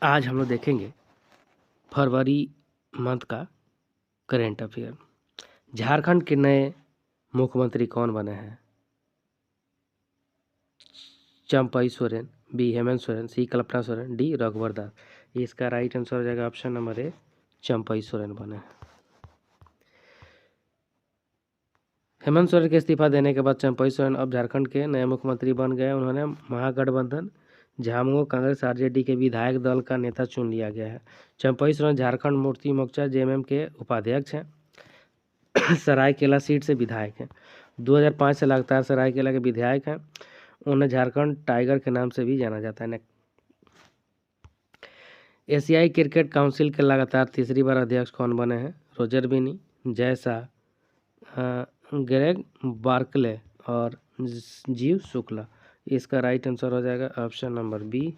आज हम लोग देखेंगे फरवरी मंथ का करेंट अफेयर। झारखंड के नए मुख्यमंत्री कौन बने हैं? चंपई सोरेन, बी हेमंत सोरेन, सी कल्पना सोरेन, डी रघुवर दास। इसका राइट आंसर हो जाएगा ऑप्शन नंबर ए, चंपई सोरेन बने हैं। हेमंत सोरेन के इस्तीफा देने के बाद चंपई सोरेन अब झारखंड के नए मुख्यमंत्री बन गए। उन्होंने महागठबंधन झामुमो कांग्रेस आरजेडी के विधायक दल का नेता चुन लिया गया है। चंपई सोरेन झारखंड मुक्ति मोर्चा जेएमएम के उपाध्यक्ष हैं। सरायकेला सीट से विधायक हैं। 2005 से लगातार सरायकेला के विधायक हैं। उन्हें झारखंड टाइगर के नाम से भी जाना जाता है। एशियाई क्रिकेट काउंसिल के लगातार तीसरी बार अध्यक्ष कौन बने हैं? रोजर बिनी, जय शाह, ग्रेग बार्कले और जीव शुक्ला। इसका राइट आंसर हो जाएगा option number B,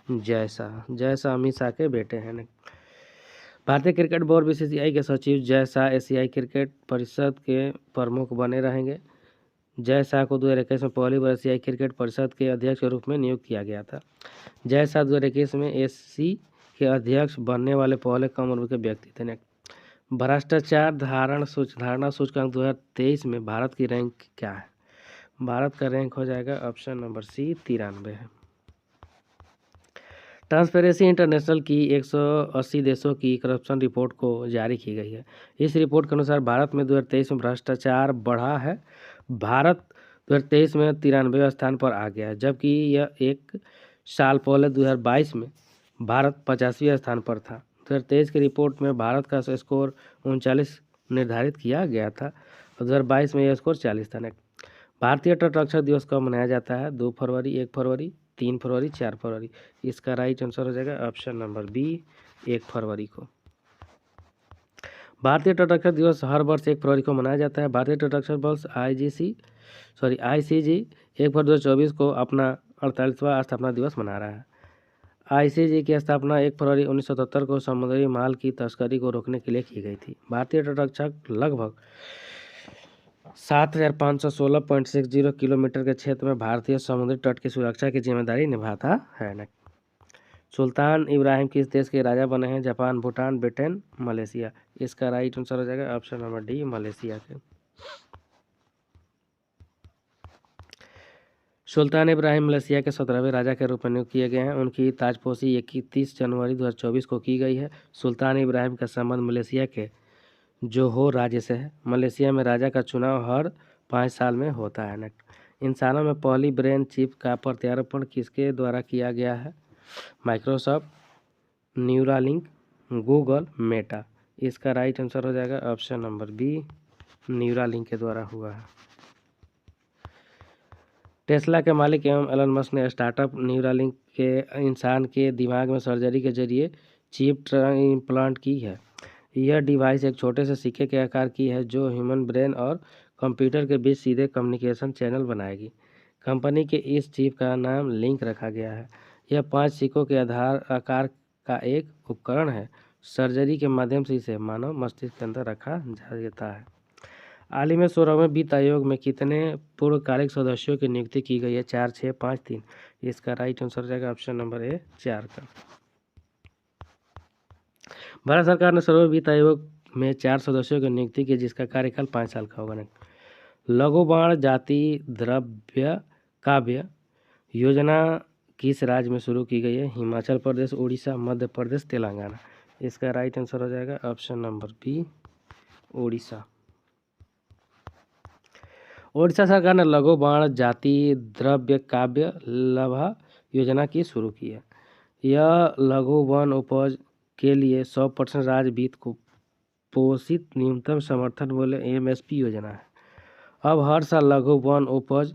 Jay Shah. Jay Shah Amit Shah के बेटे हैं। भारतीय क्रिकेट बोर्ड बीसीसीआई के सचिव जय शाह एशियाई क्रिकेट परिषद के प्रमुख बने रहेंगे। जय शाह को 2021 में पहली बार एशियाई क्रिकेट परिषद के अध्यक्ष के रूप में नियुक्त किया गया था। जय शाह 2021 में एसी के अध्यक्ष बनने वाले पहले कम उम्र के व्यक्ति थे। भ्रष्टाचार धारणा सूचकांक 2023 में भारत की रैंक क्या है? भारत का रैंक हो जाएगा ऑप्शन नंबर सी, 93 है। ट्रांसपेरेंसी इंटरनेशनल की 180 देशों की करप्शन रिपोर्ट को जारी की गई है। इस रिपोर्ट के अनुसार भारत में 2023 में भ्रष्टाचार बढ़ा है। भारत 2023 में 93वें स्थान पर आ गया है, जबकि यह एक साल पहले 2022 में भारत 50वें स्थान पर था। 2023 की रिपोर्ट में भारत का स्कोर 39 निर्धारित किया गया था और 2022 में यह स्कोर 40 था। भारतीय तटरक्षक दिवस कब मनाया जाता है? 2 फरवरी, 1 फरवरी, 3 फरवरी, 4 फरवरी। इसका राइट आंसर हो जाएगा ऑप्शन नंबर बी, 1 फरवरी को। भारतीय तटरक्षक दिवस हर वर्ष 1 फरवरी को मनाया जाता है। भारतीय तटरक्षक बल आईसीजी 1 फरवरी 2024 को अपना 48वां स्थापना दिवस मना रहा है। आईसीजी की स्थापना 1 फरवरी 1977 को समुद्री माल की तस्करी को रोकने के लिए की गई थी। भारतीय तटरक्षक लगभग 7516.60 किलोमीटर के क्षेत्र में भारतीय समुद्री तट की सुरक्षा की जिम्मेदारी निभाता है। सुल्तान इब्राहिम किस देश के राजा बने हैं? Japan, Bhutan, Britain, Malaysia. इसका राइट आंसर हो जाएगा ऑप्शन नंबर डी, मलेशिया के। सुल्तान इब्राहिम मलेशिया के 17वें राजा के रूप में नियुक्त किए गए हैं। उनकी ताजपोशी 31 जनवरी 2024 को की गई है। सुल्तान इब्राहिम का संबंध मलेशिया के जोहोर राज्य से है। मलेशिया में राजा का चुनाव हर 5 साल में होता है। इंसानों में पहली ब्रेन चिप का प्रत्यारोपण किसके द्वारा किया गया है? Microsoft, Neuralink, Google, Meta. इसका राइट आंसर हो जाएगा ऑप्शन नंबर बी, न्यूरालिंक के द्वारा हुआ है। टेस्ला के मालिक एवं एलन मस्क ने स्टार्टअप न्यूरालिंक के इंसान के दिमाग में सर्जरी के जरिए चिप इम्प्लांट की है। यह डिवाइस एक छोटे से सिक्के के आकार की है जो ह्यूमन ब्रेन और कंप्यूटर के बीच सीधे कम्युनिकेशन चैनल बनाएगी। कंपनी के इस चिप का नाम लिंक रखा गया है। यह 5 सिक्कों के आकार का एक उपकरण है। सर्जरी के माध्यम से इसे मानव मस्तिष्क के अंदर रखा जाता है। हाल ही में 16वें वित्त आयोग में कितने पूर्णकालिक सदस्यों की नियुक्ति की गई है? 4, 6, 5, 3। इसका राइट आंसर जाएगा ऑप्शन नंबर ए, 4 का। भारत सरकार ने 16वें वित्त आयोग में 4 सदस्यों की नियुक्ति की, जिसका कार्यकाल 5 साल का होगा। लघु बाण जाति द्रव्य काव्य योजना किस राज्य में शुरू की गई है? हिमाचल प्रदेश, उड़ीसा, मध्य प्रदेश, तेलंगाना। इसका राइट आंसर हो जाएगा option number B, Odisha. Odisha सरकार ने लघु बाण जाति द्रव्य काव्य लाभ योजना की शुरू की है। यह लघु वन उपज के लिए 100% राज्य वित्त को पोषित न्यूनतम समर्थन मूल्य एमएसपी योजना है। अब हर साल लघु वन उपज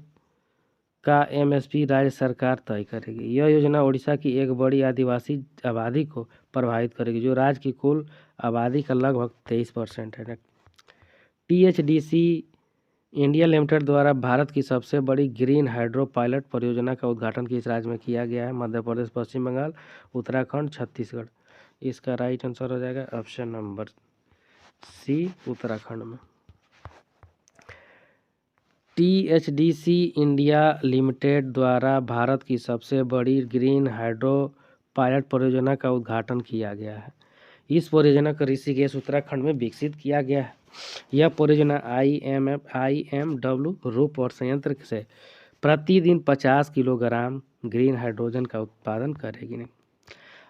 का एमएसपी राज्य सरकार तय करेगी। यह योजना उड़ीसा की एक बड़ी आदिवासी आबादी को प्रभावित करेगी, जो राज्य की कुल आबादी का लगभग 23% है। टीएचडीसी इंडिया लिमिटेड द्वारा भारत की सबसे बड़ी ग्रीन हाइड्रो पायलट परियोजना का उद्घाटन किस राज्य में किया गया है? मध्य प्रदेश, पश्चिम बंगाल, उत्तराखंड, छत्तीसगढ़। इसका राइट आंसर हो जाएगा ऑप्शन नंबर सी, उत्तराखंड में। टीएचडीसी इंडिया लिमिटेड द्वारा भारत की सबसे बड़ी ग्रीन हाइड्रो पायलट परियोजना का उद्घाटन किया गया है। इस परियोजना को ऋषिकेश उत्तराखंड में विकसित किया गया है। यह परियोजना IMW रूप और संयंत्र से प्रतिदिन 50 किलोग्राम ग्रीन हाइड्रोजन का उत्पादन करेगी।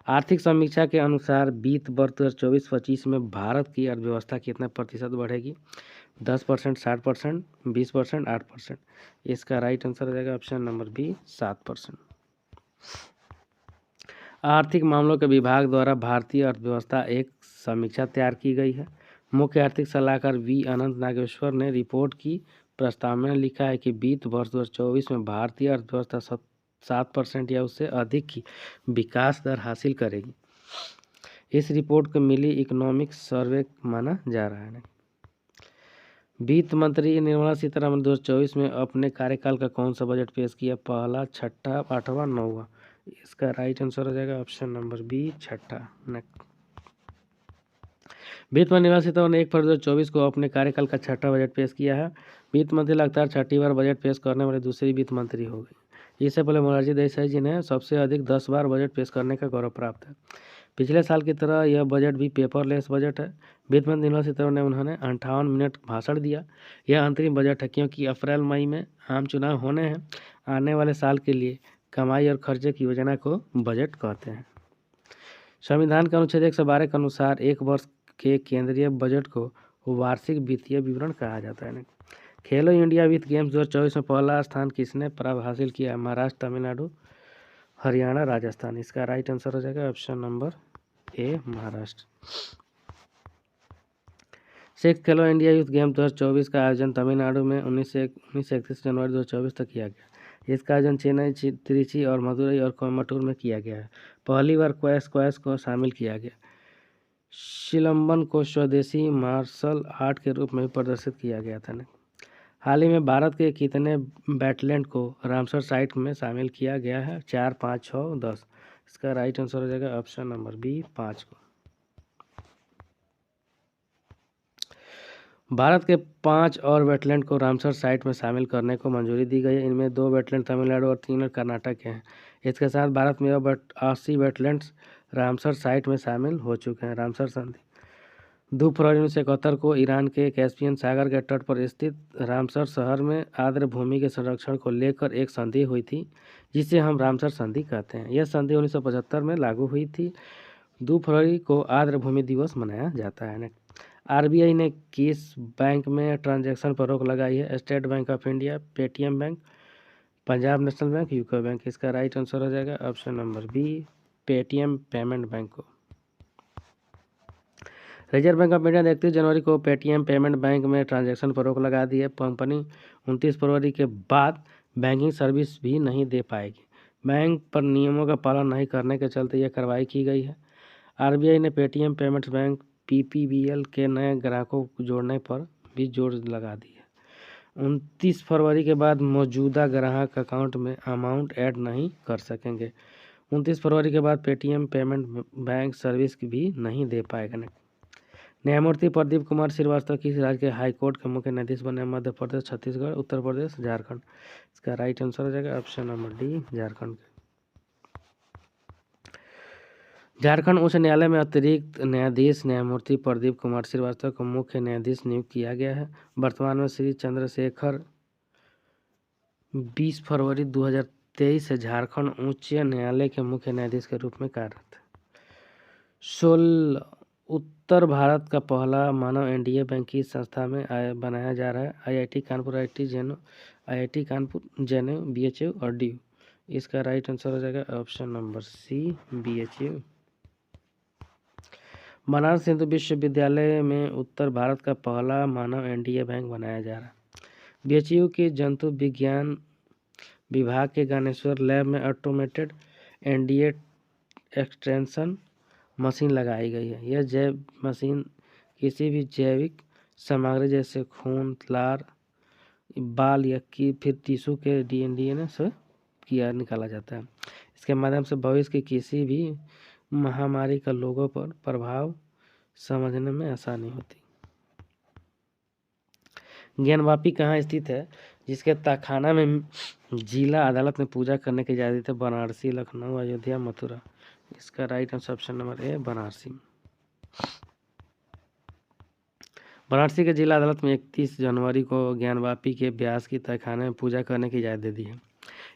आर्थिक समीक्षा के अनुसार वित्त वर्ष 2024-25 में भारत की अर्थव्यवस्था कितना प्रतिशत बढ़ेगी? 10%, 60%, 20%, 8%। इसका राइट आंसर हो जाएगा ऑप्शन नंबर बी 7%। आर्थिक मामलों के विभाग द्वारा भारतीय अर्थव्यवस्था एक समीक्षा तैयार की गई है। मुख्य आर्थिक सलाहकार वी अनंत नागेश्वर ने रिपोर्ट की प्रस्ताव में लिखा है कि वित्त वर्ष 2024 में भारतीय अर्थव्यवस्था 7% या उससे अधिक की विकास दर हासिल करेगी। इस रिपोर्ट को मिली इकोनॉमिक सर्वे माना जा रहा है। वित्त मंत्री निर्मला सीतारमण 2024 में अपने कार्यकाल का कौन सा बजट पेश किया? पहला, छठा, आठवां, नौवां। इसका राइट आंसर हो जाएगा ऑप्शन नंबर बी छठा। वित्त मंत्री निर्मला सीतारमण ने 1 फरवरी 2024 को अपने कार्यकाल का छठा बजट पेश किया है। वित्त मंत्री लगातार छठी बार बजट पेश करने वाले दूसरी वित्त मंत्री हो गई। इससे पहले मोरारजी देसाई जी ने सबसे अधिक 10 बार बजट पेश करने का गौरव प्राप्त है। पिछले साल की तरह यह बजट भी पेपरलेस बजट है। वित्त मंत्री निर्मला सीतारमण ने उन्होंने 58 मिनट भाषण दिया। यह अंतरिम बजट है क्योंकि अप्रैल मई में आम चुनाव होने हैं। आने वाले साल के लिए कमाई और खर्चे की योजना को बजट कहते हैं। संविधान के अनुच्छेद 112 के अनुसार एक वर्ष के केंद्रीय बजट को वार्षिक वित्तीय विवरण कहा जाता है। खेलो इंडिया विथ गेम्स 2024 में पहला स्थान किसने प्राप्त हासिल किया? महाराष्ट्र, तमिलनाडु, हरियाणा, राजस्थान। इसका राइट आंसर हो जाएगा ऑप्शन नंबर ए महाराष्ट्र। 6 खेलो इंडिया यूथ गेम 2024 का आयोजन तमिलनाडु में 19 से 31 जनवरी 2024 तक किया गया। इसका आयोजन चेन्नई, त्रिची और मदुरई और कोयम्बटूर में किया गया है। पहली बार क्वैश को शामिल किया गया। सिलंबन को स्वदेशी मार्शल आर्ट के रूप में प्रदर्शित किया गया था। हाल ही में भारत के कितने वेटलैंड को रामसर साइट में शामिल किया गया है? 4, 5, 6, 10। इसका राइट आंसर हो जाएगा ऑप्शन नंबर बी 5 को। भारत के 5 और वेटलैंड को रामसर साइट में शामिल करने को मंजूरी दी गई है। इनमें 2 वेटलैंड तमिलनाडु और 3 कर्नाटक के हैं। इसके साथ भारत में अब 80 वेटलैंड्स रामसर साइट में शामिल हो चुके हैं। रामसर संधि 2 फरवरी 1971 को ईरान के कैस्पियन सागर के तट पर स्थित रामसर शहर में आर्द्र भूमि के संरक्षण को लेकर एक संधि हुई थी, जिसे हम रामसर संधि कहते हैं। यह संधि 1975 में लागू हुई थी। 2 फरवरी को आर्द्र भूमि दिवस मनाया जाता है। RBI ने किस बैंक में ट्रांजैक्शन पर रोक लगाई है? State Bank of India, Paytm Bank, Punjab national Bank, UCO Bank. इसका राइट आंसर हो जाएगा option number B Paytm payment bank को। रिजर्व बैंक ऑफ इंडिया ने 31 जनवरी को पेटीएम पेमेंट बैंक में ट्रांजैक्शन पर रोक लगा दी है। कंपनी 29 फरवरी के बाद बैंकिंग सर्विस भी नहीं दे पाएगी। बैंक पर नियमों का पालन नहीं करने के चलते यह कार्रवाई की गई है। RBI ने पेटीएम पेमेंट्स बैंक PPBL के नए ग्राहकों को जोड़ने पर भी जोर लगा दी है। 29 फरवरी के बाद मौजूदा ग्राहक अकाउंट में अमाउंट ऐड नहीं कर सकेंगे। 29 फरवरी के बाद पेटीएम पेमेंट बैंक सर्विस भी नहीं दे पाएगा। न्यायमूर्ति प्रदीप कुमार श्रीवास्तव किस राज्य के हाईकोर्ट के मुख्य न्यायाधीश बने? मध्य प्रदेश, छत्तीसगढ़, उत्तर प्रदेश, झारखंड। इसका राइट आंसर हो जाएगा option number D Jharkhand. Jharkhand उच्च न्यायालय में अतिरिक्त न्यायाधीश न्यायमूर्ति प्रदीप कुमार श्रीवास्तव को मुख्य न्यायाधीश नियुक्त किया गया है। वर्तमान में श्री चंद्रशेखर 20 फरवरी 2023 से झारखंड उच्च न्यायालय के मुख्य न्यायाधीश के रूप में कार्यरत है। उत्तर भारत का पहला मानव एनडीए बैंक की संस्था में बनाया जा रहा है? IIT Kanpur, IIT Kanpur, JNU, BHU और DU। इसका राइट आंसर हो जाएगा option number C BHU। Banaras Hindu Vishwavidyalaya में उत्तर भारत का पहला मानव एनडीए बैंक बनाया जा रहा है। BHU के जंतु विज्ञान विभाग के ज्ञानेश्वर लैब में ऑटोमेटेड एनडीए एक्सटेंशन मशीन लगाई गई है। यह जैव मशीन किसी भी जैविक सामग्री जैसे खून, लार, बाल या फिर टिश्यू के DNA से निकाला जाता है। इसके माध्यम से भविष्य की किसी भी महामारी का लोगों पर प्रभाव समझने में आसानी होती। ज्ञानवापी कहाँ स्थित है? जिसके तहखाना में जिला अदालत में पूजा करने की इजाजत है? बनारसी, लखनऊ, अयोध्या, मथुरा। इसका राइट आंसर ऑप्शन नंबर ए बनारसी। वाराणसी के जिला अदालत में 31 जनवरी को ज्ञानवापी के व्यास की तहखाने में पूजा करने की इजाज़त दे दी है।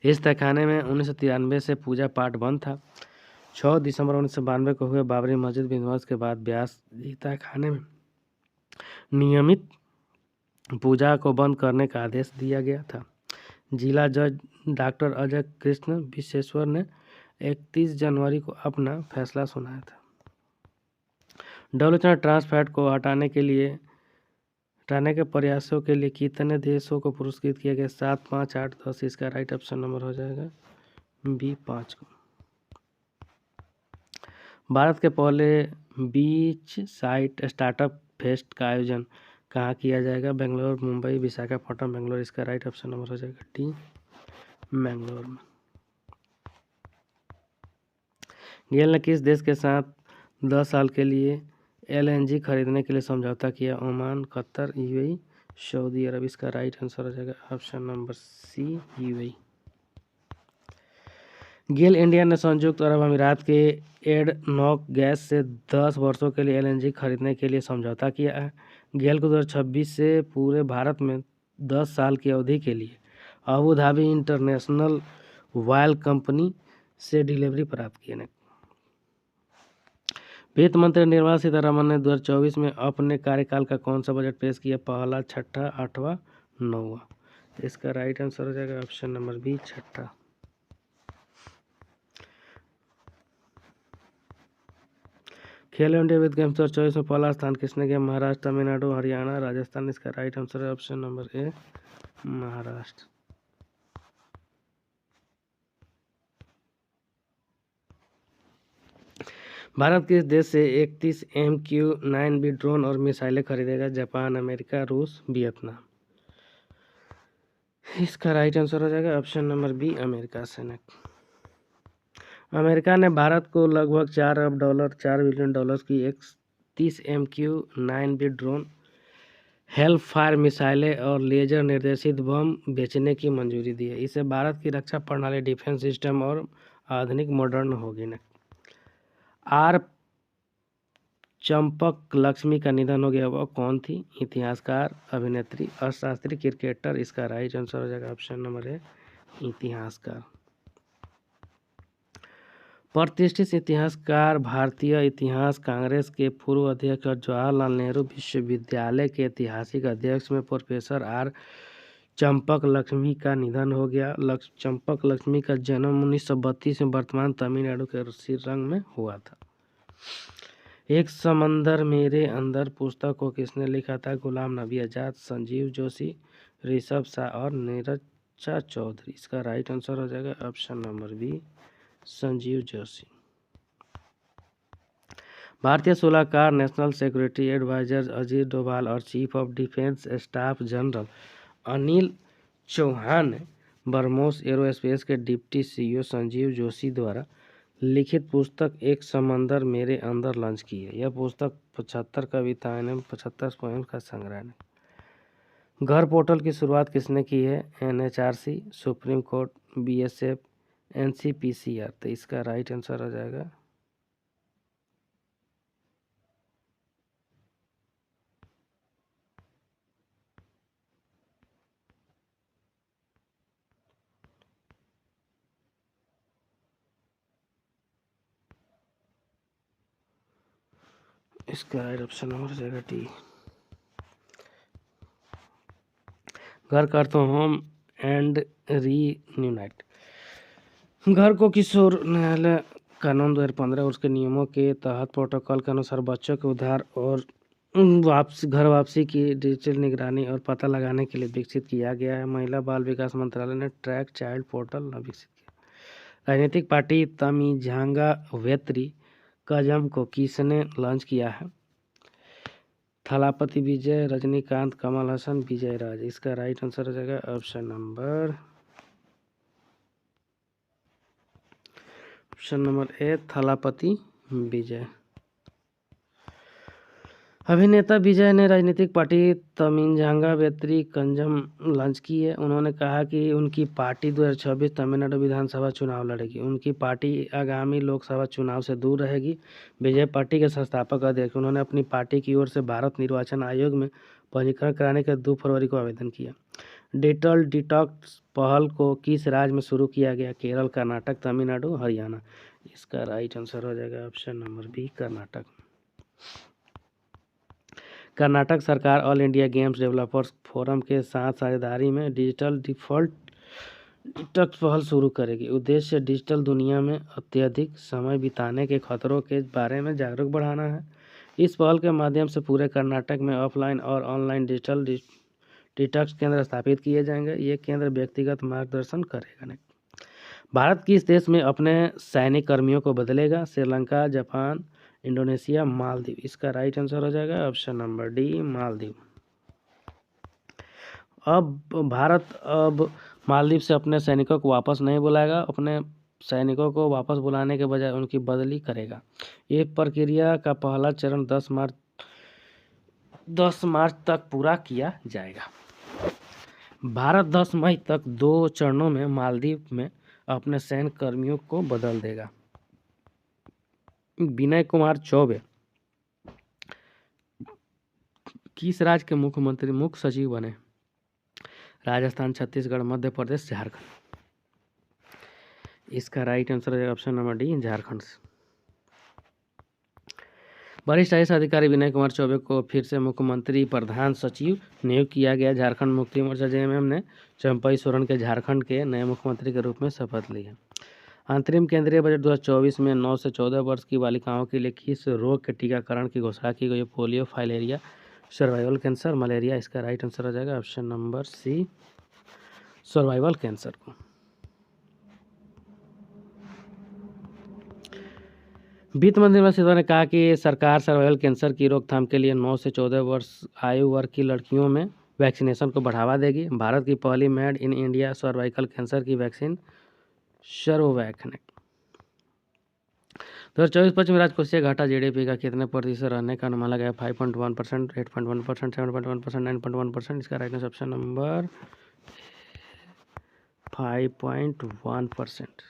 इस तहखाने में 1993 से पूजा पाठ बंद था। 6 दिसंबर 1992 को हुए बाबरी मस्जिद विध्वंस के बाद व्यास जी तहखाने में नियमित पूजा को बंद करने का आदेश दिया गया था। जिला जज डॉक्टर अजय कृष्ण विश्वेश्वर ने 31 जनवरी को अपना फैसला सुनाया था। डब्ल्यूएचओ ने ट्रांस फैट को हटाने के प्रयासों के लिए कितने देशों को पुरस्कृत किया गया? 7, 5, 8, 10। इसका राइट ऑप्शन नंबर हो जाएगा बी 5 को। भारत के पहले बीच साइट स्टार्टअप फेस्ट का आयोजन कहाँ किया जाएगा? बेंगलोर, मुंबई, विशाखापट्टनम, बेंगलोर। इसका राइट ऑप्शन नंबर हो जाएगा डी बेंगलोर में। गेल ने किस देश के साथ 10 साल के लिए LNG खरीदने के लिए समझौता किया? Oman, Qatar, UAE, Saudi Arab. इसका राइट आंसर हो जाएगा ऑप्शन नंबर सी UAE। गेल इंडिया ने संयुक्त अरब अमीरात के एडनॉक गैस से 10 वर्षों के लिए LNG खरीदने के लिए समझौता किया है। गेल को 2026 से पूरे भारत में 10 साल की अवधि के लिए Abu Dhabi international oil company से डिलीवरी प्राप्त किए। वित्त मंत्री निर्मला सीतारमण ने 2024 में अपने कार्यकाल का कौन सा बजट पेश किया? पहला, छठा, आठवां, नौवां। इसका राइट आंसर हो जाएगा ऑप्शन नंबर बी छठा। खेलो इंडिया विद गेम्स 2024 में पहला स्थान किसने किया? महाराष्ट्र, तमिलनाडु, हरियाणा, राजस्थान। इसका राइट आंसर है ऑप्शन नंबर ए महाराष्ट्र। भारत किस देश से 31 MQ-9B ड्रोन और मिसाइलें खरीदेगा? जापान, अमेरिका, रूस, वियतनाम। इसका राइट आंसर हो जाएगा ऑप्शन नंबर बी अमेरिका से। अमेरिका ने भारत को लगभग $4 बिलियन की 31 MQ-9B ड्रोन, हेलफायर मिसाइलें और लेजर निर्देशित बम बेचने की मंजूरी दी है। इससे भारत की रक्षा प्रणाली, डिफेंस सिस्टम और आधुनिक मॉडर्न होगी। आर चंपक लक्ष्मी का निधन हो गया। वह कौन थी? इतिहासकार, अभिनेत्री, अर्थशास्त्री, क्रिकेटर। इसका राइट आंसर हो जाएगा ऑप्शन नंबर ए इतिहासकार। प्रतिष्ठित इतिहासकार, भारतीय इतिहास कांग्रेस के पूर्व अध्यक्ष और जवाहरलाल नेहरू विश्वविद्यालय के ऐतिहासिक अध्यक्ष में प्रोफेसर आर चंपक लक्ष्मी का निधन हो गया। चंपक लक्ष्मी का जन्म 1932 में वर्तमान तमिलनाडु के श्रीरंग में हुआ था। एक समंदर मेरे अंदर पुस्तक को किसने लिखा था? गुलाम नबी आजाद, संजीव जोशी, ऋषभ शाह और नीरजा चौधरी। इसका राइट आंसर हो जाएगा option number B Sanjeev Joshi. भारतीय सलाहकार, national security adviser Ajit Doval और chief of defence staff general Anil Chauhan ने ब्रह्मोस एरोस्पेस के डिप्टी CEO संजीव जोशी द्वारा लिखित पुस्तक एक समंदर मेरे अंदर लॉन्च की है। यह पुस्तक 75 कविताएं एवं 75 पोएम का संग्रह है। घर पोर्टल की शुरुआत किसने की है? NHRC, supreme court, BSF, NCPCR। तो इसका राइट आंसर हो जाएगा इसका राइट ऑप्शन नंबर हो जाएगा डी। घर का अर्थ होम एंड रीयूनाइट। घर को किशोर न्यायालय कानून 2015 और उसके नियमों के तहत प्रोटोकॉल के अनुसार बच्चों के उद्धार और घर वापसी की डिजिटल निगरानी और पता लगाने के लिए विकसित किया गया है। महिला बाल विकास मंत्रालय ने ट्रैक चाइल्ड पोर्टल विकसित किया। राजनीतिक पार्टी तमिझांगा वेत्री कजम को किसने लॉन्च किया है? थलापति विजय, रजनीकांत, कमल हसन, विजय राज। इसका राइट आंसर हो जाएगा ऑप्शन नंबर ए थलापति विजय। अभिनेता विजय ने राजनीतिक पार्टी तमिंजांगा वेत्री कंजम लॉन्च की है। उन्होंने कहा कि उनकी पार्टी 2026 तमिलनाडु विधानसभा चुनाव लड़ेगी। उनकी पार्टी आगामी लोकसभा चुनाव से दूर रहेगी। विजय पार्टी के संस्थापक अध्यक्ष। उन्होंने अपनी पार्टी की ओर से भारत निर्वाचन आयोग में पंजीकरण कराने के 2 फरवरी को आवेदन किया। डिजिटल डिटॉक्स पहल को किस राज्य में शुरू किया गया? केरल, कर्नाटक, तमिलनाडु, हरियाणा। इसका राइट आंसर हो जाएगा option number B, Karnataka. Karnataka सरकार all India games developers forum के साथ साझेदारी में डिजिटल डिटॉक्स पहल शुरू करेगी। उद्देश्य डिजिटल दुनिया में अत्यधिक समय बिताने के खतरों के बारे में जागरूक बढ़ाना है। इस पहल के माध्यम से पूरे कर्नाटक में ऑफलाइन और ऑनलाइन डिजिटल डिटॉक्स केंद्र स्थापित किए जाएंगे। ये केंद्र व्यक्तिगत मार्गदर्शन करेगा। भारत किस देश में अपने सैनिक कर्मियों को बदलेगा? Sri Lanka, Japan, Indonesia, Maldives. इसका राइट आंसर हो जाएगा ऑप्शन नंबर डी, मालदीव। अब भारत मालदीव से अपने सैनिकों को वापस नहीं बुलाएगा। अपने सैनिकों को वापस बुलाने के बजाय उनकी बदली करेगा। ये प्रक्रिया का पहला चरण 10 मार्च तक पूरा किया जाएगा। भारत 10 मई तक 2 चरणों में मालदीव में अपने सैन्य कर्मियों को बदल देगा। विनय कुमार चौबे किस राज्य के मुख्यमंत्री मुख्य सचिव बने? राजस्थान, छत्तीसगढ़, मध्य प्रदेश, झारखंड। इसका राइट आंसर है ऑप्शन नंबर डी, झारखंड। वरिष्ठ आईएएस अधिकारी विनय कुमार चौबे को फिर से मुख्यमंत्री प्रधान सचिव नियुक्त किया गया। झारखंड मुक्ति मोर्चा जेएमएम ने चंपई सोरेन के झारखंड के नए मुख्यमंत्री के रूप में शपथ ली है। अंतरिम केंद्रीय बजट 2024 में 9 से 14 वर्ष की बालिकाओं के लिए किस रोग के टीकाकरण की घोषणा की गई? Polio, filaria, survival cancer, malaria. इसका राइट आंसर हो जाएगा option number C, survival cancer को। वित्त मंत्री निर्मला सीतारमण ने कहा कि सरकार सर्वाइवल कैंसर की रोकथाम के लिए 9 से 14 वर्ष आयु वर्ग की लड़कियों में वैक्सीनेशन को बढ़ावा देगी। भारत की पहली made in India cervical cancer की वैक्सीन सर्वोवैक ने 2024-25 में राजकोषीय घाटा जीडीपी का कितने प्रतिशत रहने का अनुमान लगाया? 5.1%, 8.1%, 7.1%, 9.1%। इसका राइट आंसर ऑप्शन नंबर 5.1%।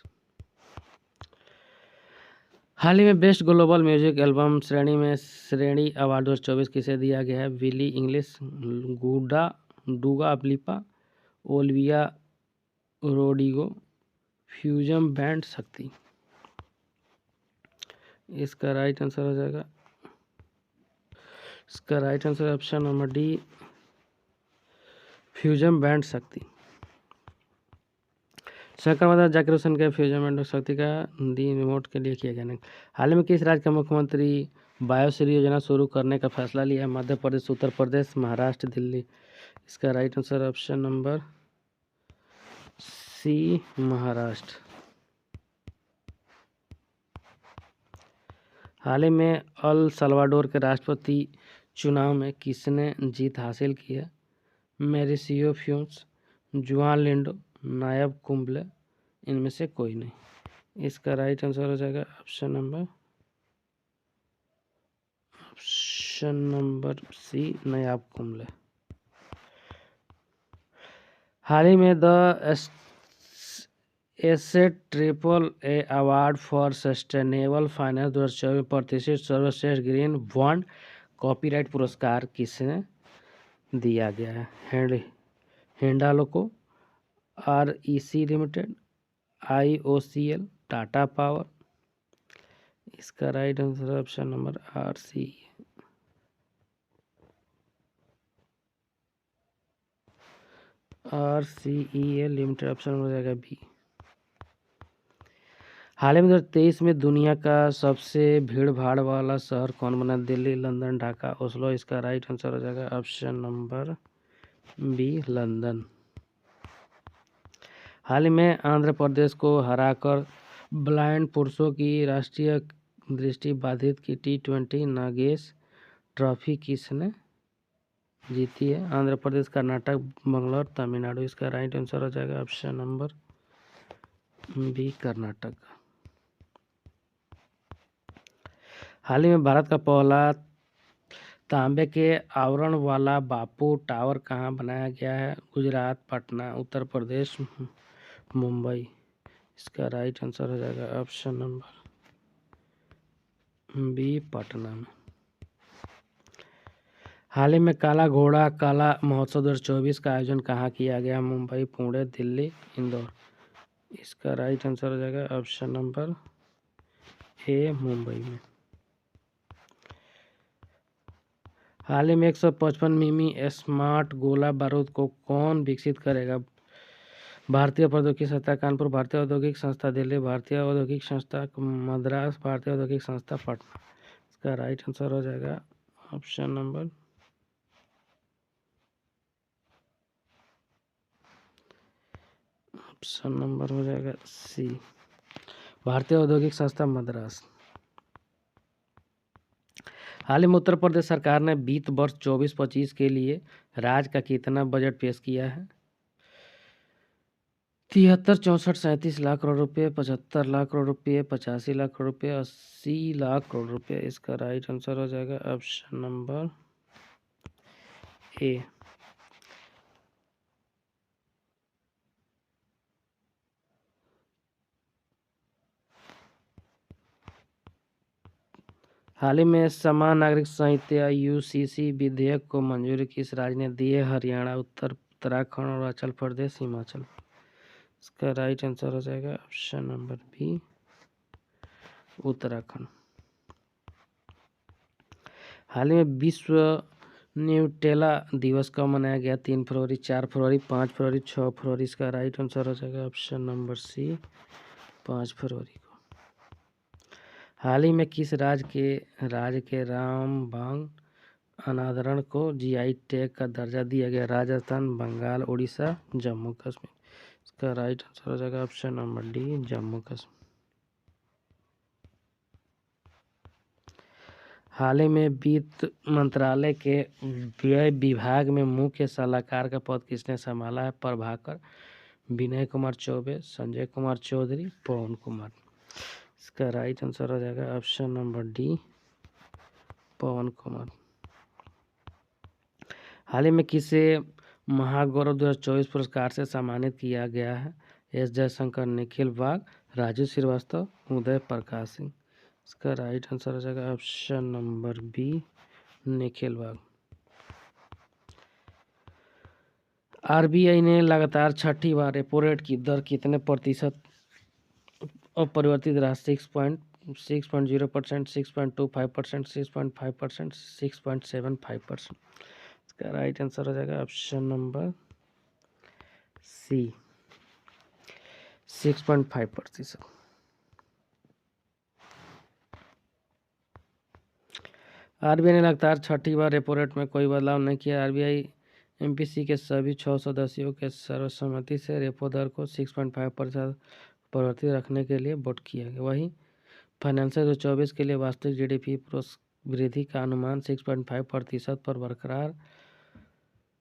हाल ही में बेस्ट ग्लोबल म्यूजिक एल्बम श्रेणी अवार्ड 2024 किसे दिया गया है? बिली इंग्लिश, डूगा लिपा, ओलिविया रोड्रिगो, फ्यूजन बैंड, शक्ति। इसका राइट आंसर हो जाएगा, इसका right answer option number D, fusion band, शक्ति। शंकर जाकिर हुसैन के फ्यूजन बैंड शक्ति का दी रिमोट के लिए किया गया। हाल में किस राज्य के मुख्यमंत्री बायोश्री योजना शुरू करने का फैसला लिया है? मध्य प्रदेश, उत्तर प्रदेश, महाराष्ट्र, दिल्ली। इसका right answer option number C, Maharashtra. हाल ही में अल सल्वाडोर के राष्ट्रपति चुनाव में किसने जीत हासिल की है? मैरिसियो फ्यून्स, जुआन लिंडो, नायब कुंबले। इनमें से कोई नहीं। इसका राइट आंसर हो जाएगा ऑप्शन नंबर सी, नायब कुंबले। हाल ही में the asset triple A award for sustainable finance 2024 प्रतिष्ठित सर्वश्रेष्ठ ग्रीन बॉन्ड कॉपीराइट पुरस्कार किसने दिया गया है? Hindalco, REC limited, IOCL, Tata power. इसका right answer option number RCEL limited. Option हो जाएगा बी। हाल ही में 2023 में दुनिया का सबसे भीड़ भाड़ वाला शहर कौन बना? Delhi, London, Dhaka, Oslo. इसका राइट आंसर हो जाएगा ऑप्शन नंबर बी, लंदन। हाल ही में आंध्र प्रदेश को हराकर ब्लाइंड पुरुषों की राष्ट्रीय दृष्टि बाधित की T20 नागेश ट्रॉफी किसने जीती है? आंध्र प्रदेश, कर्नाटक, बंगलौर, तमिलनाडु। इसका राइट आंसर हो जाएगा ऑप्शन नंबर बी, कर्नाटक। हाल ही में भारत का पहला तांबे के आवरण वाला बापू टावर कहाँ बनाया गया है? गुजरात, पटना, उत्तर प्रदेश, मुंबई। इसका राइट आंसर हो जाएगा ऑप्शन नंबर बी, पटना में। हाल ही में काला घोड़ा काला महोत्सव 2024 का आयोजन कहाँ किया गया? मुंबई, पुणे, दिल्ली, इंदौर। इसका राइट आंसर हो जाएगा ऑप्शन नंबर ए, मुंबई में। हाल ही में 155 मिमी स्मार्ट गोला बारूद को कौन विकसित करेगा? भारतीय प्रौद्योगिकी संस्था कानपुर, भारतीय औद्योगिक संस्था दिल्ली, भारतीय औद्योगिक संस्था मद्रास, भारतीय औद्योगिक संस्था पटना। इसका राइट आंसर हो जाएगा ऑप्शन नंबर हो जाएगा सी, भारतीय औद्योगिक संस्था मद्रास। हाल ही में उत्तर प्रदेश सरकार ने वित्त वर्ष 24-25 के लिए राज्य का कितना बजट पेश किया है? 73, 64, 37 लाख करोड़ रुपए, 75 लाख करोड़ रुपए, 85 लाख करोड़ रुपए, 80 लाख करोड़ रुपए। इसका राइट आंसर हो जाएगा ऑप्शन नंबर ए। हाल ही में समान नागरिक संहिता यूसीसी विधेयक को मंजूरी किस राज्य ने दी है? हरियाणा, उत्तराखंड, अरुणाचल प्रदेश, हिमाचल। इसका राइट आंसर हो जाएगा ऑप्शन नंबर बी, उत्तराखंड। हाल ही में विश्व न्यूटेला दिवस कब मनाया गया? 3 फरवरी, 4 फरवरी, 5 फरवरी, 6 फरवरी। इसका राइट आंसर हो जाएगा ऑप्शन नंबर सी, 5 फरवरी को। हाल ही में किस राज्य के रामबाण अनादरण को जीआई टैग का दर्जा दिया गया? राजस्थान, बंगाल, उड़ीसा, जम्मू कश्मीर। इसका राइट आंसर हो जाएगा option number D, Jammu Kashmir. हाल ही में वित्त मंत्रालय के व्यय विभाग में मुख्य सलाहकार का पद किसने संभाला है? प्रभाकर, विनय कुमार चौबे, संजय कुमार चौधरी, पवन कुमार। इसका राइट आंसर हो जाएगा ऑप्शन नंबर डी, पवन कुमार। हाल ही में किसे महागौरव 2024 पुरस्कार से सम्मानित किया गया है? एस जयशंकर, निखिल वाघ, राजू श्रीवास्तव, उदय प्रकाश सिंह। इसका राइट आंसर हो जाएगा ऑप्शन नंबर बी, निखिल वाघ। आरबीआई ने लगातार छठी बार रेपो रेट की दर कितने प्रतिशत अपरिवर्तित रहा? 6.0%, 6.25%, 6.5%, 6.75%। इसका राइट आंसर हो जाएगा ऑप्शन नंबर सी, 6.5%। आरबीआई ने लगातार छठी बार रेपो रेट में कोई बदलाव नहीं किया। आरबीआई एमपीसी के सभी 6 सदस्यों के सर्वसम्मति से रेपो दर को 6.5% परिवर्तित रखने के लिए वोट किया गया। वहीं फाइनेंशियल 2024 के लिए वास्तविक जीडीपी वृद्धि का अनुमान 6.5% पर बरकरार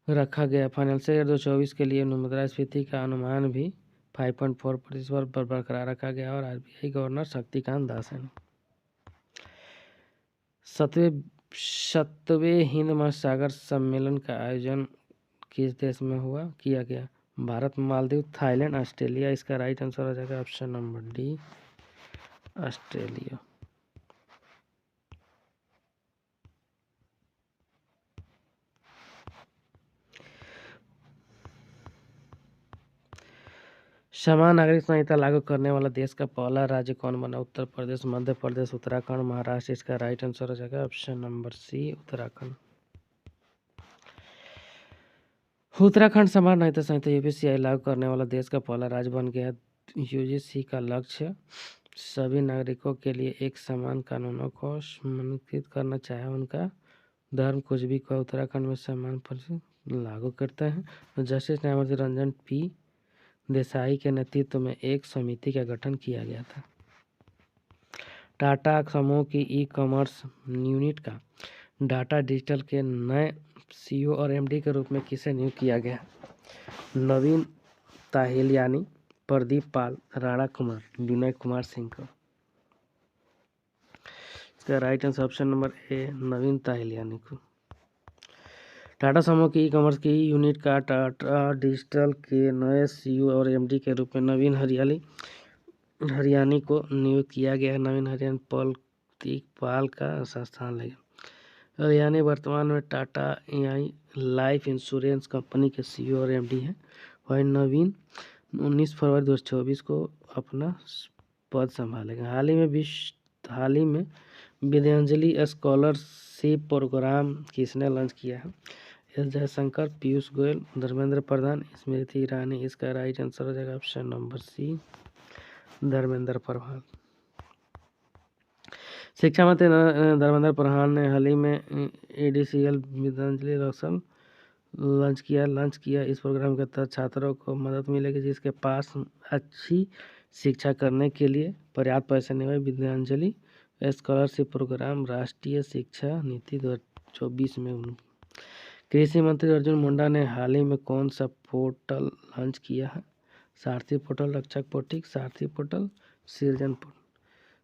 रखा गया। फाइनेंशियल 2024 के लिए मुद्रास्फीति का अनुमान भी 5.4% पर बरकरार रखा गया। और आरबीआई गवर्नर शक्तिकांत दास हैं। 7वें हिंद महासागर सम्मेलन का आयोजन किस देश में किया गया? Bharat, Maldives, Thailand, Australia. इसका राइट आंसर हो जाएगा ऑप्शन नंबर डी, ऑस्ट्रेलिया। समान नागरिक संहिता लागू करने वाला देश का पहला राज्य कौन बना? उत्तर प्रदेश, मध्य प्रदेश, उत्तराखंड, महाराष्ट्र। इसका राइट आंसर हो जाएगा option number C, Uttarakhand. Uttarakhand समान नागरिक संहिता यूपीसीआई लागू करने वाला देश का पहला राज्य बन गया। यूजीसी का लक्ष्य सभी नागरिकों के लिए एक समान कानूनों को समन्वित करना, चाहे उनका धर्म कुछ भी को उत्तराखंड में समान पर लागू करता है। जस्टिस न्यायमूर्ति रंजन पी देसाई के नेतृत्व में एक समिति का गठन किया गया था। टाटा समूह की ई कॉमर्स यूनिट का डाटा डिजिटल के नए सीईओ और एमडी के रूप में किसे नियुक्त किया गया? नवीन ताहिलियानी, प्रदीप पाल, राणा कुमार, विनय कुमार सिंह को। इसका right answer option number A, Naveen Tahiliani को। टाटा समूह की ई कॉमर्स की यूनिट का टाटा डिजिटल के नए सीईओ और एमडी के रूप में नवीन हरियाणी को नियुक्त किया गया है। नवीन हरियाणी प्रतीक पाल का स्थान लेगा। हरियाणी वर्तमान में Tata AI life insurance company के सीईओ और एमडी हैं। वही नवीन 19 फरवरी 2024 को अपना पद संभालेगा। हाल ही में विद्यांजलि स्कॉलरशिप प्रोग्राम किसने लॉन्च किया है? एस जयशंकर, पीयूष गोयल, धर्मेंद्र प्रधान, स्मृति ईरानी। इसका राइट आंसर हो जाएगा ऑप्शन नंबर सी, धर्मेंद्र प्रधान। शिक्षा मंत्री धर्मेंद्र प्रधान ने हाल ही में एडीसीएल विद्यांजलि रसम लॉन्च किया। इस प्रोग्राम के तहत छात्रों को मदद मिलेगी जिसके पास अच्छी शिक्षा करने के लिए पर्याप्त पैसे नहीं हुए। विद्यांजलि स्कॉलरशिप प्रोग्राम राष्ट्रीय शिक्षा नीति 2024 में। कृषि मंत्री अर्जुन मुंडा ने हाल ही में कौन सा पोर्टल लॉन्च किया है? सारथी पोर्टल, रक्षक पोर्टल, सारथी पोर्टल, सृजन पोर्टल।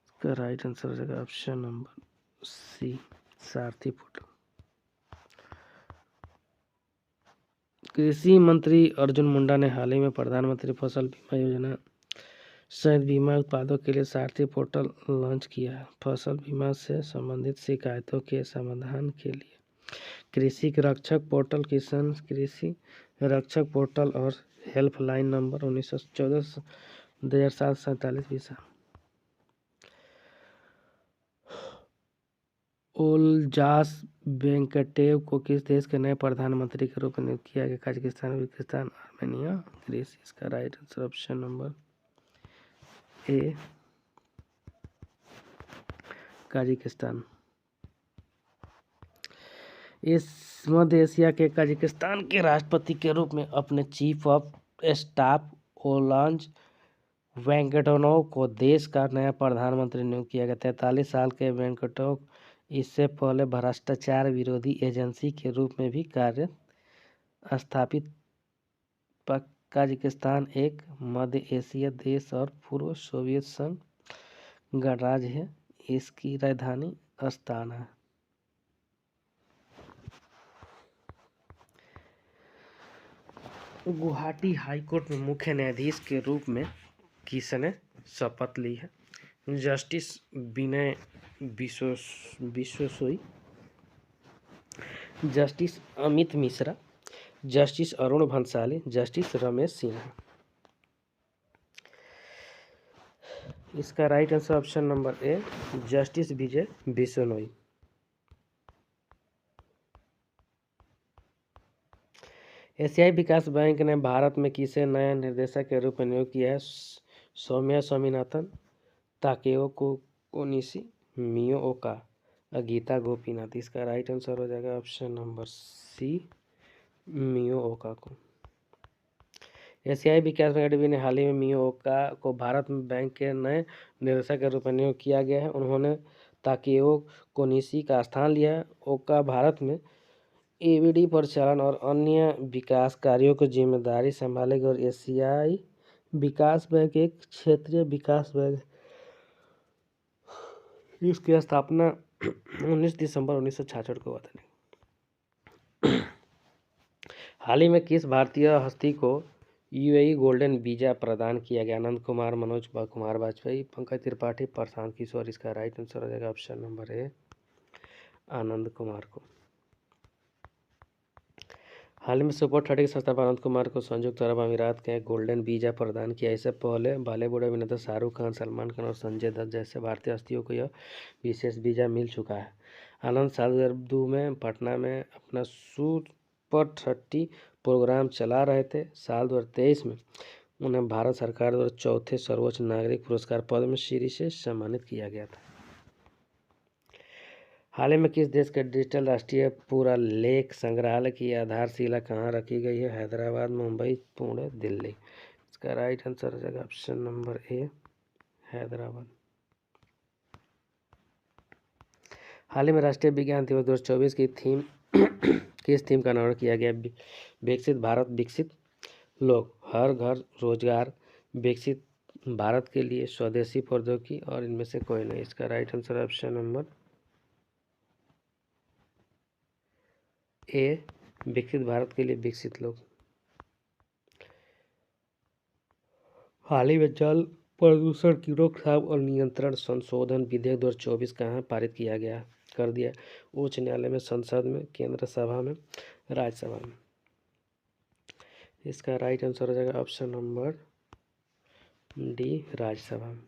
इसका राइट आंसर हो जाएगा ऑप्शन नंबर सी, सारथी पोर्टल। कृषि मंत्री अर्जुन मुंडा ने हाल ही में प्रधानमंत्री फसल बीमा योजना सहित बीमा उत्पादों के लिए सारथी पोर्टल लॉन्च किया है। फसल बीमा से संबंधित शिकायतों के समाधान के लिए कृषि रक्षक पोर्टल, किसान कृषि रक्षक पोर्टल और हेल्पलाइन नंबर 1914 2007 47 ओल्जास वेंकटेव को किस देश के नए प्रधानमंत्री के रूप में नियुक्त किया गया? Kazakhstan, Uzbekistan, Armenia, Greece. इसका right answer option number A, Kazakhstan. इस मध्य एशिया के कजाकिस्तान के राष्ट्रपति के रूप में अपने चीफ ऑफ स्टाफ ओलांज वेंकटोनोव को देश का नया प्रधानमंत्री नियुक्त किया गया। 43 साल के वेंकटोव इससे पहले भ्रष्टाचार विरोधी एजेंसी के रूप में भी कार्य स्थापित। कजाकिस्तान एक मध्य एशिया देश और पूर्व सोवियत संघ गणराज्य है। इसकी राजधानी अस्ताना है। गुवाहाटी हाईकोर्ट में मुख्य न्यायाधीश के रूप में किसने शपथ ली है? Justice Vinay Bishnoi, justice Amit Mishra, justice Arun Bhansali, justice Ramesh Sinha. इसका right answer option number A, justice Vijay Bishnoi. एशियाई विकास बैंक ने भारत में किसे नया निर्देशक के रूप में नियुक्त किया है? सौम्या स्वामीनाथन, ताकेओ कोनिशी, मियो ओका, गीता गोपीनाथ। इसका राइट आंसर हो जाएगा ऑप्शन नंबर सी, मियो ओका को। एशियाई विकास बैंक ने हाल ही में मियो ओका को भारत में बैंक के नए निर्देशक के रूप में नियुक्त किया गया है। उन्होंने ताकेओ कोनिशी का स्थान लिया है। ओका भारत में एबीडी परिचालन और अन्य विकास कार्यों की जिम्मेदारी संभालेगी और एशियाई विकास बैंक एक क्षेत्रीय विकास बैंक है। इसकी स्थापना 19 दिसंबर 1966 को हुआ था। हाल ही में किस भारतीय हस्ती को यूएई गोल्डन वीजा प्रदान किया गया? आनंद कुमार, मनोज कुमार वाजपेयी, पंकज त्रिपाठी, प्रशांत किशोर। इसका राइट आंसर हो जाएगा ऑप्शन नंबर ए, आनंद कुमार को। हाल ही में सुपर 30 के संस्थापक आनंद कुमार को संयुक्त अरब अमीरात के गोल्डन वीजा प्रदान किया। इससे पहले बॉलीवुड अभिनेता शाहरुख खान, सलमान खान और संजय दत्त जैसे भारतीय हस्तियों को यह विशेष वीजा मिल चुका है। आनंद साल 2002 में पटना में अपना सुपर 30 प्रोग्राम चला रहे थे। साल 2023 में उन्हें भारत सरकार द्वारा चौथे सर्वोच्च नागरिक पुरस्कार पद्म श्री से सम्मानित किया गया था। हाल ही में किस देश के डिजिटल राष्ट्रीय पुरालेख संग्रहालय की आधारशिला कहाँ रखी गई है? हैदराबाद, मुंबई, पुणे, दिल्ली। इसका राइट आंसर हो जाएगा ऑप्शन नंबर ए, हैदराबाद। हाल ही में राष्ट्रीय विज्ञान दिवस 2024 की थीम किस थीम का अनावरण किया गया? विकसित भारत विकसित लोग, हर घर रोजगार, विकसित भारत के लिए स्वदेशी प्रौद्योगिकी और इनमें से कोई नहीं। इसका राइट आंसर ऑप्शन नंबर ए, विकसित भारत के लिए विकसित लोग। हाल ही में जल प्रदूषण की रोकथाम और नियंत्रण संशोधन विधेयक 2024 कहाँ पारित किया गया कर दिया? उच्च न्यायालय में, संसद में, केंद्र सभा में, राज्यसभा में। इसका राइट आंसर हो जाएगा ऑप्शन नंबर डी, राज्यसभा में।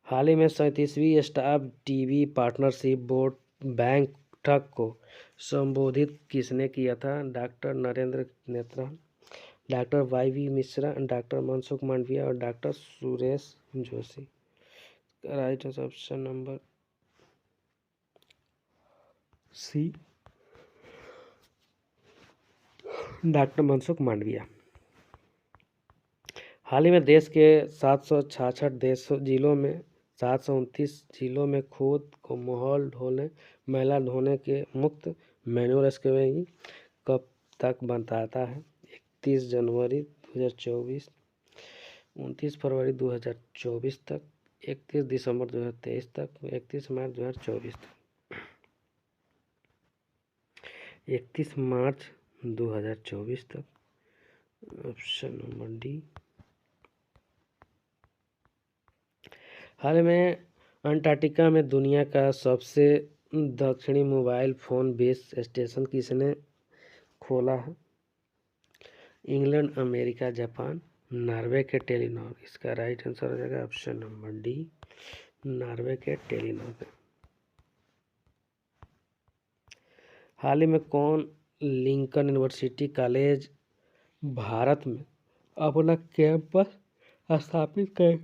हाल ही में 37वीं स्टाफ टीवी पार्टनरशिप बोर्ड बैठक को संबोधित किसने किया था? Doctor Narendra Netra, doctor Y V. Mishra, doctor Mansukh Mandaviya और doctor Suresh Joshi. Right answer option number C, doctor Mansukh Mandaviya. हाल ही में देश के 766 जिलों में 729 जिलों में खुद को मैला ढोने के मुक्त मैनुअल स्कीम कब तक बताता है? 31 जनवरी 2024, 29 फरवरी 2024 तक, 31 दिसंबर 2023 तक, 31 मार्च 2024 तक। 31 मार्च 2024 तक, ऑप्शन नंबर डी। हाल में अंटार्कटिका में दुनिया का सबसे दक्षिणी मोबाइल फ़ोन बेस स्टेशन किसने खोला है? इंग्लैंड, अमेरिका, जापान, नॉर्वे के टेलीनॉर। इसका राइट आंसर हो जाएगा ऑप्शन नंबर डी, नॉर्वे के टेलीनॉर। हाल ही में कौन लिंकन यूनिवर्सिटी कॉलेज भारत में अपना कैंपस स्थापित कर?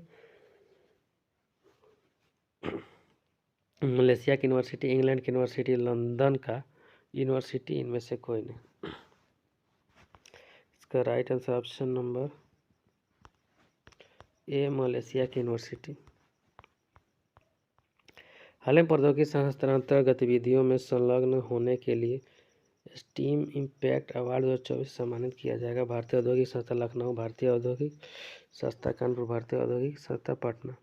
मलेशिया की यूनिवर्सिटी, इंग्लैंड की यूनिवर्सिटी, लंदन का यूनिवर्सिटी, इनमें से कोई नहीं। इसका राइट आंसर ऑप्शन नंबर ए, मलेशिया की यूनिवर्सिटी। हाल में प्रौद्योगिकी हस्तांतरण गतिविधियों में संलग्न होने के लिए स्टीम इम्पैक्ट अवार्ड 2024 सम्मानित किया जाएगा। भारतीय औद्योगिक संस्था लखनऊ, भारतीय औद्योगिक संस्था कानपुर, भारतीय औद्योगिक संस्था पटना,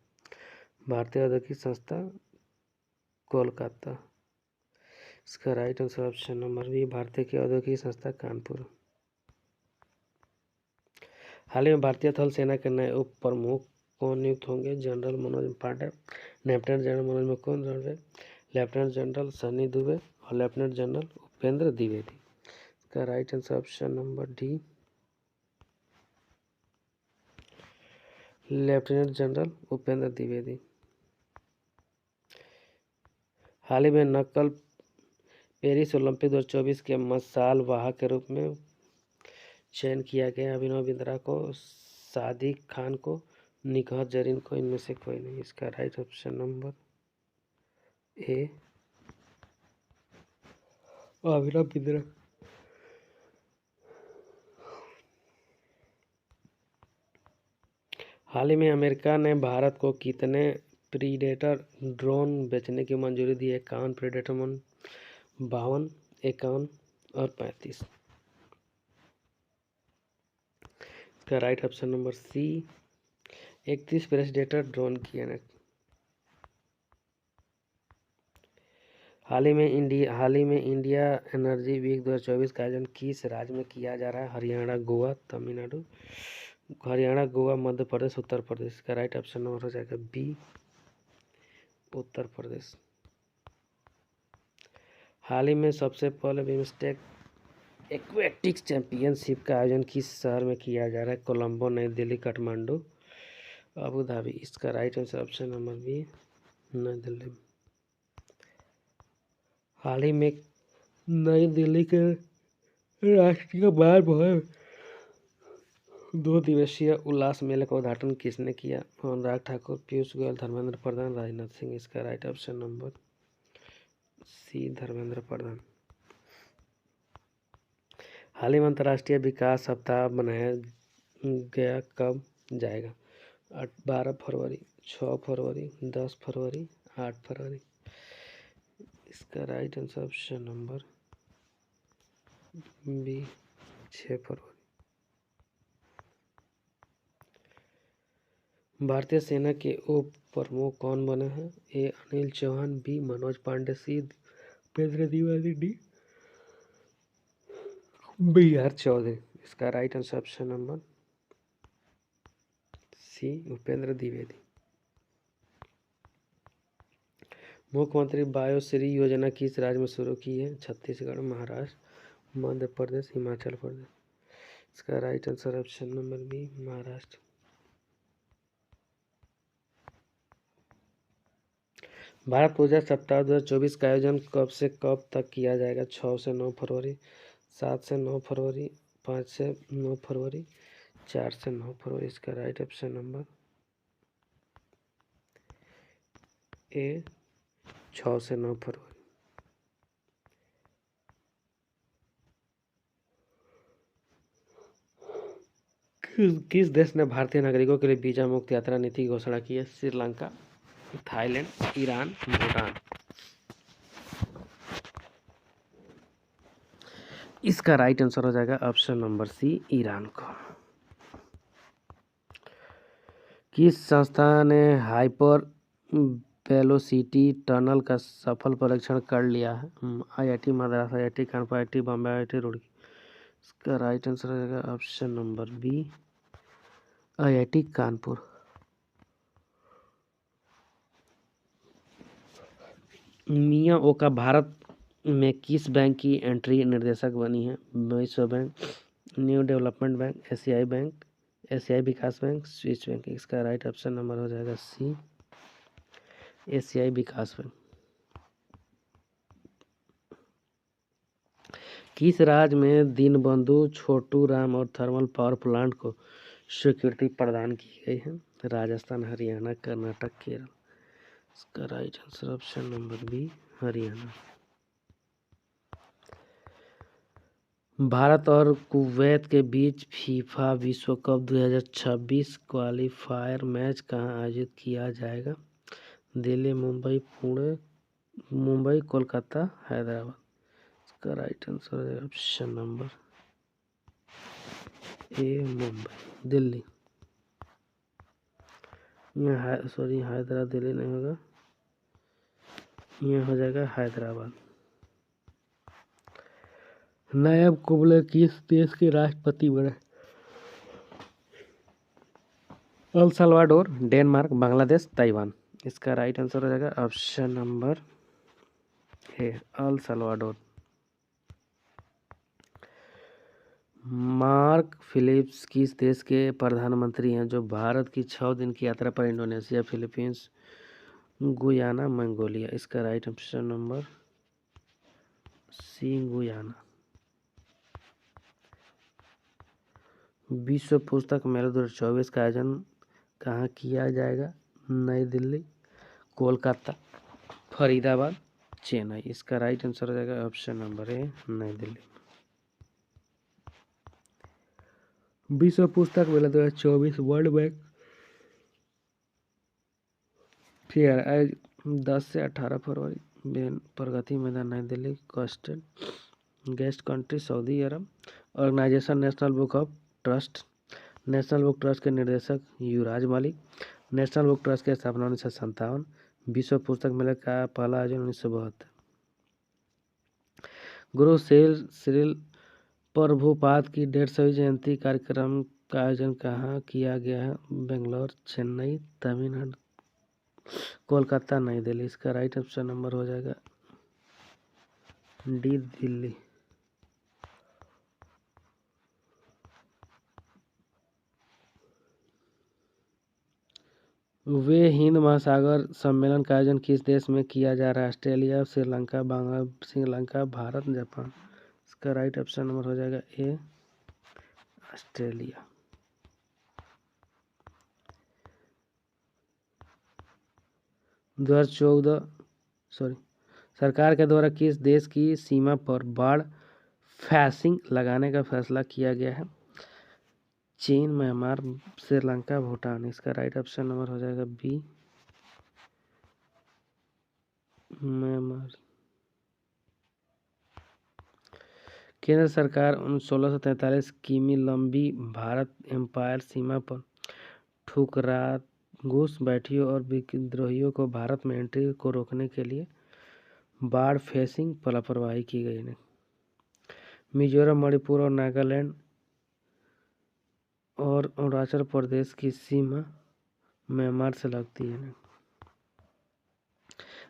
भारतीय औद्योगिक संस्था कोलकाता। इसका right answer option number B, भारतीय की औद्योगिक संस्था कानपुर। हाल ही में भारतीय थल सेना के नए उप प्रमुख कौन नियुक्त होंगे? General Manoj Pande, lieutenant general Manoj Mukund, lieutenant general Sunny Dubey और लेफ्टिनेंट जनरल उपेंद्र द्विवेदी। इसका right answer option number D, lieutenant general Upendra Dwivedi. हाल ही में नकल पेरिस ओलंपिक 2024 के मशाल वाहक के रूप में चयन किया गया। अभिनव बिंद्रा को, सादिक खान को, निकहत जरीन को, इनमें से कोई नहीं। इसका राइट ऑप्शन नंबर ए, अभिनव बिंद्रा। हाल ही में अमेरिका ने भारत को कितने प्रीडेटर ड्रोन बेचने की मंजूरी दी है? 51 प्रीडेटर, 52, 51 और 35। इसका right option number C, 31 predator drone की है। हाल ही में इंडिया एनर्जी वीक 2024 का आयोजन किस राज्य में किया जा रहा है? हरियाणा, गोवा, तमिलनाडु, हरियाणा, गोवा, मध्य प्रदेश, उत्तर प्रदेश। का राइट ऑप्शन नंबर हो जाएगा बी, उत्तर प्रदेश। हाल ही में सबसे पहले बिम्स्टेक एक्वेटिक्स चैंपियनशिप का आयोजन किस शहर में किया जा रहा है? Colombo, New Delhi, Kathmandu, Abu Dhabi. इसका right answer option number B, New Delhi. हाल ही में नई दिल्ली के राष्ट्रीय बाल भवन 2 दिवसीय उल्लास मेले का उद्घाटन किसने किया? अनुराग ठाकुर, पीयूष गोयल, धर्मेंद्र प्रधान, राजनाथ सिंह। इसका right option number C, Dharmendra Pradhan. हाल ही में अंतर्राष्ट्रीय विकास सप्ताह मनाया गया कब जाएगा? 12 फरवरी, 6 फरवरी, 10 फरवरी, 8 फरवरी। इसका right answer option number B, 6 फरवरी। भारतीय सेना के उप प्रमुख कौन बने हैं? A, Anil Chauhan, B, Manoj Pande, C, Upendra Dwivedi D, BR Chaudhary. इसका right answer option number C Upendra Dwivedi. Mukhyamantri Vayushri योजना किस राज्य में शुरू की है? छत्तीसगढ़, महाराष्ट्र, मध्य प्रदेश, हिमाचल प्रदेश। इसका right answer option number B Maharashtra. Bharat पूजा सप्ताह 2024 का आयोजन कब से कब तक किया जाएगा? 6 से 9 फरवरी, 7 से 9 फरवरी, 5 से 9 फरवरी, 4 से 9 फरवरी। इसका राइट ऑप्शन नंबर ए 6 से 9 फरवरी। किस देश ने भारतीय नागरिकों के लिए वीजा मुक्त यात्रा नीति की घोषणा की है? Sri Lanka, Thailand, Iran, Bhutan. इसका राइट आंसर हो जाएगा ऑप्शन नंबर सी ईरान को। किस संस्था ने हाइपर वेलोसिटी टनल का सफल परीक्षण कर लिया है? IIT Madras, IIT Kanpur, IIT Bombay, IIT Roorkee. इसका राइट आंसर हो जाएगा option number B IIT Kanpur. मियां ओका भारत में किस बैंक की एंट्री निर्देशक बनी है? विश्व बैंक, न्यू डेवलपमेंट बैंक, एशियाई बैंक, एशियाई विकास बैंक, स्विस बैंक। इसका राइट ऑप्शन नंबर हो जाएगा सी एशियाई विकास बैंक। किस राज्य में दीनबंधु छोटू राम और थर्मल पावर प्लांट को स्वीकृति प्रदान की गई है? राजस्थान, हरियाणा, कर्नाटक, केरल। इसका right answer option number B Haryana. Bharat और कुवैत के बीच फीफा विश्व कप 2026 क्वालीफायर मैच कहाँ आयोजित किया जाएगा? दिल्ली, मुंबई, पुणे, मुंबई, कोलकाता, हैदराबाद। इसका राइट आंसर है ऑप्शन नंबर ए मुंबई। दिल्ली, यहाँ सॉरी हैदराबाद, दिल्ली नहीं होगा, यहाँ हो जाएगा हैदराबाद। नायब कुंबले किस देश के राष्ट्रपति बने? El Salvador, Denmark, Bangladesh, Taiwan. इसका राइट आंसर हो जाएगा option number A El Salvador. Mark Phillips किस देश के प्रधानमंत्री हैं जो भारत की 6 दिन की यात्रा पर इंडोनेशिया, फिलीपींस, गुयाना, मंगोलिया? इसका right option number C Guyana. विश्व पुस्तक मेला 2024 का आयोजन कहाँ किया जाएगा? नई दिल्ली, कोलकाता, फरीदाबाद, चेन्नई। इसका राइट आंसर हो जाएगा ऑप्शन नंबर ए नई दिल्ली। विश्व पुस्तक मेला 2024 वर्ल्ड बैंक फेयर 10 से 18 फरवरी, Pragati Maidan, New Delhi. Costed guest country Saudi Arabia. Organisation National Book of Trust. National Book Trust के निर्देशक युवराज मालिक। नेशनल बुक ट्रस्ट की स्थापना 1957। विश्व पुस्तक मेले का पहला आयोजन 1972। गुरु श्रील प्रभुपाद की 150वीं जयंती कार्यक्रम का आयोजन कहाँ किया गया है? बेंगलोर, चेन्नई, तमिलनाडु, कोलकाता, नई दिल्ली। इसका राइट ऑप्शन नंबर हो जाएगा डी दिल्ली। वे हिंद महासागर सम्मेलन का आयोजन किस देश में किया जा रहा है? Australia, Sri Lanka, Sri Lanka, Bharat, Japan. इसका राइट ऑप्शन नंबर हो जाएगा ए ऑस्ट्रेलिया। सरकार के द्वारा किस देश की सीमा पर बाढ़ फेंसिंग लगाने का फैसला किया गया है? चीन, म्यांमार, श्रीलंका, भूटान। इसका राइट ऑप्शन नंबर हो जाएगा बी म्यांमार। केंद्र सरकार 1643 किमी लंबी भारत एम्पायर सीमा पर ठुकरार घुस बैठियों और विद्रोहियों को भारत में एंट्री को रोकने के लिए बाढ़ फेसिंग लापरवाही की गई है। मिजोरम, मणिपुर और नागालैंड और अरुणाचल प्रदेश की सीमा म्यांमार से लगती है।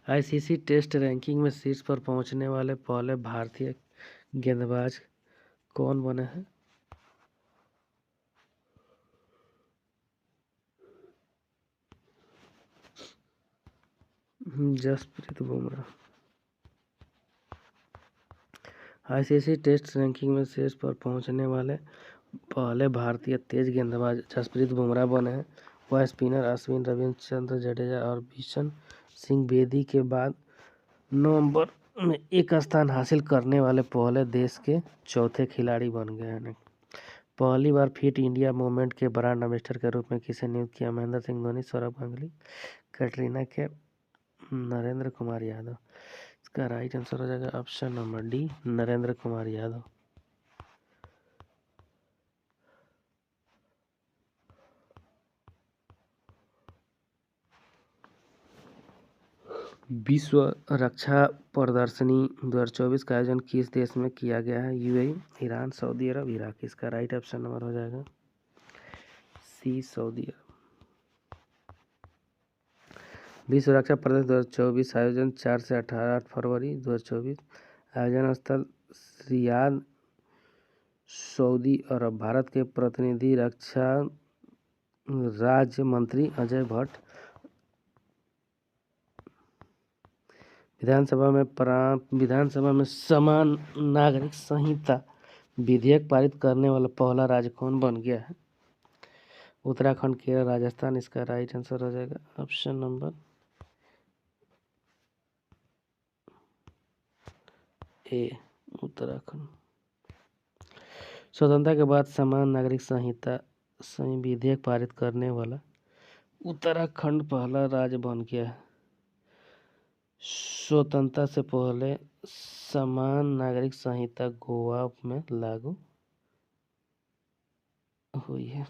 आईसीसी टेस्ट रैंकिंग में शीर्ष पर पहुंचने वाले पहले भारतीय गेंदबाज कौन बने हैं? Jasprit Bumrah. ICC Test ranking में शीर्ष पर पहुंचने वाले पहले भारतीय तेज गेंदबाज जसप्रीत बुमराह बने हैं। वह स्पिनर अश्विन, रविचंद्रन जडेजा और बिशन सिंह बेदी के बाद नवंबर में एक स्थान हासिल करने वाले पहले देश के चौथे खिलाड़ी बन गए हैं। पहली बार फिट इंडिया मूवमेंट के ब्रांड एम्बेसडर के रूप में किसे नियुक्त किया? महेंद्र सिंह धोनी, सौरव गांगुली, कैटरीना कैफ, नरेंद्र कुमार यादव। इसका राइट आंसर हो जाएगा option number D, Narendra Kumar Yadav. विश्व रक्षा प्रदर्शनी 2024 का आयोजन किस देश में किया गया है? यूएई, ईरान, सऊदी अरब, इराक। इसका राइट ऑप्शन नंबर हो जाएगा सी, सऊदी अरब। विश्व रक्षा प्रदर्शनी 2024 आयोजन 4 से 8 फरवरी 2024। आयोजन स्थल रियाद, सऊदी अरब। भारत के प्रतिनिधि रक्षा राज्य मंत्री अजय भट्ट। विधानसभा में समान नागरिक संहिता विधेयक पारित करने वाला पहला राज्य कौन बन गया है? उत्तराखंड, केरल, राजस्थान। इसका राइट आंसर हो जाएगा ऑप्शन नंबर ए, उत्तराखंड। स्वतंत्रता के बाद समान नागरिक संहिता विधेयक पारित करने वाला उत्तराखंड पहला राज्य बन गया है। स्वतंत्रता से पहले समान नागरिक संहिता गोवा में लागू हुई है।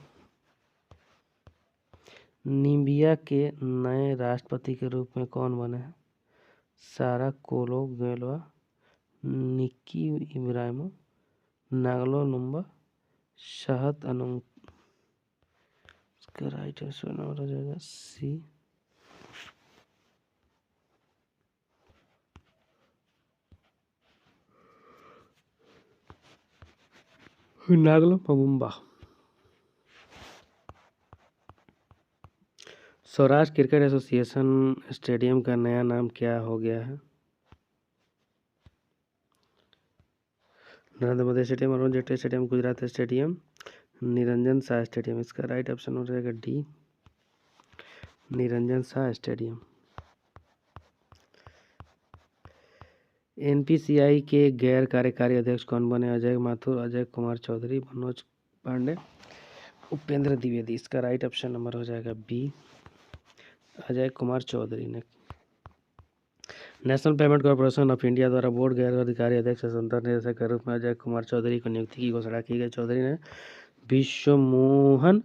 नामीबिया के नए राष्ट्रपति के रूप में कौन बने हैं? सारा कोलोगेलवा, निकी इब्राहिमो, नागलो नुम्बा, शाहत अनुंग। इसका राइट आंसर नंबर हो जाएगा सी, नागलो मबुम्बा। सौराष्ट्र क्रिकेट एसोसिएशन स्टेडियम का नया नाम क्या हो गया है? Narendra Modi stadium, Arun Jaitley stadium, Gujarat stadium, Niranjan Shah stadium. इसका राइट ऑप्शन हो जाएगा D, Niranjan Shah stadium. NPCI के गैर कार्यकारी अध्यक्ष कौन बने? अजय माथुर, अजय कुमार चौधरी, मनोज पांडे, उपेंद्र द्विवेदी। इसका राइट ऑप्शन नंबर हो जाएगा बी, अजय कुमार चौधरी ने। National payment corporation of India द्वारा बोर्ड गैर अधिकारी अध्यक्ष स्वतंत्र निदेशक के रूप में अजय कुमार चौधरी को नियुक्ति की घोषणा की गई। चौधरी ने विश्वमोहन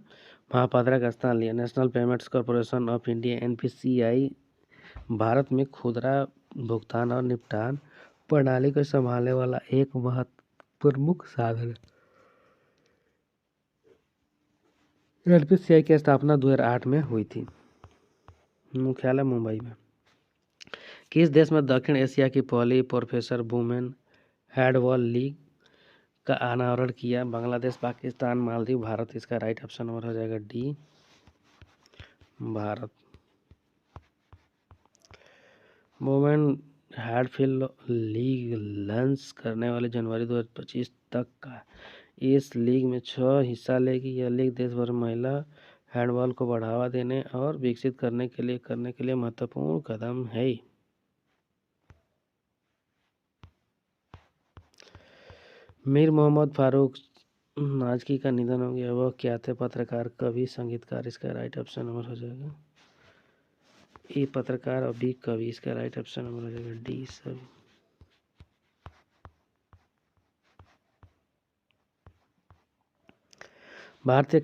महापात्रा का स्थान लिया। National payments corporation of India NPCI Bharat में खुदरा भुगतान और निपटान प्रणाली को संभालने वाला एक प्रमुख साधन है। एनपीसीआई की स्थापना 2008 में हुई थी। मुख्यालय मुंबई में। किस देश में दक्षिण एशिया की पहली प्रोफेशनल वुमेन हैंडबॉल लीग का अनावरण किया? बांग्लादेश, पाकिस्तान, मालदीव, भारत। इसका राइट ऑप्शन नंबर हो जाएगा D, Bharat. Women handball league launch करने वाले जनवरी 2025 तक का। इस लीग में 6 हिस्सा लेगी। यह लीग देश भर में महिला हैंडबॉल को बढ़ावा देने और विकसित करने के लिए महत्वपूर्ण कदम है। मीर मोहम्मद फारूक नाजकी का निधन हो गया। वह क्या थे? पत्रकार, कवि, संगीतकार। इसका राइट ऑप्शन नंबर हो जाएगा ए, पत्रकार और बी, कवि। इसका राइट ऑप्शन नंबर हो जाएगा डी, सभी। भारतीय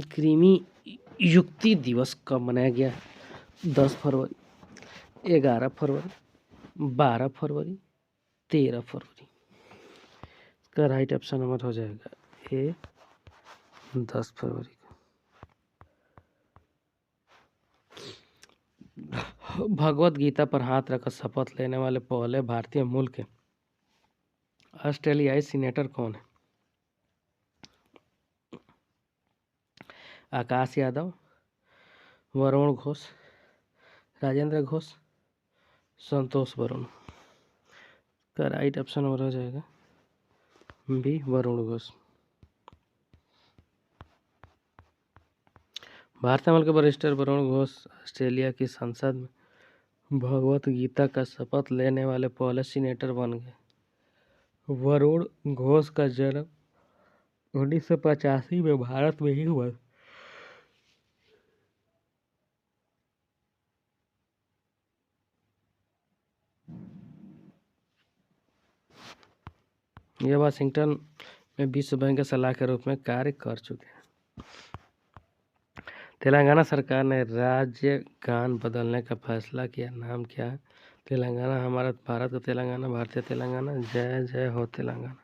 कृमि युक्ति दिवस कब मनाया गया? 10 फरवरी, 11 फरवरी, 12 फरवरी, 13 फरवरी। इसका राइट ऑप्शन नंबर हो जाएगा ए 10 फरवरी को। भगवत गीता पर हाथ रखकर शपथ लेने वाले पहले भारतीय मूल के ऑस्ट्रेलियाई सीनेटर कौन है? आकाश यादव, वरुण घोष, राजेंद्र घोष, संतोष वरुण। का राइट ऑप्शन नंबर हो जाएगा बी वरुण घोष। भारतीय मूल के वरिष्ठ वरुण घोष ऑस्ट्रेलिया की संसद में भगवत गीता का शपथ लेने वाले पहले सीनेटर बन गए। वरुण घोष का जन्म 1985 में भारत में ही हुआ। ये वाशिंगटन में विश्व बैंक के सलाह के रूप में कार्य कर चुके हैं। तेलंगाना सरकार ने राज्य गान बदलने का फैसला किया, नाम क्या है? तेलंगाना हमारा भारत का तेलंगाना, भारतीय तेलंगाना, जय जय हो तेलंगाना।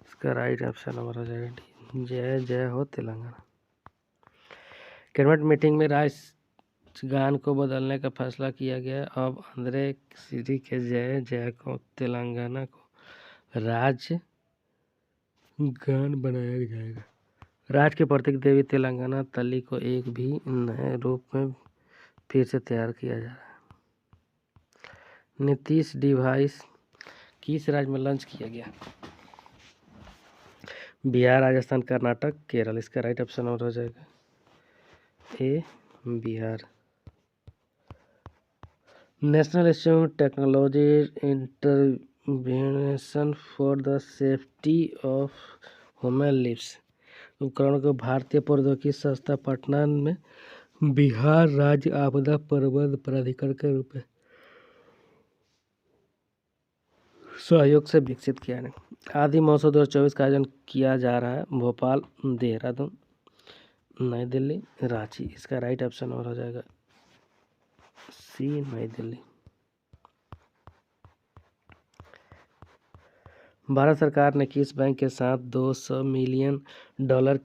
इसका राइट ऑप्शन नंबर हो जाएगा डी, जय जय हो तेलंगाना। कैबिनेट मीटिंग में राज्य गान को बदलने का फैसला किया गया। अब आंध्र सिटी के जय जय को तेलंगाना को राज्य गान बनाया जाएगा। राज्य के प्रतीक देवी तेलंगाना तल्ली को एक भी नए रूप में फिर से तैयार किया जा रहा है। नीतीश डिवाइस किस राज्य में लॉन्च किया गया? बिहार, राजस्थान, कर्नाटक, केरल। इसका राइट ऑप्शन और हो जाएगा A Bihar. National institute technology intervention for the safety of human lives उपकरण को भारतीय प्रौद्योगिकी संस्था पटना में बिहार राज्य आपदा प्रबंधन प्राधिकरण के रूप में सहयोग से विकसित किया है। आदि महोत्सव 2024 का आयोजन किया जा रहा है भोपाल, देहरादून, नई दिल्ली, रांची। इसका राइट ऑप्शन और हो जाएगा सी नई दिल्ली। भारत सरकार ने किस बैंक के साथ $200 मिलियन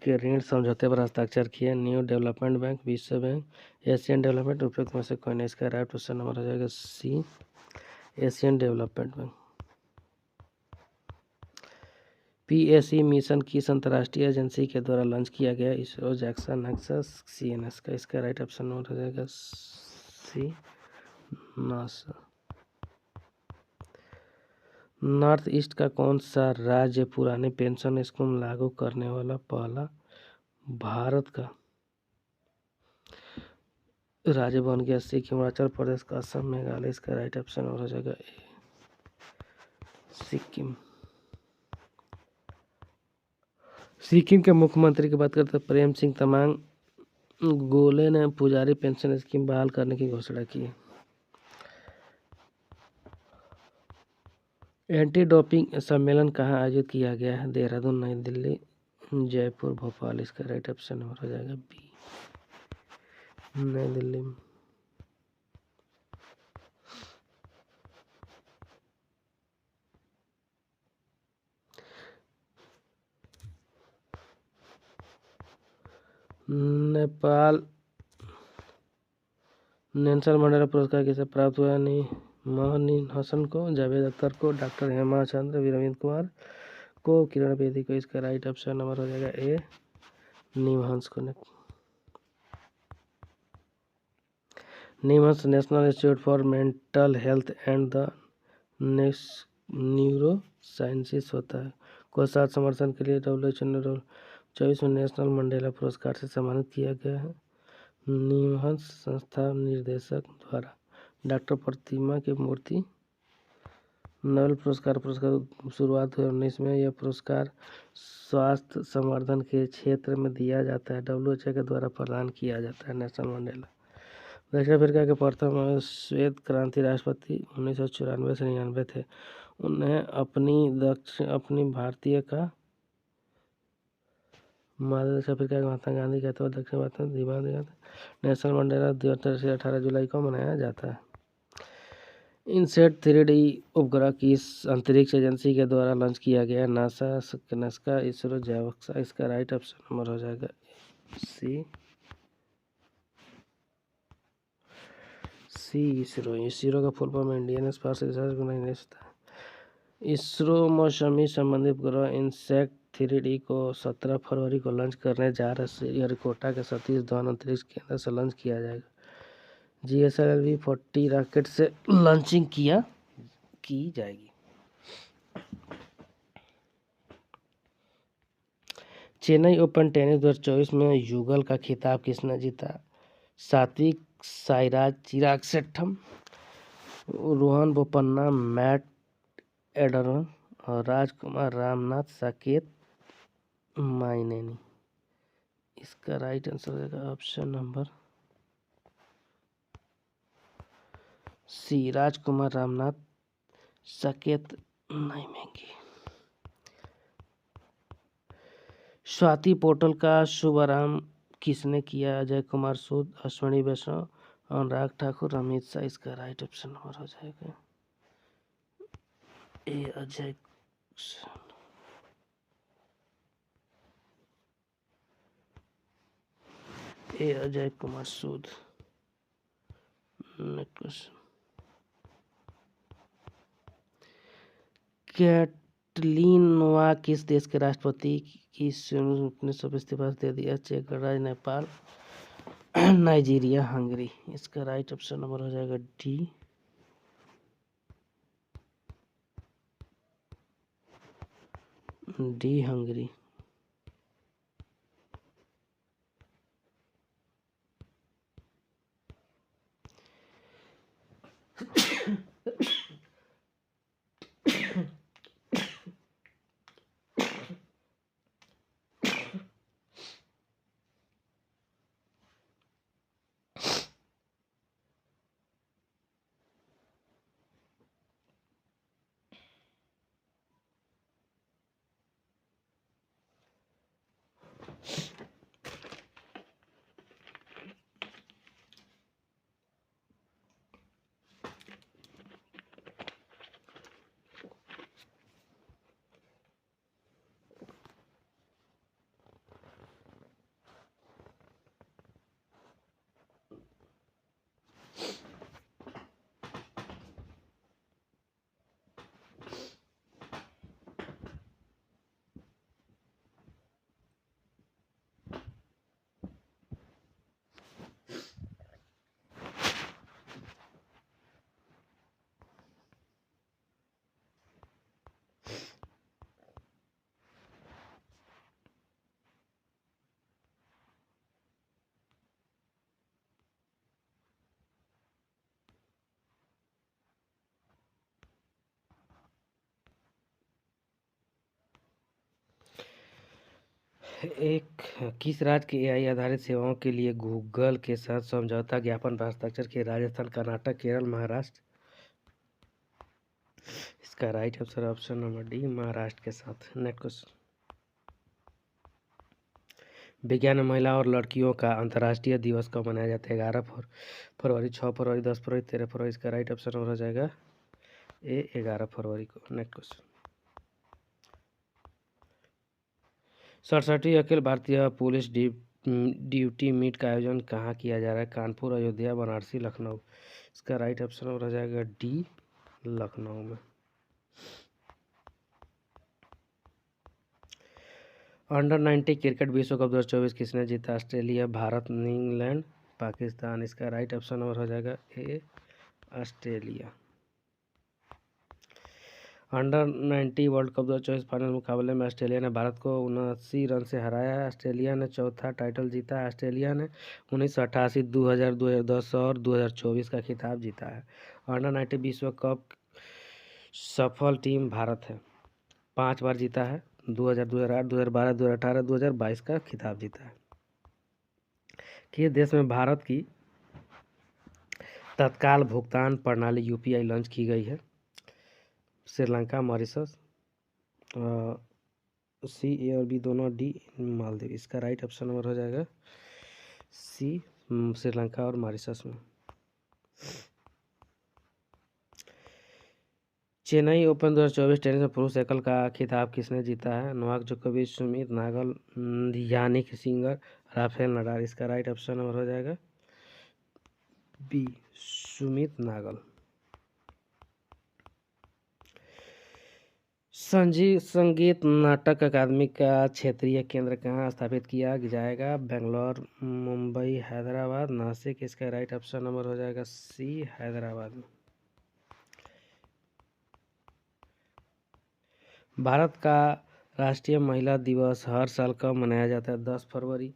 के ऋण समझौते पर हस्ताक्षर किए? न्यू डेवलपमेंट बैंक, विश्व बैंक, एशियन डेवलपमेंट। उपयुक्त में से कोई नहीं। इसका राइट ऑप्शन नंबर हो जाएगा C Asian development bank. PSE mission किस अंतर्राष्ट्रीय एजेंसी के द्वारा लॉन्च किया गया? इसरो, जैक्सन, नेक्सस, सीएनएस का। इसका राइट ऑप्शन नंबर हो जाएगा सी नासा। नॉर्थ ईस्ट का कौन सा राज्य पुरानी पेंशन स्कीम लागू करने वाला पहला भारत का राज्य बन गया? सिक्किम, हिमाचल प्रदेश, असम, मेघालय। इसका राइट ऑप्शन और हो जाएगा ए सिक्किम। सिक्किम के मुख्यमंत्री की बात करते हैं प्रेम सिंह तमांग गोले ने पुजारी पेंशन स्कीम बहाल करने की घोषणा की है। एंटी डोपिंग सम्मेलन कहाँ आयोजित किया गया है? देहरादून, नई दिल्ली, जयपुर, भोपाल। इसका राइट ऑप्शन हो जाएगा बी नई दिल्ली में। नेपाल नेल्सन मंडेला पुरस्कार किसे प्राप्त हुआ? मोहनीन हसन को, जावेद अख्तर को, डॉक्टर हेमा चंद्र, वीरविंद कुमार को, किरण बेदी को। इसका राइट ऑप्शन नंबर हो जाएगा ए निमहंस को। NIMHANS national institute for mental health and the neuro sciences होता है को साथ समर्थन के लिए WHO ने 24 में नेशनल मंडेला पुरस्कार से सम्मानित किया गया है। निमहंस संस्था निर्देशक द्वारा डॉक्टर प्रतिमा की मूर्ति नोबेल पुरस्कार शुरुआत हुई 19 में। यह पुरस्कार स्वास्थ्य संवर्धन के क्षेत्र में दिया जाता है। WHO के द्वारा प्रदान किया जाता है। नेशनल मंडेला दक्षिण अफ्रीका के प्रथम श्वेत क्रांति राष्ट्रपति 1994 से 99 थे। उन्हें अपनी भारतीय का मादर दक्षिण अफ्रीका के महात्मा गांधी कहते हुए दक्षिण भारत में दीवान नेशनल मंडेला 2018 जुलाई को मनाया जाता है। इनसेट 3D उपग्रह किस अंतरिक्ष एजेंसी के द्वारा लॉन्च किया गया? नासा, नस्का, इसरो, जावक्सा। इसका राइट ऑप्शन नंबर हो जाएगा सी इसरो। इसरो का full form Indian Space Research Organisation. ISRO मौसमी संबंधी उपग्रह इनसेट 3D को 17 फरवरी को लॉन्च करने जा रहे श्रीहरिकोटा के सतीश धवन अंतरिक्ष केंद्र से लॉन्च किया जाएगा। GSLV-40 रॉकेट से लॉन्चिंग की जाएगी। चेन्नई ओपन टेनिस 2024 में युगल का खिताब किसने जीता? सात्विक साईराज, चिराग शेट्टी, रोहन बोपन्ना, मैट एडरन और राजकुमार रामनाथ साकेत माइनेनी। इसका राइट आंसर होगा ऑप्शन नंबर सी, राजकुमार रामनाथ साकेत माइनेनी। स्वाति पोर्टल का शुभारंभ किसने किया? अजय कुमार सूद, अश्विनी वैष्णव, अनुराग ठाकुर, अमित शाह। इसका राइट ऑप्शन नंबर हो जाएगा ए, अजय कुमार सूद। कैटलीन नोआ किस देश के राष्ट्रपति की 19 इस्तीफा दे दिया? चेक गणराज्य, नेपाल, नाइजीरिया, हंगरी। इसका राइट ऑप्शन नंबर हो जाएगा डी हंगरी। किस राज्य के AI आधारित सेवाओं के लिए गूगल के साथ समझौता ज्ञापन पर हस्ताक्षर किए? राजस्थान, कर्नाटक, केरल, महाराष्ट्र। इसका right answer option number D, Maharashtra के साथ। Next question. विज्ञान में महिला और लड़कियों का अंतर्राष्ट्रीय दिवस कब मनाया जाता है? 11 फरवरी, 6 फरवरी, 10 फरवरी, 13 फरवरी। इसका राइट ऑप्शन हो जाएगा ए, 11 फरवरी को। Next question. 67वीं Akhil Bharatiya police duty meet का आयोजन कहाँ किया जा रहा है? कानपुर, अयोध्या, बनारसी, लखनऊ। इसका राइट ऑप्शन हो जाएगा डी, लखनऊ में। अंडर 90 क्रिकेट विश्व कप 2024 किसने जीता? Australia, Bharat, England, Pakistan. इसका राइट ऑप्शन नंबर हो जाएगा A, Australia. Under 90 world cup 2024 final मुकाबले में ऑस्ट्रेलिया ने भारत को 79 रन से हराया है। ऑस्ट्रेलिया ने चौथा टाइटल जीता है। ऑस्ट्रेलिया ने 1988, 2000, 2010 और 2024 का खिताब जीता है। अंडर 90 विश्व कप सफल टीम भारत है, 5 बार जीता है। 2000, 2008, 2012, 2018, 2022 का खिताब जीता है। किस देश में भारत की तत्काल भुगतान प्रणाली UPI लॉन्च की गई है? श्रीलंका, मॉरिशस, सी, ए और बी दोनों, डी, मालदीव। इसका राइट ऑप्शन नंबर हो जाएगा सी, श्रीलंका और मॉरिशस में। चेन्नई ओपन 2024 टेनिस में पुरुष एकल का खिताब किसने जीता है? नोवाक जोकोविच, Sumit Nagal, Jannik Sinner, Rafael Nadal. इसका राइट ऑप्शन नंबर हो जाएगा बी, सुमित नागल। संगीत नाटक अकादमी का क्षेत्रीय केंद्र कहाँ स्थापित किया जाएगा? बेंगलोर, मुंबई, हैदराबाद, नासिक। इसका राइट ऑप्शन नंबर हो जाएगा सी, हैदराबाद। भारत का राष्ट्रीय महिला दिवस हर साल कब मनाया जाता है? 10 फरवरी,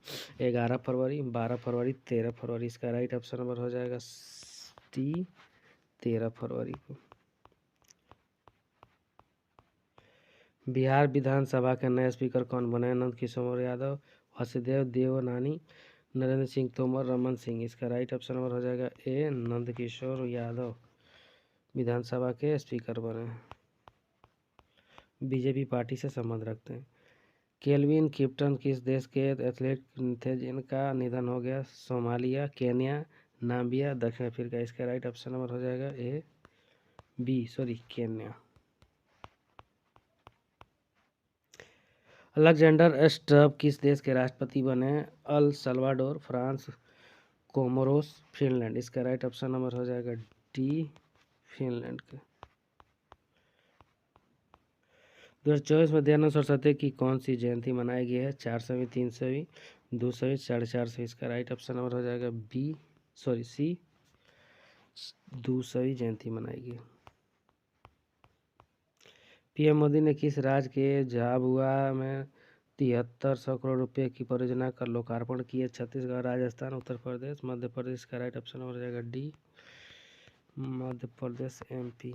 11 फरवरी, 12 फरवरी, 13 फरवरी। इसका राइट ऑप्शन नंबर हो जाएगा डी, 13 फरवरी को। बिहार विधानसभा के नए स्पीकर कौन बने? नंद किशोर यादव, वासुदेव देवनानी, नरेंद्र सिंह तोमर, रमन सिंह। इसका राइट ऑप्शन नंबर हो जाएगा ए, नंद किशोर यादव विधानसभा के स्पीकर बने। बीजेपी पार्टी से संबंध रखते हैं। केल्विन किप्टन किस देश के एथलीट थे जिनका निधन हो गया? सोमालिया, केन्या, नाम्बिया, दक्षिण अफ्रीका। इसका राइट ऑप्शन नंबर हो जाएगा ए, बी, केन्या। अलेक्जेंडर स्टब किस देश के राष्ट्रपति बने? El Salvador, France, Comoros, Finland. इसका राइट ऑप्शन नंबर हो जाएगा डी, फिनलैंड के। 2024 में दयानंद सरस्वती की कौन सी जयंती मनाई गई है? 400वीं, 300वीं, 200वीं, 450वीं। इसका राइट ऑप्शन नंबर हो जाएगा बी, सी, 200वीं जयंती मनाई गई। पीएम मोदी ने किस राज्य के झाबुआ में 7300 करोड़ रुपए की परियोजना का लोकार्पण किया? छत्तीसगढ़, राजस्थान, उत्तर प्रदेश, मध्य प्रदेश। का राइट ऑप्शन हो जाएगा D, Madhya Pradesh, MP.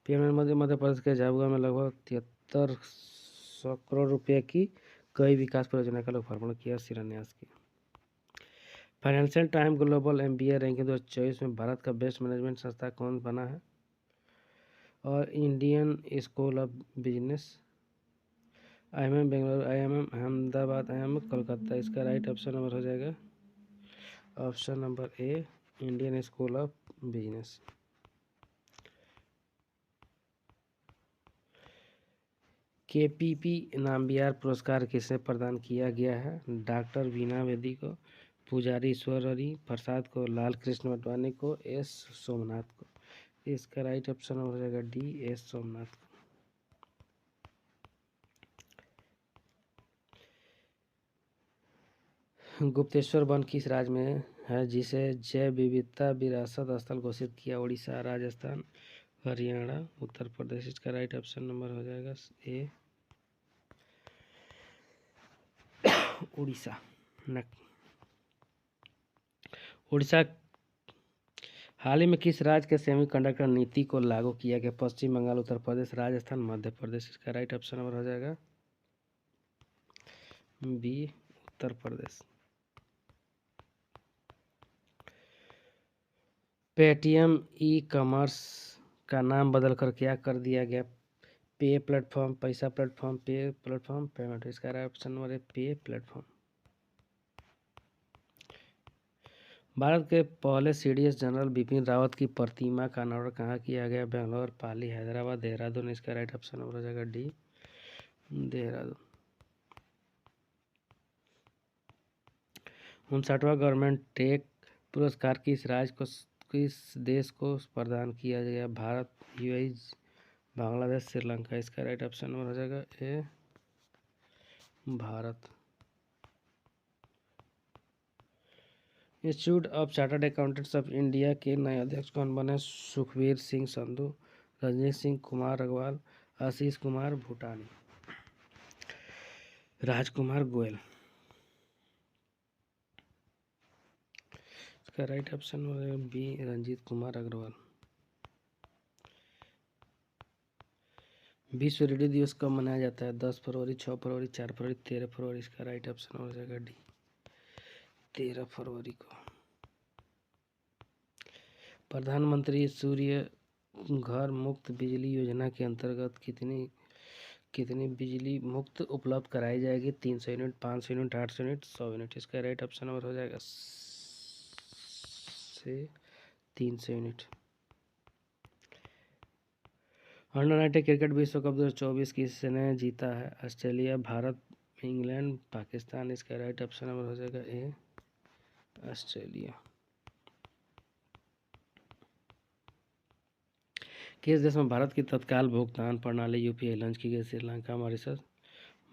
PM Modi Madhya Pradesh के झाबुआ में लगभग 7300 करोड़ रुपए की कई विकास परियोजना का लोकार्पण किया, शिलान्यास किया। Financial time global MBA ranking 2024 में भारत का बेस्ट मैनेजमेंट संस्था कौन बना है? और Indian school of business, IIM Bengaluru, IIM Ahmedabad, IIM Kolkata. इसका राइट ऑप्शन नंबर हो जाएगा option number A, Indian school of business. KPP Nambiar पुरस्कार किसे प्रदान किया गया है? डॉक्टर वीणा बेदी को, पुजारी ईश्वरी प्रसाद को, लाल कृष्ण मोटवानी को, एस सोमनाथ को। इसका राइट ऑप्शन हो जाएगा डी, एस सोमनाथ को। गुप्तेश्वर वन किस राज्य में है जिसे जैव विविधता विरासत स्थल घोषित किया? उड़ीसा, राजस्थान, हरियाणा, उत्तर प्रदेश। इसका राइट ऑप्शन नंबर हो जाएगा ए, उड़ीसा। उड़ीसा। हाल ही में किस राज्य के सेमीकंडक्टर नीति को लागू किया गया? पश्चिम बंगाल, उत्तर प्रदेश, राजस्थान, मध्य प्रदेश। इसका राइट ऑप्शन नंबर हो जाएगा B, Uttar Pradesh. Paytm e commerce का नाम बदलकर क्या कर दिया गया? पे प्लेटफॉर्म, पैसा प्लेटफॉर्म, पे प्लेटफॉर्म, पेमेंट। इसका राइट ऑप्शन नंबर है पे प्लेटफॉर्म। भारत के पहले CDS जनरल बिपिन रावत की प्रतिमा का अनावरण कहाँ किया गया? बेंगलोर, पाली, हैदराबाद, देहरादून। इसका राइट ऑप्शन नंबर हो जाएगा डी, देहरादून। 59वां गवर्नमेंट टेक पुरस्कार किस देश को प्रदान किया गया? भारत, UAE, बांग्लादेश, श्रीलंका। इसका राइट ऑप्शन नंबर हो जाएगा A, Bharat. Institute of chartered accountants of India के नए अध्यक्ष कौन बने? सुखबीर सिंह संधू, रजनीश सिंह कुमार अग्रवाल, आशीष कुमार भूटानी, राजकुमार गोयल। इसका राइट ऑप्शन है बी, रंजीत कुमार अग्रवाल। विश्व रेडियो दिवस कब मनाया जाता है? 10 फरवरी, 6 फरवरी, 4 फरवरी, 13 फरवरी। इसका राइट ऑप्शन हो जाएगा डी, 13 फरवरी को। प्रधानमंत्री सूर्य घर मुफ्त बिजली योजना के अंतर्गत कितनी बिजली मुफ्त उपलब्ध कराई जाएगी? 300 यूनिट, 500 यूनिट, 800 यूनिट, 100 यूनिट। इसका राइट ऑप्शन नंबर हो जाएगा से 300 यूनिट। अंडर 19 क्रिकेट विश्व कप 2024 किसने जीता है? Australia, Bharat, England, Pakistan. इसका राइट ऑप्शन नंबर हो जाएगा ए, ऑस्ट्रेलिया। किस देश में भारत की तत्काल भुगतान प्रणाली यूपीआई लॉन्च की गई? श्रीलंका, मॉरिशस,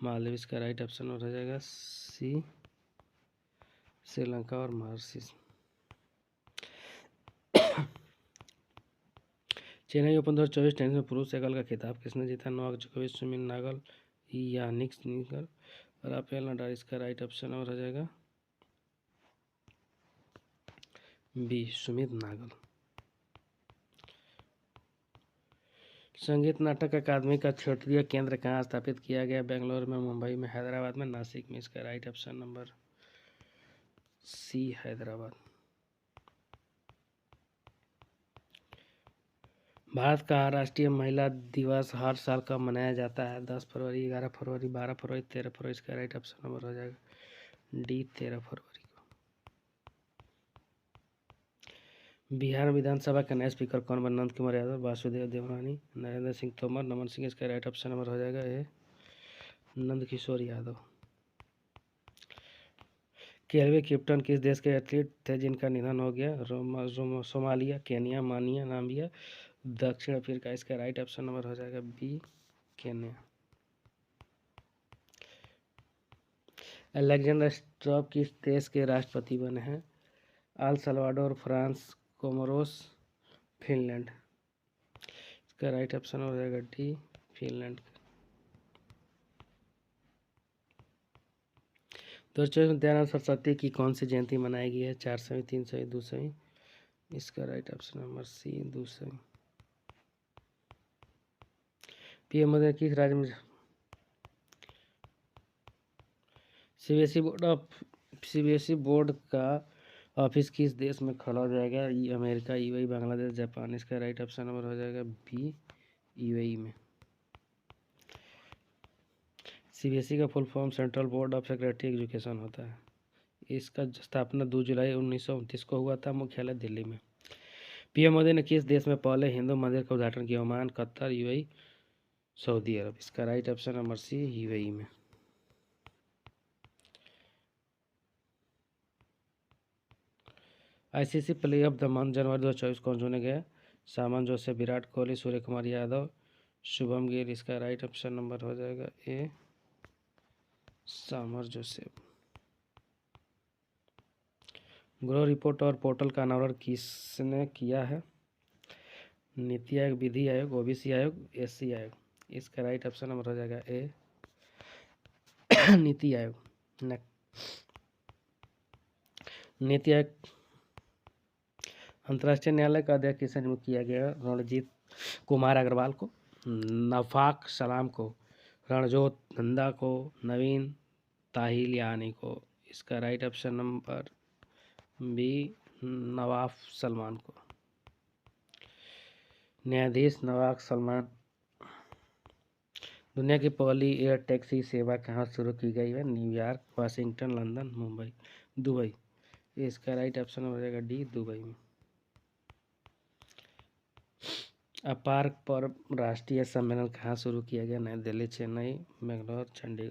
मालदीव। इसका राइट ऑप्शन नंबर हो जाएगा सी, श्रीलंका और मॉरिशस। चेन्नई ओपन 2024 टेनिस में पुरुष एकल का खिताब किसने जीता? नोवाक जोकोविच, Sumit Nagal, Jannik Sinner, Rafael Nadal. इसका राइट ऑप्शन नंबर हो जाएगा बी, सुमित नागल। संगीत नाटक अकादमी का क्षेत्रीय केंद्र कहाँ स्थापित किया गया? बेंगलोर में, मुंबई में, हैदराबाद में, नासिक में। इसका right option number C, Hyderabad. Bharat का राष्ट्रीय महिला दिवस हर साल कब मनाया जाता है? 10 फरवरी, 11 फरवरी, 12 फरवरी, 13 फरवरी। इसका राइट ऑप्शन नंबर हो जाएगा डी, 13 फरवरी को। बिहार विधानसभा के नए स्पीकर कौन बने? नंद कुमार यादव, वासुदेव देवनानी, नरेंद्र सिंह तोमर, नमन सिंह। इसका राइट ऑप्शन नंबर हो जाएगा ए, नंद किशोर यादव। केल्वी किप्टन किस देश के एथलीट थे जिनका निधन हो गया? सोमालिया, केनिया, मानिया, नाम्बिया, दक्षिण अफ्रीका। इसका राइट ऑप्शन नंबर हो जाएगा बी, केन्या। अलेक्जेंडर स्ट्रॉप किस देश के राष्ट्रपति बने हैं? El Salvador, France, Comoros, Finland. इसका राइट ऑप्शन हो जाएगा डी, फिनलैंड। 2024 में दयानंद सरस्वती की कौन सी जयंती मनाई गई है? 400वीं, 300वीं, 200वीं। इसका राइट ऑप्शन नंबर सी, 200वीं। पीएम मोदी ने किस राज्य में सीबीएसई बोर्ड का ऑफिस किस देश में खोला जाएगा? America, UAE, Bangladesh, Japan. इसका राइट ऑप्शन नंबर हो जाएगा बी, यूएई में। सीबीएसई का full form central board of secondary education होता है। इसका स्थापना 2 जुलाई 1929 को हुआ था। मुख्यालय दिल्ली में। पीएम मोदी ने किस देश में पहले हिंदू मंदिर का उद्घाटन किया? Oman, Qatar, UAE, Saudi Arab. इसका right option number C, UAE में। ICC player of the month जनवरी 2024 कौन चुने गए? सामन जोसेफ, विराट कोहली, सूर्य कुमार यादव, शुभम गिल। इसका राइट ऑप्शन नंबर हो जाएगा A, Shamar Joseph. Grow report और पोर्टल का अनावरण किसने किया है? नीति आयोग, विधि आयोग, ओबीसी आयोग, एससी आयोग। इसका राइट ऑप्शन नंबर हो जाएगा ए, नीति आयोग। नीति आयोग अंतर्राष्ट्रीय न्यायालय का अध्यक्ष किसे नियुक्त किया गया? रणजीत कुमार अग्रवाल को, नफाक सलाम को, रणजोत नंदा को, नवीन ताहिलियानी को। इसका right option number B, Nawaf Salman को। न्यायाधीश नवाफ सलमान। दुनिया की पहली एयर टैक्सी सेवा कहाँ शुरू की गई है? New York, Washington, London, Mumbai, Dubai. इसका राइट ऑप्शन हो जाएगा डी, दुबई में। अपार पर राष्ट्रीय सम्मेलन कहाँ शुरू किया गया? नई दिल्ली, चेन्नई, बेंगलोर, चंडीगढ़।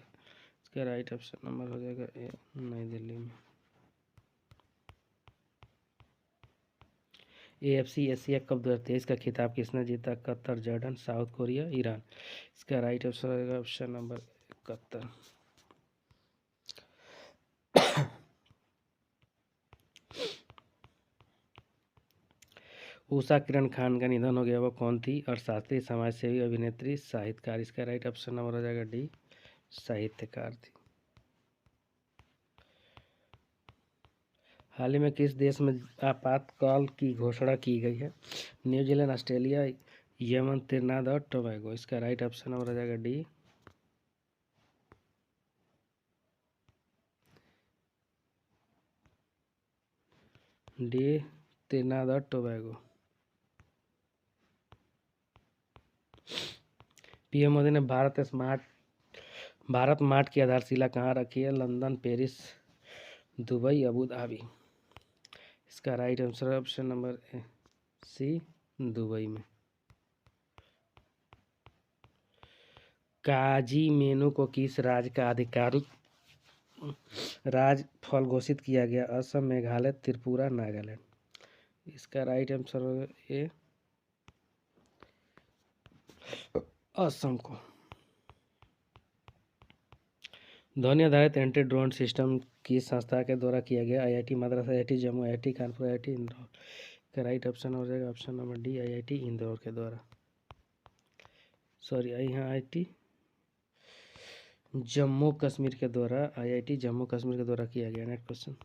इसका राइट ऑप्शन नंबर हो जाएगा ए, नई दिल्ली में। एएफसी एशिया कप 2023 का खिताब किसने जीता? Qatar, Jordan, south Korea, Iran. इसका राइट ऑप्शन हो जाएगा option number Qatar. Usha Kiran Khan का निधन हो गया, वो कौन थी? अर्थशास्त्री, समाजसेवी, अभिनेत्री, साहित्यकार। इसका राइट ऑप्शन नंबर हो जाएगा डी, साहित्यकार थी। हाल ही में किस देश में आपातकाल की घोषणा की गई है? न्यूजीलैंड, ऑस्ट्रेलिया, यमन, त्रिनाद और टोबैगो। इसका राइट ऑप्शन नंबर हो जाएगा डी, त्रिनाद और टोबैगो। पीएम मोदी ने भारत मार्ट की आधारशिला कहाँ रखी है? London, Paris, Dubai, Abu Dhabi. इसका right answer option number C, Dubai में। काजी मेनू को किस राज्य का आधिकारिक राजफल घोषित किया गया? असम, मेघालय, त्रिपुरा, नागालैंड। इसका राइट आंसर ए असम को। ध्वनि आधारित एंटी ड्रोन सिस्टम किस संस्था के द्वारा किया गया? IIT Madras, IIT Jammu, IIT Kanpur, IIT Indore. का राइट ऑप्शन हो जाएगा option number D, IIT Indore के द्वारा। सॉरी, यहाँ आईआईटी जम्मू कश्मीर के द्वारा, आईआईटी जम्मू कश्मीर के द्वारा किया गया। Next question.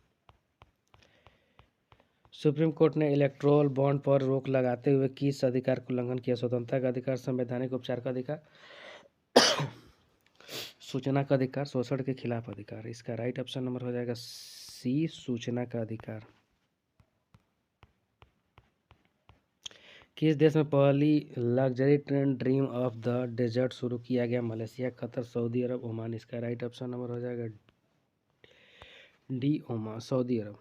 सुप्रीम कोर्ट ने इलेक्टोरल बॉन्ड पर रोक लगाते हुए किस अधिकार का उल्लंघन किया? स्वतंत्रता का अधिकार, संवैधानिक उपचार का अधिकार, सूचना का अधिकार, शोषण के खिलाफ अधिकार। इसका राइट ऑप्शन नंबर हो जाएगा सी, सूचना का अधिकार। किस देश में पहली luxury train Dream of the Desert शुरू किया गया? Malaysia, Qatar, Saudi Arabia, Oman. इसका राइट ऑप्शन नंबर हो जाएगा डी, ओमान, सऊदी अरब।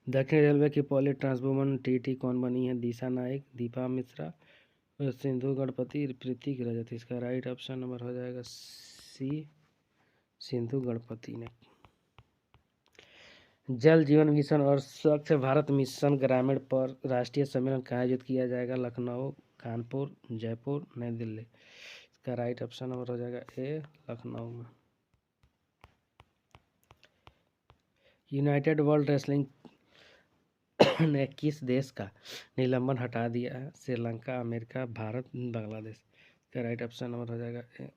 दक्षिण रेलवे की पहली ट्रांसवुमन टीटी कौन बनी है? दिशा नायक, दीपा मिश्रा, सिंधु गणपति, प्रीति रजत। इसका राइट ऑप्शन नंबर हो जाएगा सी, सिंधु गणपति ने। जल जीवन मिशन और स्वच्छ भारत मिशन ग्रामीण पर राष्ट्रीय सम्मेलन कहाँ आयोजित किया जाएगा? लखनऊ, कानपुर, जयपुर, नई दिल्ली। इसका राइट ऑप्शन नंबर हो जाएगा ए, लखनऊ में। यूनाइटेड वर्ल्ड रेसलिंग ने किस देश का निलंबन हटा दिया है? श्रीलंका, अमेरिका, भारत, बांग्लादेश। इसका राइट ऑप्शन नंबर हो जाएगा ए,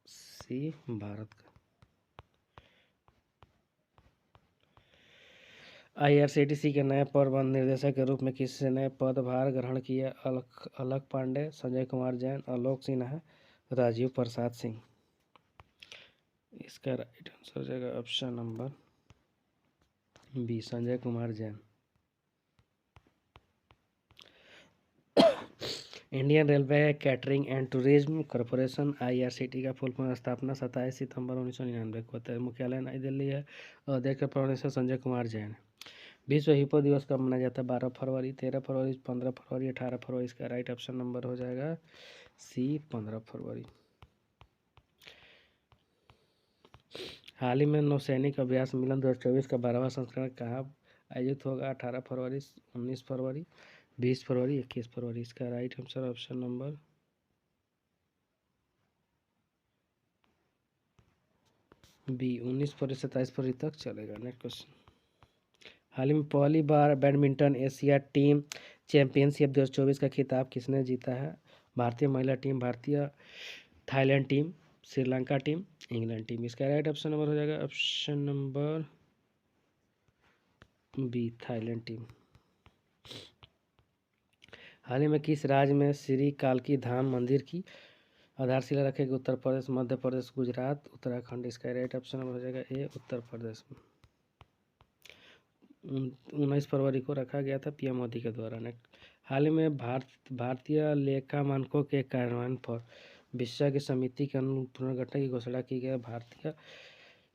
सी, भारत का। आईआरसीटीसी के नए प्रबंध निदेशक के रूप में किसने पदभार ग्रहण किया? अलक पांडे, संजय कुमार जैन, आलोक सिन्हा, राजीव प्रसाद सिंह। इसका राइट आंसर हो जाएगा option number B, Sanjay Kumar Jain. Indian Railway Catering and Tourism Corporation IRCT का फुल फॉर्म स्थापना 27 सितंबर 1999 को होता है। मुख्यालय नई दिल्ली है। अध्यक्ष प्रोफेसर संजय कुमार जैन। विश्व हिप्पो दिवस कब मनाया जाता है? 12 फरवरी, 13 फरवरी, 15 फरवरी, 18 फरवरी। इसका राइट ऑप्शन नंबर हो जाएगा सी, 15 फरवरी। हाल ही में नौसैनिक अभ्यास मिलन 2024 का 12वां संस्करण कहाँ आयोजित होगा? 18 फरवरी, 19 फरवरी, 20 फरवरी, 21 फरवरी। इसका right answer option number B, 19 फरवरी से 27 फरवरी तक चलेगा। Next question. हाल ही में पहली बार बैडमिंटन एशिया टीम चैंपियनशिप 2024 का खिताब किसने जीता है? भारतीय महिला टीम, भारतीय Thailand team, Sri Lanka team, England team. इसका राइट ऑप्शन नंबर हो जाएगा option number B, Thailand team. हाल ही में किस राज्य में श्री कालकी धाम मंदिर की आधारशिला रखेगी? उत्तर प्रदेश, मध्य प्रदेश, गुजरात, उत्तराखंड। इसका राइट ऑप्शन नंबर हो जाएगा ए, उत्तर प्रदेश में। 19 फरवरी को रखा गया था पीएम मोदी के द्वारा। हाल ही में भारतीय लेखा मानकों के कार्यान्वयन पर विशेषज्ञ समिति के पुनर्गठन की घोषणा की गई। भारतीय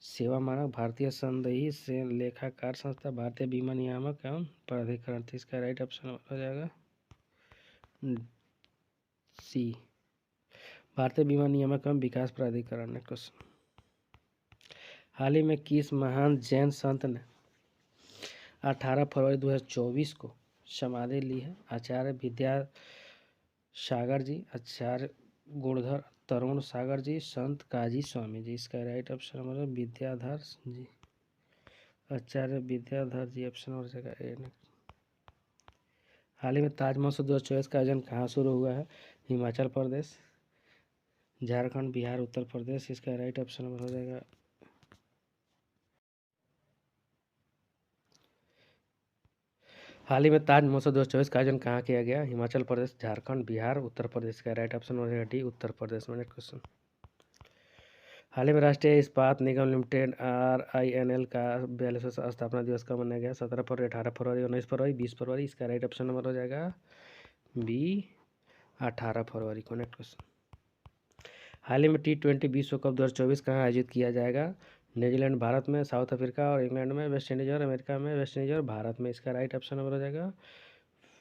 सेवा मानक, भारतीय संदेही से लेखाकार संस्था, भारतीय बीमा नियामक एवं प्राधिकरण। इसका राइट ऑप्शन हो जाएगा सी, भारतीय बीमा नियामक एवं विकास प्राधिकरण। ने क्वेश्चन। हाल ही में किस महान जैन संत ने 18 फरवरी 2024 को समाधि ली है? आचार्य विद्यासागर जी, आचार्य गुणधर तरुण सागर जी, संत काजी स्वामी जी। इसका राइट ऑप्शन नंबर विद्याधर जी, आचार्य विद्याधर जी। ऑप्शन हो जाएगा ए। हाल ही में ताज महोत्सव 2024 का आयोजन कहाँ शुरू हुआ है? हिमाचल प्रदेश, झारखंड, बिहार, उत्तर प्रदेश। इसका राइट ऑप्शन नंबर हो जाएगा हाल ही में ताज महोत्सव 2024 का आयोजन कहाँ किया गया? हिमाचल प्रदेश, झारखंड, बिहार, उत्तर प्रदेश। का राइट ऑप्शन हो जाएगा डी, उत्तर प्रदेश में। क्वेश्चन। हाल ही में राष्ट्रीय इस्पात निगम लिमिटेड RINL का 42वां स्थापना दिवस कब मनाया गया? 17 फरवरी, 18 फरवरी, 19 फरवरी, 20 फरवरी। इसका राइट ऑप्शन नंबर हो जाएगा बी, 18 फरवरी को। Next question. हाल ही में T20 विश्व कप 2024 कहाँ आयोजित किया जाएगा? न्यूजीलैंड, भारत में, साउथ अफ्रीका और इंग्लैंड में, वेस्ट इंडीज और अमेरिका में, वेस्ट इंडीज और भारत में। इसका राइट ऑप्शन नंबर हो जाएगा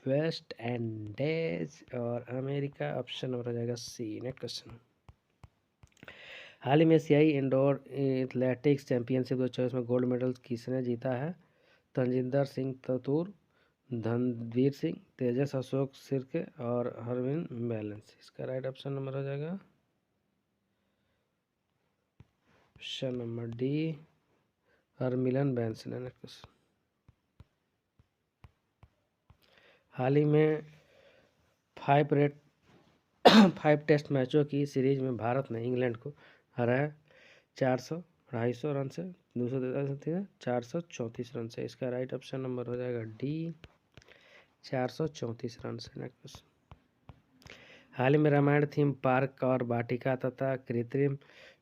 वेस्ट इंडीज और अमेरिका। ऑप्शन नंबर हो जाएगा सी। नेक्स्ट क्वेश्चन, हाल ही में एशियाई इंडोर एथलेटिक्स चैंपियनशिप 2024 में गोल्ड मेडल किसने जीता है? तंजिंदर सिंह ततूर, धनवीर सिंह, तेजस अशोक सिरके और हरविन बैलेंस। इसका राइट ऑप्शन नंबर हो जाएगा ऑप्शन नंबर डी, हरमिलन बैलेंस। नेक्स्ट क्वेश्चन, हाल ही में 5 टेस्ट मैचों की सीरीज में भारत ने इंग्लैंड को हराया 400, 250 रन से, 243, 434 रन से। इसका राइट ऑप्शन नंबर हो जाएगा डी, 434 रन से। नेक्स्ट क्वेश्चन, हाल ही में रामायण थीम पार्क और वाटिका तथा कृत्रिम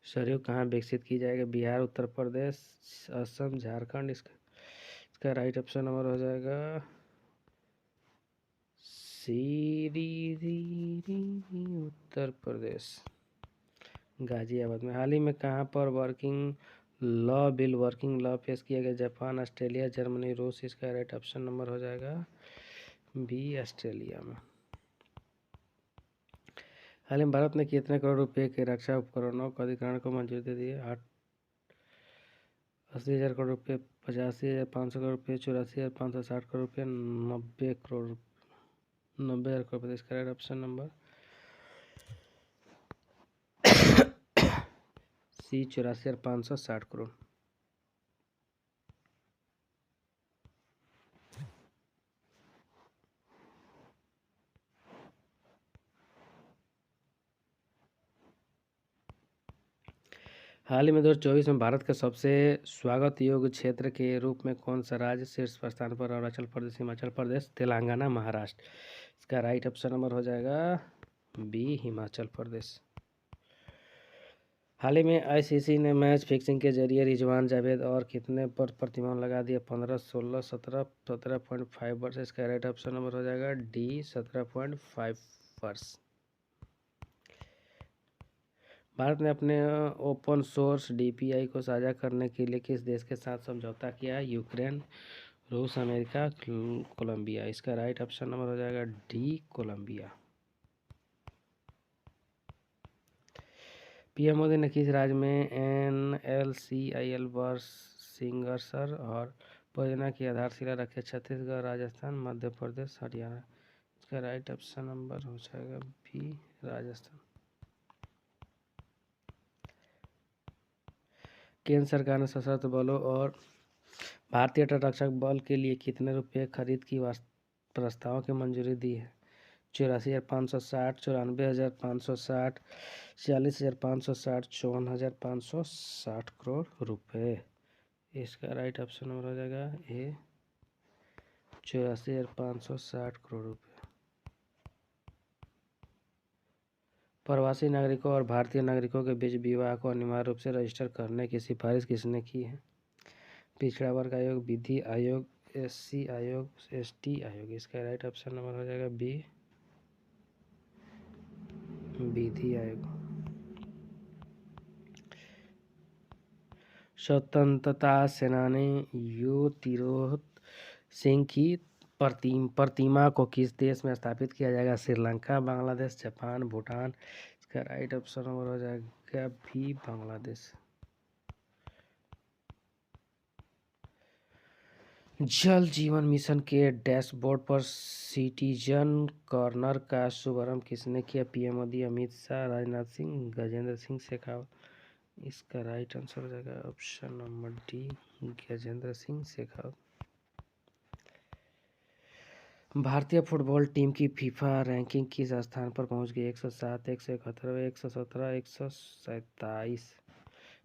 सरयू कहाँ विकसित की जाएगी? बिहार, उत्तर प्रदेश, असम, झारखंड। इसका राइट ऑप्शन नंबर हो जाएगा उत्तर प्रदेश, गाजियाबाद में। हाल ही में कहाँ पर वर्किंग लॉ पेश किया गया? जापान, ऑस्ट्रेलिया, जर्मनी, रूस। इसका राइट ऑप्शन नंबर हो जाएगा बी, ऑस्ट्रेलिया में। हाल ही में भारत ने कितने करोड़ रुपए के रक्षा उपकरणों का अधिग्रहण को मंजूरी दे दी है? 80,000 करोड़ रुपये, 85,500 करोड़ रुपये, 84,560 करोड़ रुपये, 90,000 करोड़ रुपये। इसका right option number C, 84,560 crore. हाल ही में 2024 में भारत के सबसे स्वागत योग्य क्षेत्र के रूप में कौन सा राज्य शीर्ष स्थान पर? अरुणाचल प्रदेश, हिमाचल प्रदेश, तेलंगाना, महाराष्ट्र। इसका राइट ऑप्शन नंबर हो जाएगा बी, हिमाचल प्रदेश। हाल ही में आईसीसी ने मैच फिक्सिंग के जरिए रिजवान जावेद और कितने पर प्रतिबंध लगा दिया? 15, 16, 17, 17.5 वर्ष। इसका राइट ऑप्शन नंबर हो जाएगा डी, 17.5 वर्ष। भारत ने अपने ओपन सोर्स डीपीआई को साझा करने के लिए किस देश के साथ समझौता किया? यूक्रेन, रूस, अमेरिका, कोलंबिया। इसका राइट ऑप्शन नंबर हो जाएगा डी, कोलंबिया। पीएम मोदी ने किस राज्य में NLCIL बस सिंगसर और परियोजना की आधारशिला रखी? छत्तीसगढ़, राजस्थान, मध्य प्रदेश, हरियाणा। इसका राइट ऑप्शन नंबर हो जाएगा बी, राजस्थान। केंद्र सरकार ने सशस्त्र बलों और भारतीय तटरक्षक बल के लिए कितने रुपये खरीद की प्रस्ताव की मंजूरी दी है? 84,560, 94,560, 46,560, 54,560 करोड़ रुपए। इसका राइट ऑप्शन नंबर हो जाएगा ए, 84,560 करोड़ रुपए। प्रवासी नागरिकों और भारतीय नागरिकों के बीच विवाह को अनिवार्य रूप से रजिस्टर करने की सिफारिश किसने की है? पिछड़ा वर्ग आयोग, विधि आयोग, SC आयोग, ST आयोग। इसका राइट ऑप्शन नंबर हो जाएगा बी, विधि आयोग। स्वतंत्रता सेनानी यू तिरोत सिंह की प्रतिमा को किस देश में स्थापित किया जाएगा? श्रीलंका, बांग्लादेश, जापान, भूटान। इसका राइट ऑप्शन नंबर हो जाएगा भी, बांग्लादेश। जल जीवन मिशन के डैशबोर्ड पर सिटीजन कॉर्नर का शुभारंभ किसने किया? पीएम मोदी, अमित शाह, राजनाथ सिंह, गजेंद्र सिंह शेखावत। इसका राइट आंसर हो जाएगा option number D, Gajendra Singh Shekhawat. भारतीय फुटबॉल टीम की फीफा रैंकिंग किस स्थान पर पहुंच गई? 107, 171, 117, 127।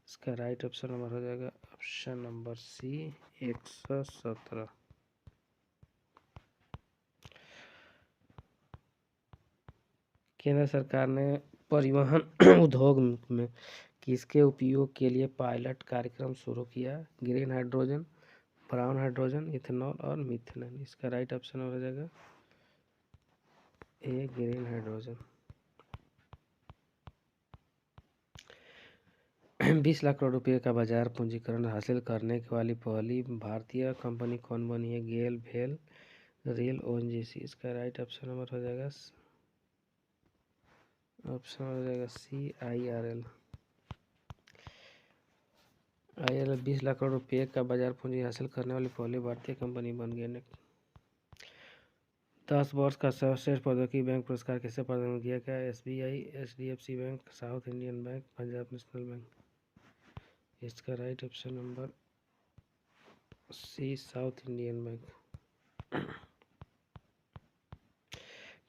इसका राइट ऑप्शन नंबर हो जाएगा ऑप्शन नंबर सी, 117। केंद्र सरकार ने परिवहन उद्योग में किसके उपयोग के लिए पायलट कार्यक्रम शुरू किया? Green hydrogen, brown hydrogen, ethanol और मिथेनॉल। इसका राइट ऑप्शन हो जाएगा ए, ग्रीन हाइड्रोजन। 20 लाख करोड़ रुपए का बाजार पूंजीकरण हासिल करने वाली पहली भारतीय कंपनी कौन बनी है? गेल, भेल, रेल ओएनजीसी, इसका राइट ऑप्शन नंबर हो जाएगा ऑप्शन हो जाएगा सी IRL। IRL 20 लाख करोड़ रुपये का बाजार पूंजी हासिल करने वाली पहली भारतीय कंपनी बन गई। 10 वर्ष का सर्वश्रेष्ठ प्रौद्योगिकी बैंक पुरस्कार किसे प्रदान किया गया? SBI, HDFC bank, south Indian bank, Punjab national bank. इसका right option number C south Indian bank.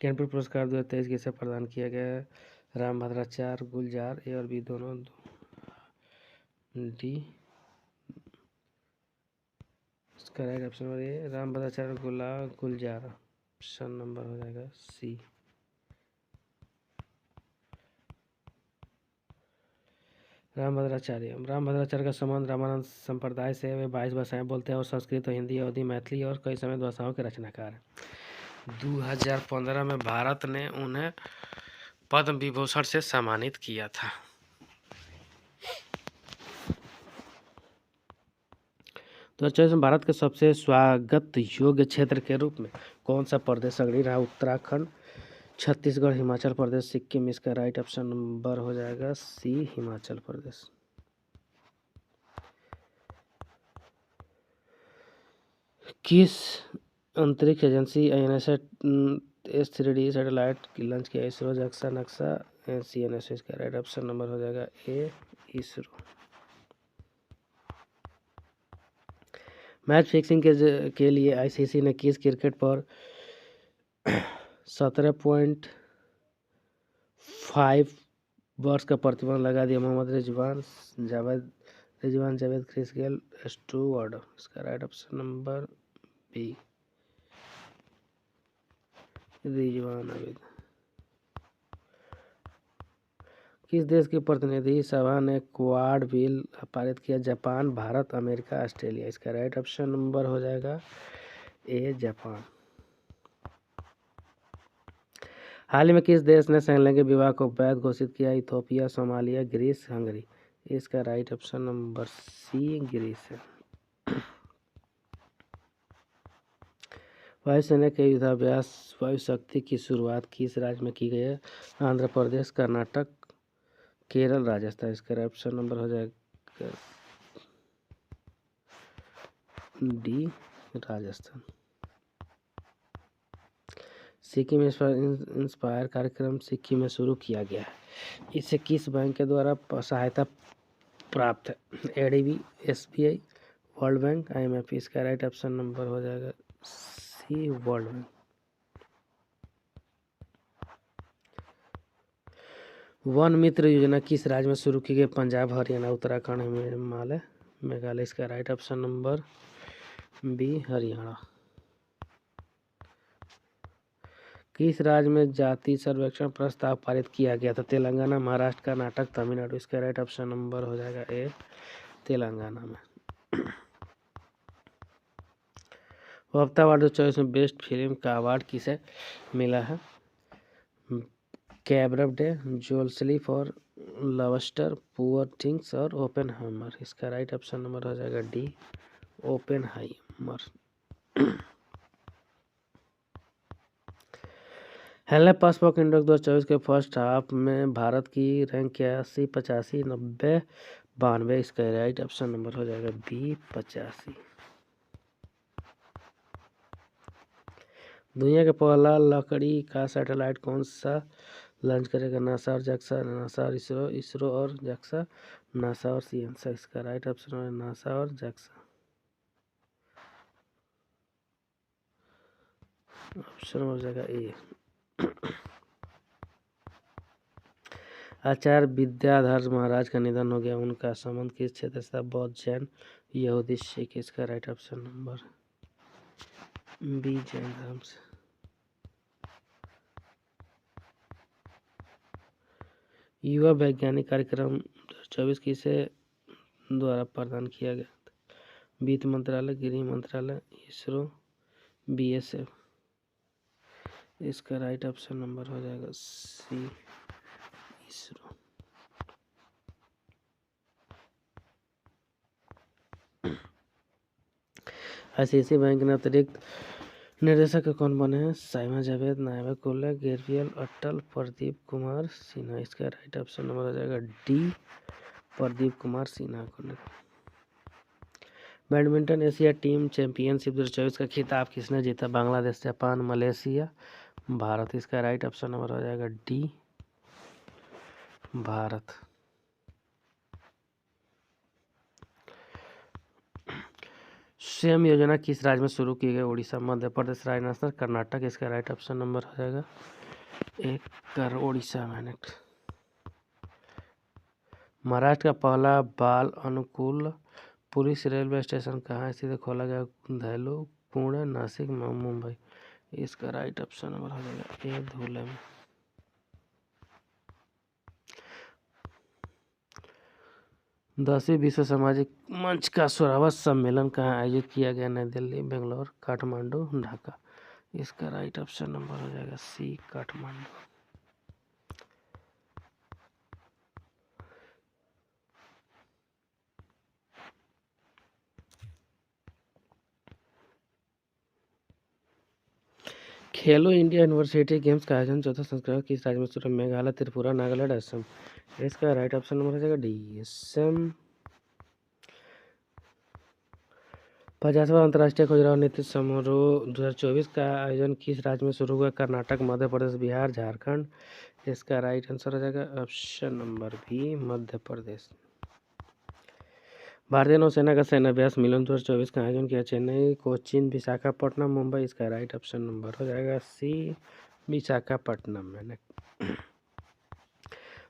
Jnanpith पुरस्कार 2023 किसे प्रदान किया गया? रामभद्राचार्य, गुलजार, ए और बी दोनों, डी। इसका राइट ऑप्शन नंबर ए रामभद्राचार्य गुलजार, ऑप्शन नंबर हो जाएगा सी। रामभद्राचार्य का संबंध रामानंद संप्रदाय से। वे 22 भाषाएं बोलते हैं और संस्कृत, हिंदी, अवधी, मैथिली और कई समेत भाषाओं के रचनाकार हैं। 2015 में भारत ने उन्हें पद्म विभूषण से सम्मानित किया था। तो 2024 में भारत के सबसे स्वागत योग्य क्षेत्र के रूप में कौन सा प्रदेश अग्रणी रहा? उत्तराखंड, छत्तीसगढ़, हिमाचल प्रदेश, सिक्किम। इसका राइट ऑप्शन नंबर हो जाएगा सी हिमाचल प्रदेश। किस अंतरिक्ष एजेंसी INSS-3D सैटेलाइट की लॉन्च किया? इसरो, जक्सा, नक्सा, CNSO। इसका राइट ऑप्शन नंबर हो जाएगा ए इसरो। मैच फिक्सिंग के लिए ICC ने किस क्रिकेट पर 17.5 वर्ष का प्रतिबंध लगा दिया? Mohammad Rizwan Javed, Chris Gayle, Stuart. इसका right option number B Rizwan आवेद। किस देश की प्रतिनिधि सभा ने क्वाड बिल पारित किया? Japan, Bharat, America, Australia. इसका राइट ऑप्शन नंबर हो जाएगा ए जापान। हाल ही में किस देश ने समलैंगिक विवाह को वैध घोषित किया? Ethiopia, Somalia, Greece, Hungary. इसका right option number C Greece है। वायुसेना के युद्धाभ्यास वायु शक्ति की शुरुआत किस राज्य में की गई है? आंध्र प्रदेश, कर्नाटक, केरल, राजस्थान। इसका ऑप्शन नंबर हो जाएगा डी राजस्थान। सिक्किम इंस्पायर कार्यक्रम सिक्किम में शुरू किया गया है। इसे किस बैंक के द्वारा सहायता प्राप्त है? ADB, SBI, world bank, IMF। इसका राइट ऑप्शन नंबर हो जाएगा सी वर्ल्ड बैंक। वन मित्र योजना किस राज्य में शुरू की गई? पंजाब, हरियाणा, उत्तराखंड, हिमालय, मेघालय। इसका right option number B Haryana. किस राज्य में जाति सर्वेक्षण प्रस्ताव पारित किया गया था? तेलंगाना, महाराष्ट्र, कर्नाटक, तमिलनाडु। इसका राइट ऑप्शन नंबर हो जाएगा ए तेलंगाना में। वक्ता अवार्ड 2024 में बेस्ट फिल्म का अवार्ड किसे मिला है? कैब डे, जोल स्लीप और लवस्टर, पुअर थिंग्स और ओपेनहाइमर। इसका राइट ऑप्शन नंबर हो जाएगा डी ओपेनहाइमर। हेले पासपोर्ट इंडेक्स 2024 के फर्स्ट हाफ में भारत की रैंक क्या है? 80, 85, 90, 92। इसका राइट ऑप्शन नंबर हो जाएगा बी 85। दुनिया का पहला लकड़ी का सैटेलाइट कौन सा लॉन्च करेगा? नासा और जक्सा, नासा और इसरो और जक्सा, नासा और CNSA। इसका राइट ऑप्शन है नासा और जक्सा। ऑप्शन हो जाएगा ए। आचार्य विद्याधर महाराज का निधन हो गया। उनका संबंध किस क्षेत्र से था? बौद्ध, जैन, यहूदी, सिख। इसका right option number B Jain धर्म से। युवा वैज्ञानिक कार्यक्रम 2024 किसे द्वारा प्रदान किया गया? वित्त मंत्रालय, गृह मंत्रालय, इसरो, BSF। इसका राइट ऑप्शन नंबर हो जाएगा सी इसरो। ICICI बैंक ने अतिरिक्त निर्देशक कौन बने हैं? साइमा जावेद, नायबा कुल्ले, गेब्रियल अट्टल, प्रदीप कुमार सिन्हा। इसका राइट ऑप्शन नंबर हो जाएगा डी, प्रदीप कुमार सिन्हा को। बैडमिंटन एशिया टीम चैंपियनशिप 2024 का खिताब किसने जीता? Bangladesh, Japan, Malaysia, Bharat. इसका राइट ऑप्शन नंबर हो जाएगा डी, भारत। स्वयं योजना किस राज्य में शुरू की गई? उड़ीसा, मध्य प्रदेश, राजस्थान, कर्नाटक। इसका राइट ऑप्शन नंबर हो जाएगा एक, उड़ीसा में। महाराष्ट्र का पहला बाल अनुकूल पुलिस रेलवे स्टेशन कहाँ स्थित है? खोला गया धैलू, पुणे, नासिक, मुंबई। इसका राइट ऑप्शन नंबर हो जाएगा ए, धुले में। दसवीं विश्व सामाजिक मंच का 16वां सम्मेलन कहाँ आयोजित किया गया? नई दिल्ली, बेंगलोर, काठमांडू, ढाका। इसका राइट ऑप्शन नंबर हो जाएगा सी, काठमांडू। खेलो इंडिया यूनिवर्सिटी गेम्स का आयोजन चौथा संस्करण किस राज्य में शुरू? मेघालय, त्रिपुरा, नागालैंड, असम। इसका राइट ऑप्शन नंबर हो जाएगा डी, असम। 50वां अंतर्राष्ट्रीय खजुराहो नृत्य समारोह 2024 का आयोजन किस राज्य में शुरू हुआ? कर्नाटक, मध्य प्रदेश, बिहार, झारखंड। इसका राइट आंसर हो जाएगा option number B, Madhya Pradesh. भारतीय नौसेना का सैन्य अभ्यास मिलन 2024 का आयोजन किया? चेन्नई, कोचीन, विशाखापट्टनम, मुंबई। इसका राइट ऑप्शन नंबर हो जाएगा सी, विशाखापट्टनम में।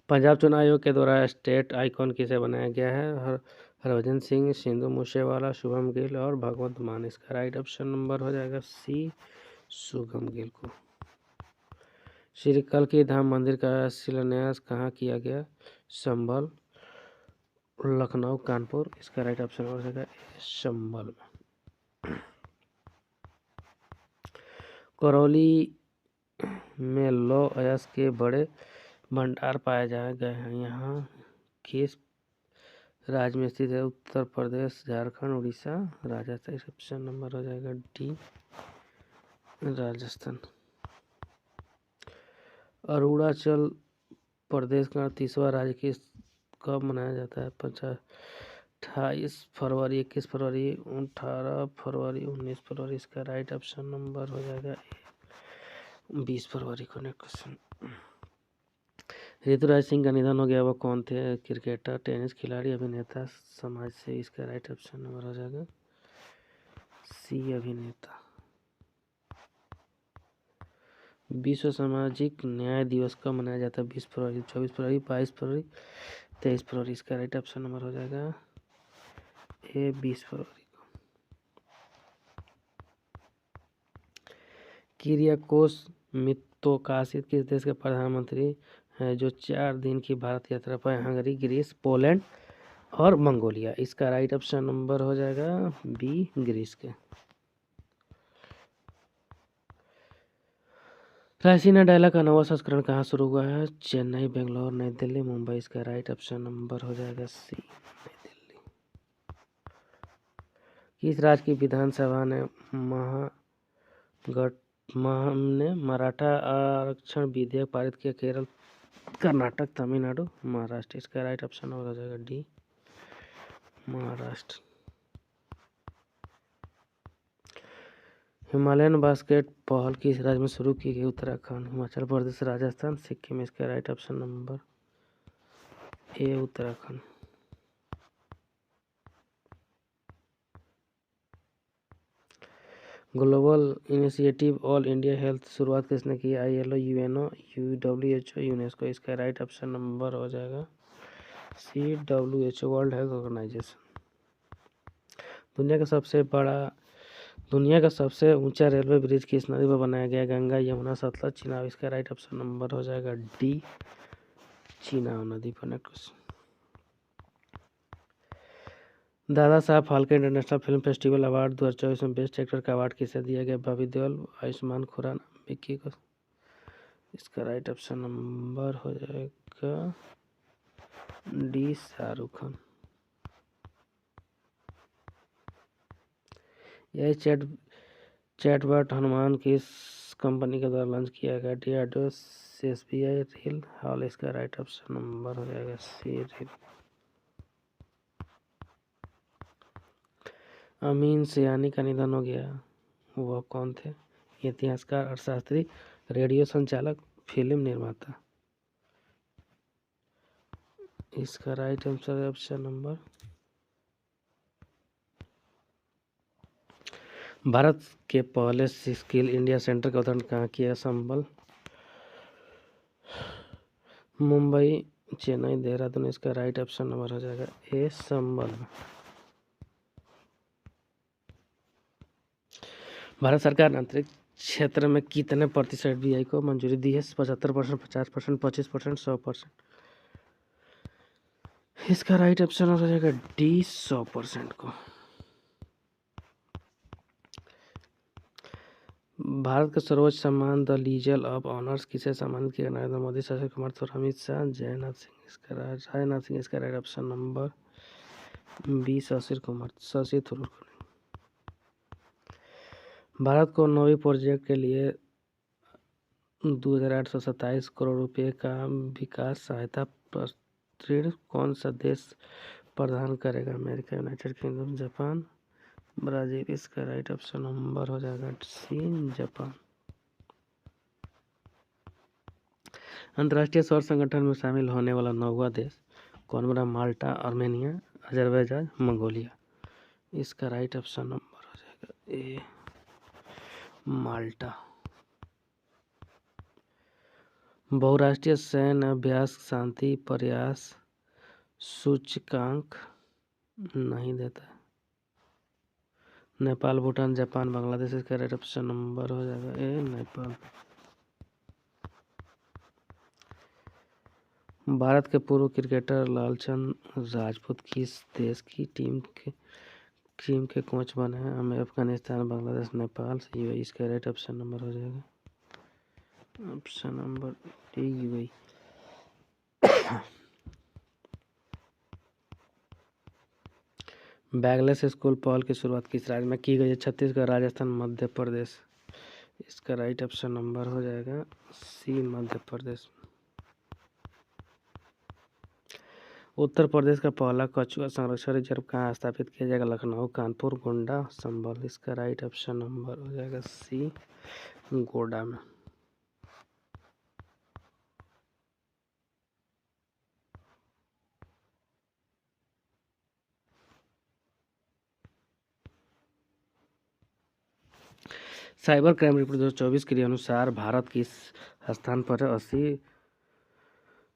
पंजाब चुनाव आयोग के द्वारा स्टेट आइकॉन किसे बनाया गया है? हरभजन सिंह, सिंधु मूसेवाला, शुभम गिल और भगवंत मान। इसका राइट ऑप्शन नंबर हो जाएगा सी, शुभम गिल को। श्री कल्की धाम मंदिर का शिलान्यास कहाँ किया गया? संभल, लखनऊ, कानपुर। इसका राइट ऑप्शन हो जाएगा संभल में। करौली में लौह अयस्क के बड़े भंडार पाए गए हैं। यहाँ किस राज्य में स्थित है? उत्तर प्रदेश, झारखंड, उड़ीसा, राजस्थान। ऑप्शन नंबर हो जाएगा डी, राजस्थान। अरुणाचल प्रदेश का 30वां राज्य किस कब मनाया जाता है? 28 फरवरी, 21 फरवरी, 18 फरवरी, 19 फरवरी। इसका राइट ऑप्शन नंबर हो जाएगा 20 फरवरी को। क्वेश्चन, ऋतुराज सिंह का निधन हो गया, वो कौन थे? क्रिकेटर, टेनिस खिलाड़ी, अभिनेता, समाज से। इसका राइट ऑप्शन नंबर हो जाएगा सी, अभिनेता। विश्व सामाजिक न्याय दिवस कब मनाया जाता है? 20 फरवरी, 24 फरवरी, 22 फरवरी, 23 फरवरी। इसका राइट ऑप्शन नंबर हो जाएगा ए, 20 फरवरी को। किरियाकोस मित्सोताकिस किस देश के प्रधानमंत्री हैं जो 4 दिन की भारत यात्रा पर? हंगरी, ग्रीस, पोलैंड और मंगोलिया। इसका राइट ऑप्शन नंबर हो जाएगा बी, ग्रीस के। रायसीना डायलॉग का 9वां संस्करण कहाँ शुरू हुआ है? चेन्नई, बेंगलोर, नई दिल्ली, मुंबई। इसका राइट ऑप्शन नंबर हो जाएगा सी, नई दिल्ली। किस राज्य की विधानसभा ने मराठा आरक्षण विधेयक पारित किया? केरल, कर्नाटक, तमिलनाडु, महाराष्ट्र। इसका राइट ऑप्शन हो जाएगा डी, महाराष्ट्र। हिमालयन बास्केट पहल किस राज्य में शुरू की गई? उत्तराखंड, हिमाचल प्रदेश, राजस्थान, सिक्किम। इसका राइट ऑप्शन नंबर ए, Uttarakhand. Global initiative all India health शुरुआत किसने की? ILO, UNO, WHO, UNESCO. इसका राइट ऑप्शन नंबर हो जाएगा सी, WHO, वर्ल्ड हेल्थ ऑर्गेनाइजेशन। दुनिया का सबसे ऊंचा रेलवे ब्रिज किस नदी पर बनाया गया? गंगा, यमुना, सतलज, चिनाब। इसका राइट ऑप्शन नंबर हो जाएगा डी, चिनाब नदी पर। Dada Saheb Phalke international film festival award 2024 में बेस्ट एक्टर का अवार्ड किसे दिया गया? बॉबी देओल, आयुष्मान खुराना, विक्की को। इसका राइट ऑप्शन नंबर हो जाएगा डी, शाहरुख खान। यह चैटबॉट हनुमान किस कंपनी के द्वारा लॉन्च किया गया? DRDO, SBI, reel hall. इसका राइट ऑप्शन नंबर हो जाएगा सी, रील। अमीन सयानी का निधन हो गया। वह कौन थे? इतिहासकार, अर्थशास्त्री, रेडियो संचालक, फिल्म निर्माता। इसका राइट आंसर है ऑप्शन नंबर। भारत के पहले स्किल इंडिया सेंटर का उद्घाटन कहाँ किया? संबल, मुंबई, चेन्नई, देहरादून। इसका राइट ऑप्शन नंबर हो जाएगा ए, संबल। भारत सरकार ने अंतरिक्ष क्षेत्र में कितने प्रतिशत FDI को मंजूरी दी है? 75%, 50%, 25%, 100%। इसका राइट ऑप्शन हो जाएगा डी, 100% को। भारत का सर्वोच्च सम्मान द लीजन ऑफ ऑनर्स किसे सम्मानित किया? नरेंद्र मोदी, शशि कुमार और अमित शाह, राजनाथ सिंह। इसका right option number B, Shashi Kumar, Shashi Tharoor. Bharat को नौवीं प्रोजेक्ट के लिए 2,827 करोड़ रुपए का विकास सहायता ऋण कौन सा देश प्रदान करेगा? America, United kingdom, Japan, Brazil. इसका राइट ऑप्शन नंबर हो जाएगा सी, जापान। अंतर्राष्ट्रीय सौर संगठन में शामिल होने वाला 9वां देश कौन बना? माल्टा, आर्मेनिया, अजरबैजान, मंगोलिया। इसका राइट ऑप्शन नंबर हो जाएगा ए, माल्टा। बहुराष्ट्रीय सैन्य अभ्यास शांति प्रयास सूचकांक नहीं देता। नेपाल, भूटान, जापान, बांग्लादेश। इसका राइट ऑप्शन नंबर हो जाएगा ए, नेपाल। भारत के पूर्व क्रिकेटर लालचंद राजपूत किस देश की टीम के कोच बने हैं? अफगानिस्तान, बांग्लादेश, नेपाल, यूएई। इसका राइट ऑप्शन नंबर हो जाएगा option number D, UAE. Bagless school पहल की शुरुआत किस राज्य में की गई है? छत्तीसगढ़, राजस्थान, मध्य प्रदेश। इसका राइट ऑप्शन नंबर हो जाएगा सी, मध्य प्रदेश। उत्तर प्रदेश का पहला कछुआ संरक्षण रिजर्व कहाँ स्थापित किया जाएगा? लखनऊ, कानपुर, गोंडा, संभल। इसका राइट ऑप्शन नंबर हो जाएगा सी, गोंडा में। साइबर क्राइम रिपोर्ट 2024 के अनुसार भारत किस स्थान पर है? 80,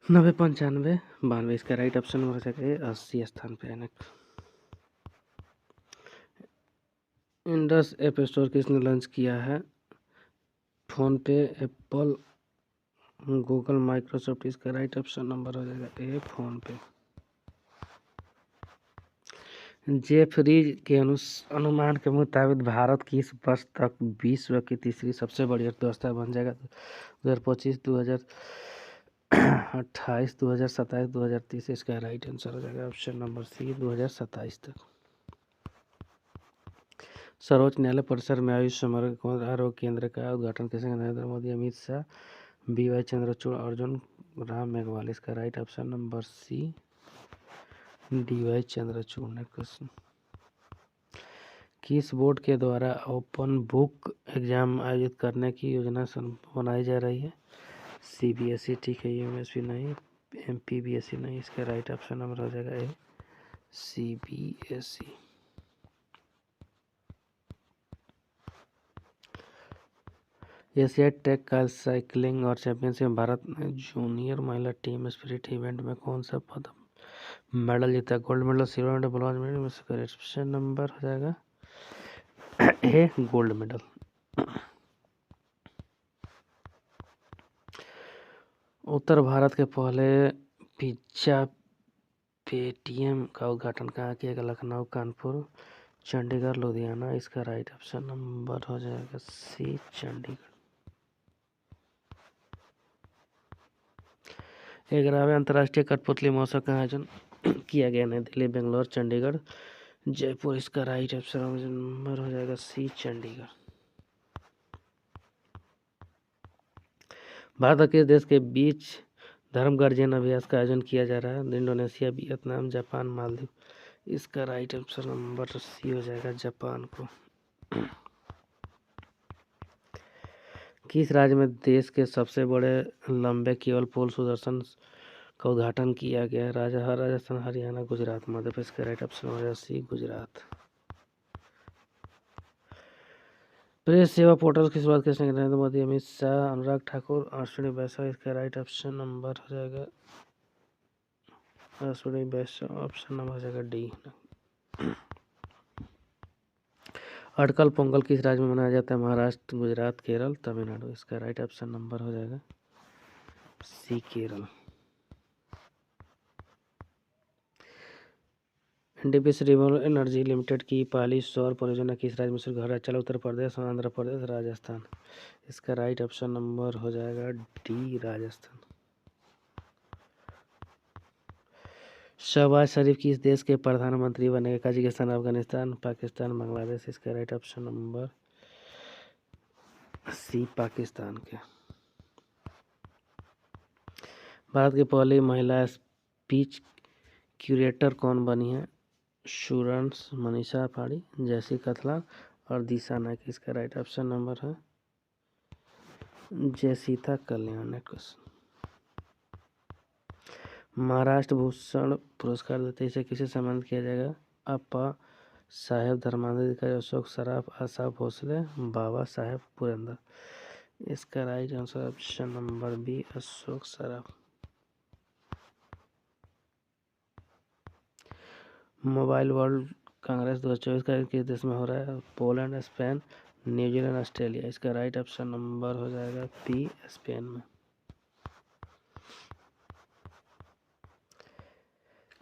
90, 95, 92। इसका राइट ऑप्शन हो जाएगा 80 स्थान पे है। इंडस ऐप स्टोर किसने लॉन्च किया है? फोन पे, एप्पल, गूगल, माइक्रोसॉफ्ट। इसका राइट ऑप्शन नंबर हो जाएगा ए, फोन पे। जेफरीज के अनुमान के मुताबिक भारत किस वर्ष तक विश्व की तीसरी सबसे बड़ी अर्थव्यवस्था बन जाएगा? 2025, 2028, 2027, 2030। इसका राइट आंसर हो जाएगा ऑप्शन नंबर सी, 2027 तक। सर्वोच्च न्यायालय परिसर में आयुष समग्र आरोग्य केंद्र का उद्घाटन किसने? नरेंद्र मोदी, अमित शाह, BY चंद्रचूड़, अर्जुन राम मेघवाल। इसका right option number C, DY Chandrachud ने। क्वेश्चन किस बोर्ड के द्वारा ओपन बुक एग्जाम आयोजित करने की योजना बनाई जा रही है? CBSE। ठीक है, UMSP नहीं, MPBSE नहीं। इसका राइट ऑप्शन नंबर हो जाएगा ए, CBSE। एशिया टेक का साइकिलिंग और चैंपियनशिप में भारत ने जूनियर महिला टीम स्पिरिट इवेंट में कौन सा मेडल जीता? Gold medal, silver medal, bronze medal. इसका ऑप्शन नंबर हो जाएगा ए, गोल्ड मेडल। उत्तर भारत के पहले पिज्जा पेटीएम का उद्घाटन कहाँ किया गया? लखनऊ, कानपुर, चंडीगढ़, लुधियाना। इसका राइट ऑप्शन नंबर हो जाएगा सी, चंडीगढ़। 11वें अंतर्राष्ट्रीय कठपुतली महोत्सव का आयोजन किया गया? नई दिल्ली, बेंगलोर, चंडीगढ़, जयपुर। इसका राइट ऑप्शन नंबर हो जाएगा सी, चंडीगढ़। भारत और किस देश के बीच धर्म गर्जन अभ्यास का आयोजन किया जा रहा है? Indonesia, Vietnam, Japan, Maldives. इसका राइट आंसर नंबर सी हो जाएगा, जापान को। किस राज्य में देश के सबसे बड़े लंबे केबल पोल सुदर्शन का उद्घाटन किया गया है? राजस्थान, हरियाणा, गुजरात, मध्य प्रदेश। का राइट ऑप्शन हो जाएगा सी, गुजरात। प्रेस सेवा पोर्टल की शुरुआत किसने की? नरेंद्र मोदी, अमित शाह, अनुराग ठाकुर, अश्विनी वैष्णव। इसका राइट ऑप्शन नंबर हो जाएगा अश्विनी वैष्णव। ऑप्शन नंबर हो जाएगा डी। अटकल पोंगल किस राज्य में मनाया जाता है? महाराष्ट्र, गुजरात, केरल, तमिलनाडु। इसका राइट ऑप्शन नंबर हो जाएगा C, Kerala. NTPC renewable energy limited की पहली सौर परियोजना किस राज्य में शुरू हो रहा है? चलो, उत्तर प्रदेश, आंध्र प्रदेश, राजस्थान। इसका राइट ऑप्शन नंबर हो जाएगा डी, राजस्थान। शहबाज शरीफ किस देश के प्रधानमंत्री बने? कजाकिस्तान, अफगानिस्तान, पाकिस्तान, बांग्लादेश। इसका right option number C, Pakistan के। भारत की पहली महिला स्पीच क्यूरेटर कौन बनी है? शुरंस, मनीषा पाड़ी, जैसी कथलान और दिशा नायक। इसका राइट ऑप्शन नंबर है जयसीता कल्याण। महाराष्ट्र भूषण पुरस्कार देते इसे किसे सम्मानित किया जाएगा? अप्पा साहेब धर्माधिकारी, अशोक सराफ, आशा भोसले, बाबा साहेब पुरंदर। इसका right answer option number B, Ashok Saraf. Mobile world congress 2024 का किस देश में हो रहा है? Poland, Spain, New Zealand, Australia. इसका राइट ऑप्शन नंबर हो जाएगा पी, स्पेन में।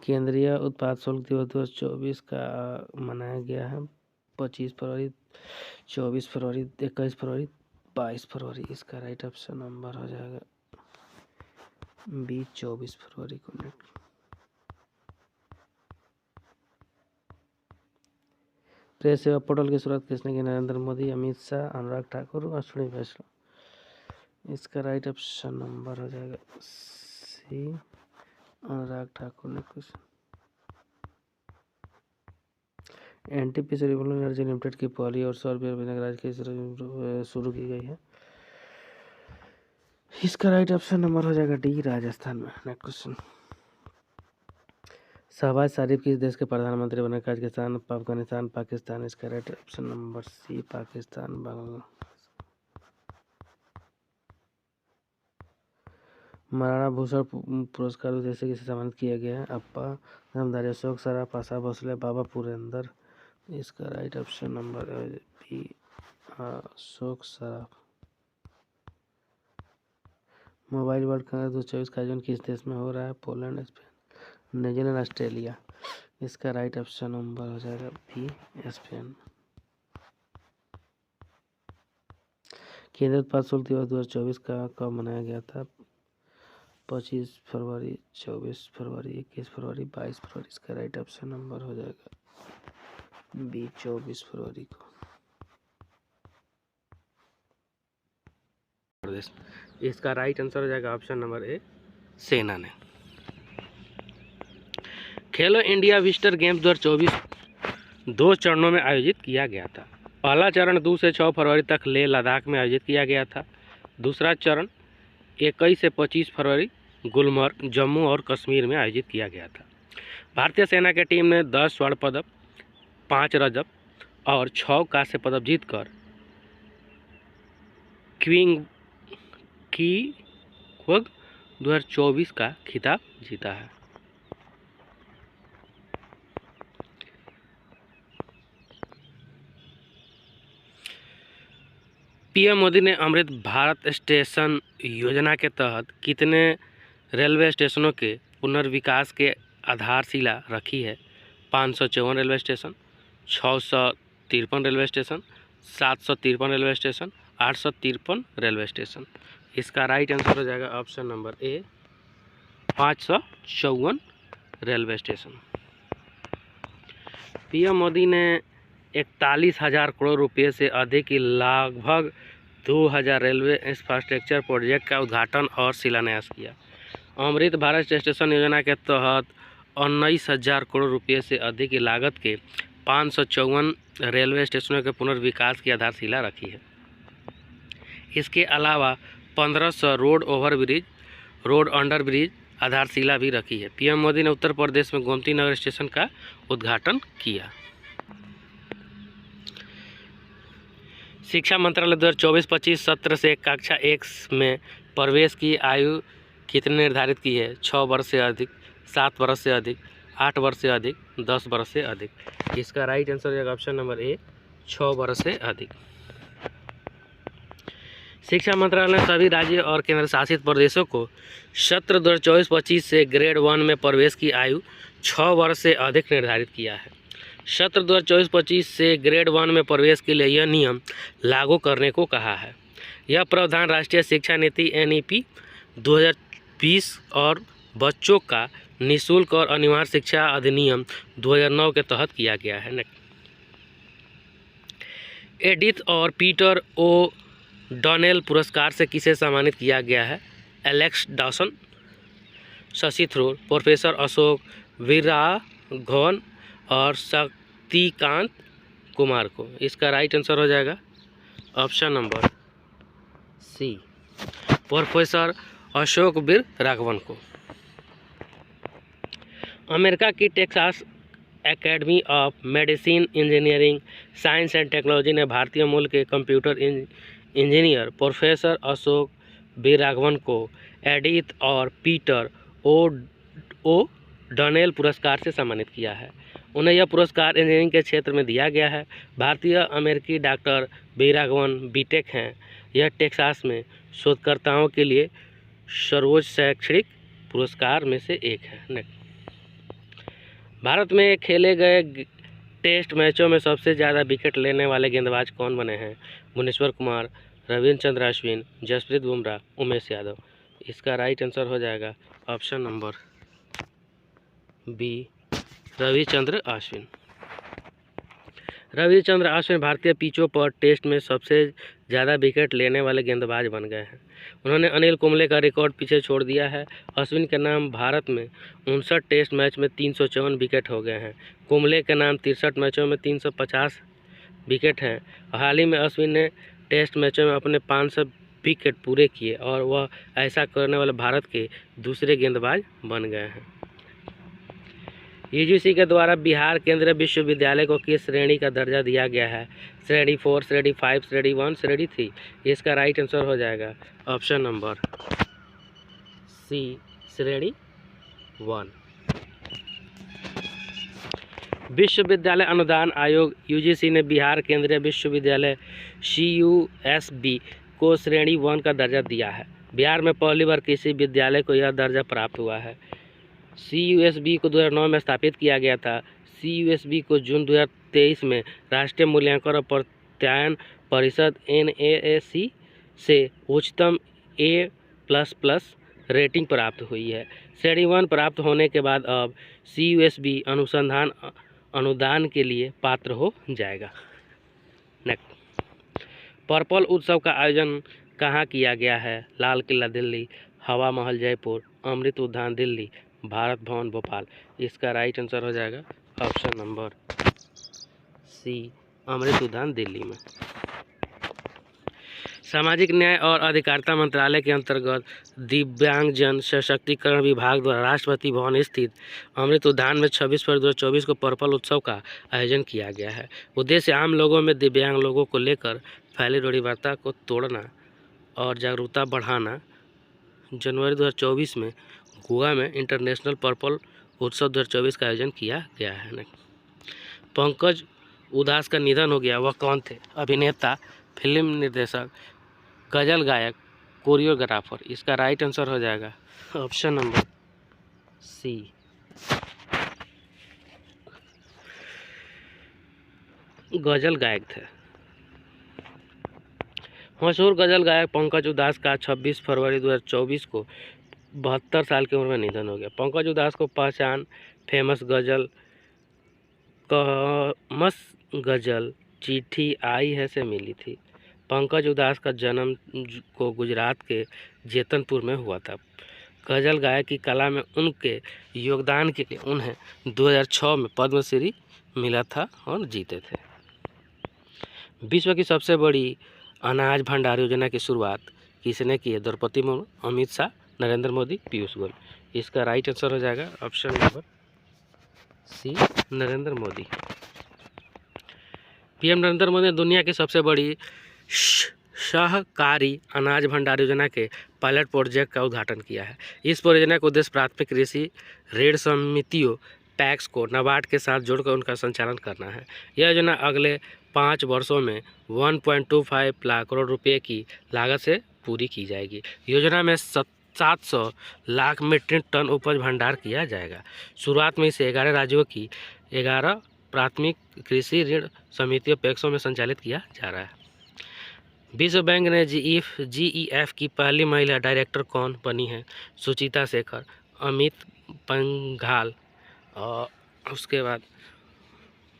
केंद्रीय उत्पाद शुल्क दिवस 2024 का मनाया गया है 25 फरवरी, 24 फरवरी, 21 फरवरी, 22 फरवरी। इसका राइट ऑप्शन नंबर हो जाएगा बी, 24 फरवरी को। प्रेस सेवा पोर्टल की शुरुआत किसने की? नरेंद्र मोदी, अमित शाह, अनुराग ठाकुर, अश्विनी वैष्णव। इसका राइट ऑप्शन नंबर हो जाएगा सी, अनुराग ठाकुर ने कुछ। एनटीपीसी रिन्यूएबल एनर्जी लिमिटेड की पहली और सौर राज्य के शुरू की गई है। इसका राइट ऑप्शन नंबर हो जाएगा डी, राजस्थान में। Next question. शहबाज शरीफ किस देश के प्रधानमंत्री बने? कजाकिस्तान, अफगानिस्तान, पाकिस्तान। इसका right option number C, Pakistan, Bangladesh. Maharana Bhushan पुरस्कार जैसे किसे सम्मानित किया गया है? अप्पा नामधारी, अशोक सराफ, आशा भोसले, बाबा पुरंदर। इसका right option number B, Ashok Saraf. Mobile world congress 2024 का आयोजन किस देश में हो रहा है? Poland, Spain, New Zealand, Australia. इसका राइट ऑप्शन नंबर हो जाएगा बी, स्पेन। केंद्रीय उत्पाद शुल्क दिवस 2024 का कब मनाया गया था? 25 फरवरी, 24 फरवरी, 21 फरवरी, 22 फरवरी। इसका राइट ऑप्शन नंबर हो जाएगा बी, 24 फरवरी को। इसका राइट आंसर हो जाएगा ऑप्शन नंबर ए, सेना ने। खेलो इंडिया विंटर गेम्स 2024 2 चरणों में आयोजित किया गया था। पहला चरण 2 से 6 फरवरी तक लेह लद्दाख में आयोजित किया गया था। दूसरा चरण 21 से 25 फरवरी गुलमर्ग, जम्मू और कश्मीर में आयोजित किया गया था। भारतीय सेना की टीम ने 10 स्वर्ण पदक, 5 रजत और 6 कांस्य पदक जीतकर क्वीन 2024 का खिताब जीता है। पीएम मोदी ने अमृत भारत स्टेशन योजना के तहत कितने रेलवे स्टेशनों के पुनर्विकास के आधारशिला रखी है? 554 railway station, 653 railway station, 753 railway station, 853 railway station. इसका राइट आंसर हो जाएगा ऑप्शन नंबर ए, 554 रेलवे स्टेशन। पीएम मोदी ने 41,000 करोड़ रुपए से अधिक की लगभग 2000 रेलवे इंफ्रास्ट्रक्चर प्रोजेक्ट का उद्घाटन और शिलान्यास किया। अमृत भारत स्टेशन योजना के तहत 19,000 करोड़ रुपये से अधिक की लागत के 554 रेलवे स्टेशनों के पुनर्विकास की आधारशिला रखी है। इसके अलावा 1500 रोड ओवरब्रिज, रोड अंडरब्रिज आधारशिला भी रखी है। पीएम मोदी ने उत्तर प्रदेश में गोमती नगर स्टेशन का उद्घाटन किया। शिक्षा मंत्रालय 2024-25 सत्र से कक्षा 1 में प्रवेश की आयु कितनी निर्धारित की है? 6 वर्ष से अधिक, 7 वर्ष से अधिक, 8 वर्ष से अधिक, 10 वर्ष से अधिक। इसका राइट आंसर है ऑप्शन नंबर ए, 6 वर्ष से अधिक। शिक्षा मंत्रालय ने सभी राज्य और केंद्र शासित प्रदेशों को सत्र 2024-25 से ग्रेड 1 में प्रवेश की आयु 6 वर्ष से अधिक निर्धारित किया है। सत्र 2024-25 से ग्रेड 1 में प्रवेश के लिए यह नियम लागू करने को कहा है। यह प्रावधान राष्ट्रीय शिक्षा नीति NEP 2020 और बच्चों का निःशुल्क और अनिवार्य शिक्षा अधिनियम 2009 के तहत किया गया है। एडिथ और पीटर ओ डॉनेल पुरस्कार से किसे सम्मानित किया गया है? Alex Dawson, Shashi Tharoor, professor Ashok Veeraraghavan और शक्तिकांत कुमार को। इसका राइट आंसर हो जाएगा option number C, professor Ashok Veeraraghavan को। अमेरिका की Texas academy of medicine, engineering, science and technology ने भारतीय मूल के computer engineer professor Ashok Veeraraghavan को एडिथ और पीटर ओ डॉनेल पुरस्कार से सम्मानित किया है। उन्हें यह पुरस्कार इंजीनियरिंग के क्षेत्र में दिया गया है। भारतीय अमेरिकी डॉक्टर वीरराघवन बीटेक हैं। यह टेक्सास में शोधकर्ताओं के लिए सर्वोच्च शैक्षणिक पुरस्कार में से एक है। भारत में खेले गए टेस्ट मैचों में सबसे ज़्यादा विकेट लेने वाले गेंदबाज कौन बने हैं? भुवनेश्वर कुमार, रविचंद्रन अश्विन, जसप्रीत बुमराह, उमेश यादव। इसका राइट आंसर हो जाएगा option number B, Ravichandran Ashwin. Ravichandran Ashwin भारतीय पिचों पर टेस्ट में सबसे ज़्यादा विकेट लेने वाले गेंदबाज बन गए हैं। उन्होंने अनिल कुंबले का रिकॉर्ड पीछे छोड़ दिया है। अश्विन के नाम भारत में 59 टेस्ट मैच में 354 विकेट हो गए हैं। कुंबले के नाम 63 मैचों में 350 विकेट हैं। हाल ही में अश्विन ने टेस्ट मैचों में अपने 500 विकेट पूरे किए और वह ऐसा करने वाले भारत के दूसरे गेंदबाज बन गए हैं। UGC के द्वारा बिहार केंद्रीय विश्वविद्यालय को किस श्रेणी का दर्जा दिया गया है? श्रेणी 4, श्रेणी 5, श्रेणी 1, श्रेणी 3। इसका राइट आंसर हो जाएगा ऑप्शन नंबर सी, श्रेणी 1। विश्वविद्यालय अनुदान आयोग UGC ने बिहार केंद्रीय विश्वविद्यालय CUSB को श्रेणी 1 का दर्जा दिया है। बिहार में पहली बार किसी विद्यालय को यह दर्जा प्राप्त हुआ है। CUSB को 2009 में स्थापित किया गया था। CUSB को जून 2023 में राष्ट्रीय मूल्यांकन और प्रत्यायन परिषद NAAC से उच्चतम A++ रेटिंग प्राप्त हुई है। श्रेणी 1 प्राप्त होने के बाद अब CUSB अनुसंधान अनुदान के लिए पात्र हो जाएगा। नेक्स्ट, पर्पल उत्सव का आयोजन कहाँ किया गया है? लाल किला दिल्ली, हवा महल जयपुर, अमृत उद्यान दिल्ली, भारत भवन भोपाल। इसका राइट आंसर हो जाएगा ऑप्शन नंबर सी, अमृत उद्यान दिल्ली में। सामाजिक न्याय और अधिकारिता मंत्रालय के अंतर्गत दिव्यांगजन सशक्तिकरण विभाग द्वारा राष्ट्रपति भवन स्थित अमृत उद्यान में 26 फरवरी 2024 को पर्पल उत्सव का आयोजन किया गया है। उद्देश्य आम लोगों में दिव्यांग लोगों को लेकर फैली रूढ़िवादिता को तोड़ना और जागरूकता बढ़ाना। जनवरी 2024 में गोवा में इंटरनेशनल पर्पल उत्सव 2024 का आयोजन किया गया है। पंकज उधास का निधन हो गया। वह कौन थे? अभिनेता, फिल्म निर्देशक, गजल गायक, कोरियोग्राफर। इसका राइट आंसर हो जाएगा ऑप्शन नंबर सी, गजल गायक थे। मशहूर गजल गायक पंकज उधास का 26 फरवरी 2024 को 72 साल की उम्र में निधन हो गया। पंकज उधास को पहचान फेमस गजल चिट्ठी आई है से मिली थी। पंकज उधास का जन्म को गुजरात के जेतनपुर में हुआ था। गजल गायक की कला में उनके योगदान के लिए उन्हें 2006 में पद्मश्री मिला था और जीते थे। विश्व की सबसे बड़ी अनाज भंडार योजना की शुरुआत किसने की है? द्रौपदी मुर्मू, अमित शाह, नरेंद्र मोदी, पीयूष गोयल। इसका राइट आंसर हो जाएगा option number C, Narendra Modi. PM Narendra Modi ने दुनिया की सबसे बड़ी सहकारी अनाज भंडार योजना के पायलट प्रोजेक्ट का उद्घाटन किया है। इस परियोजना का उद्देश्य प्राथमिक कृषि ऋण समितियों पैक्स को नाबार्ड के साथ जोड़कर उनका संचालन करना है। यह योजना अगले 5 वर्षों में 1.25 लाख करोड़ रुपए की लागत से पूरी की जाएगी। योजना में 700 लाख मीट्रिक टन उपज भंडार किया जाएगा। शुरुआत में इसे 11 राज्यों की 11 प्राथमिक कृषि ऋण समितियों पैक्सों में संचालित किया जा रहा है। विश्व बैंक ने GEF की पहली महिला डायरेक्टर कौन बनी है? सुचिता शेखर, अमित पंघाल और उसके बाद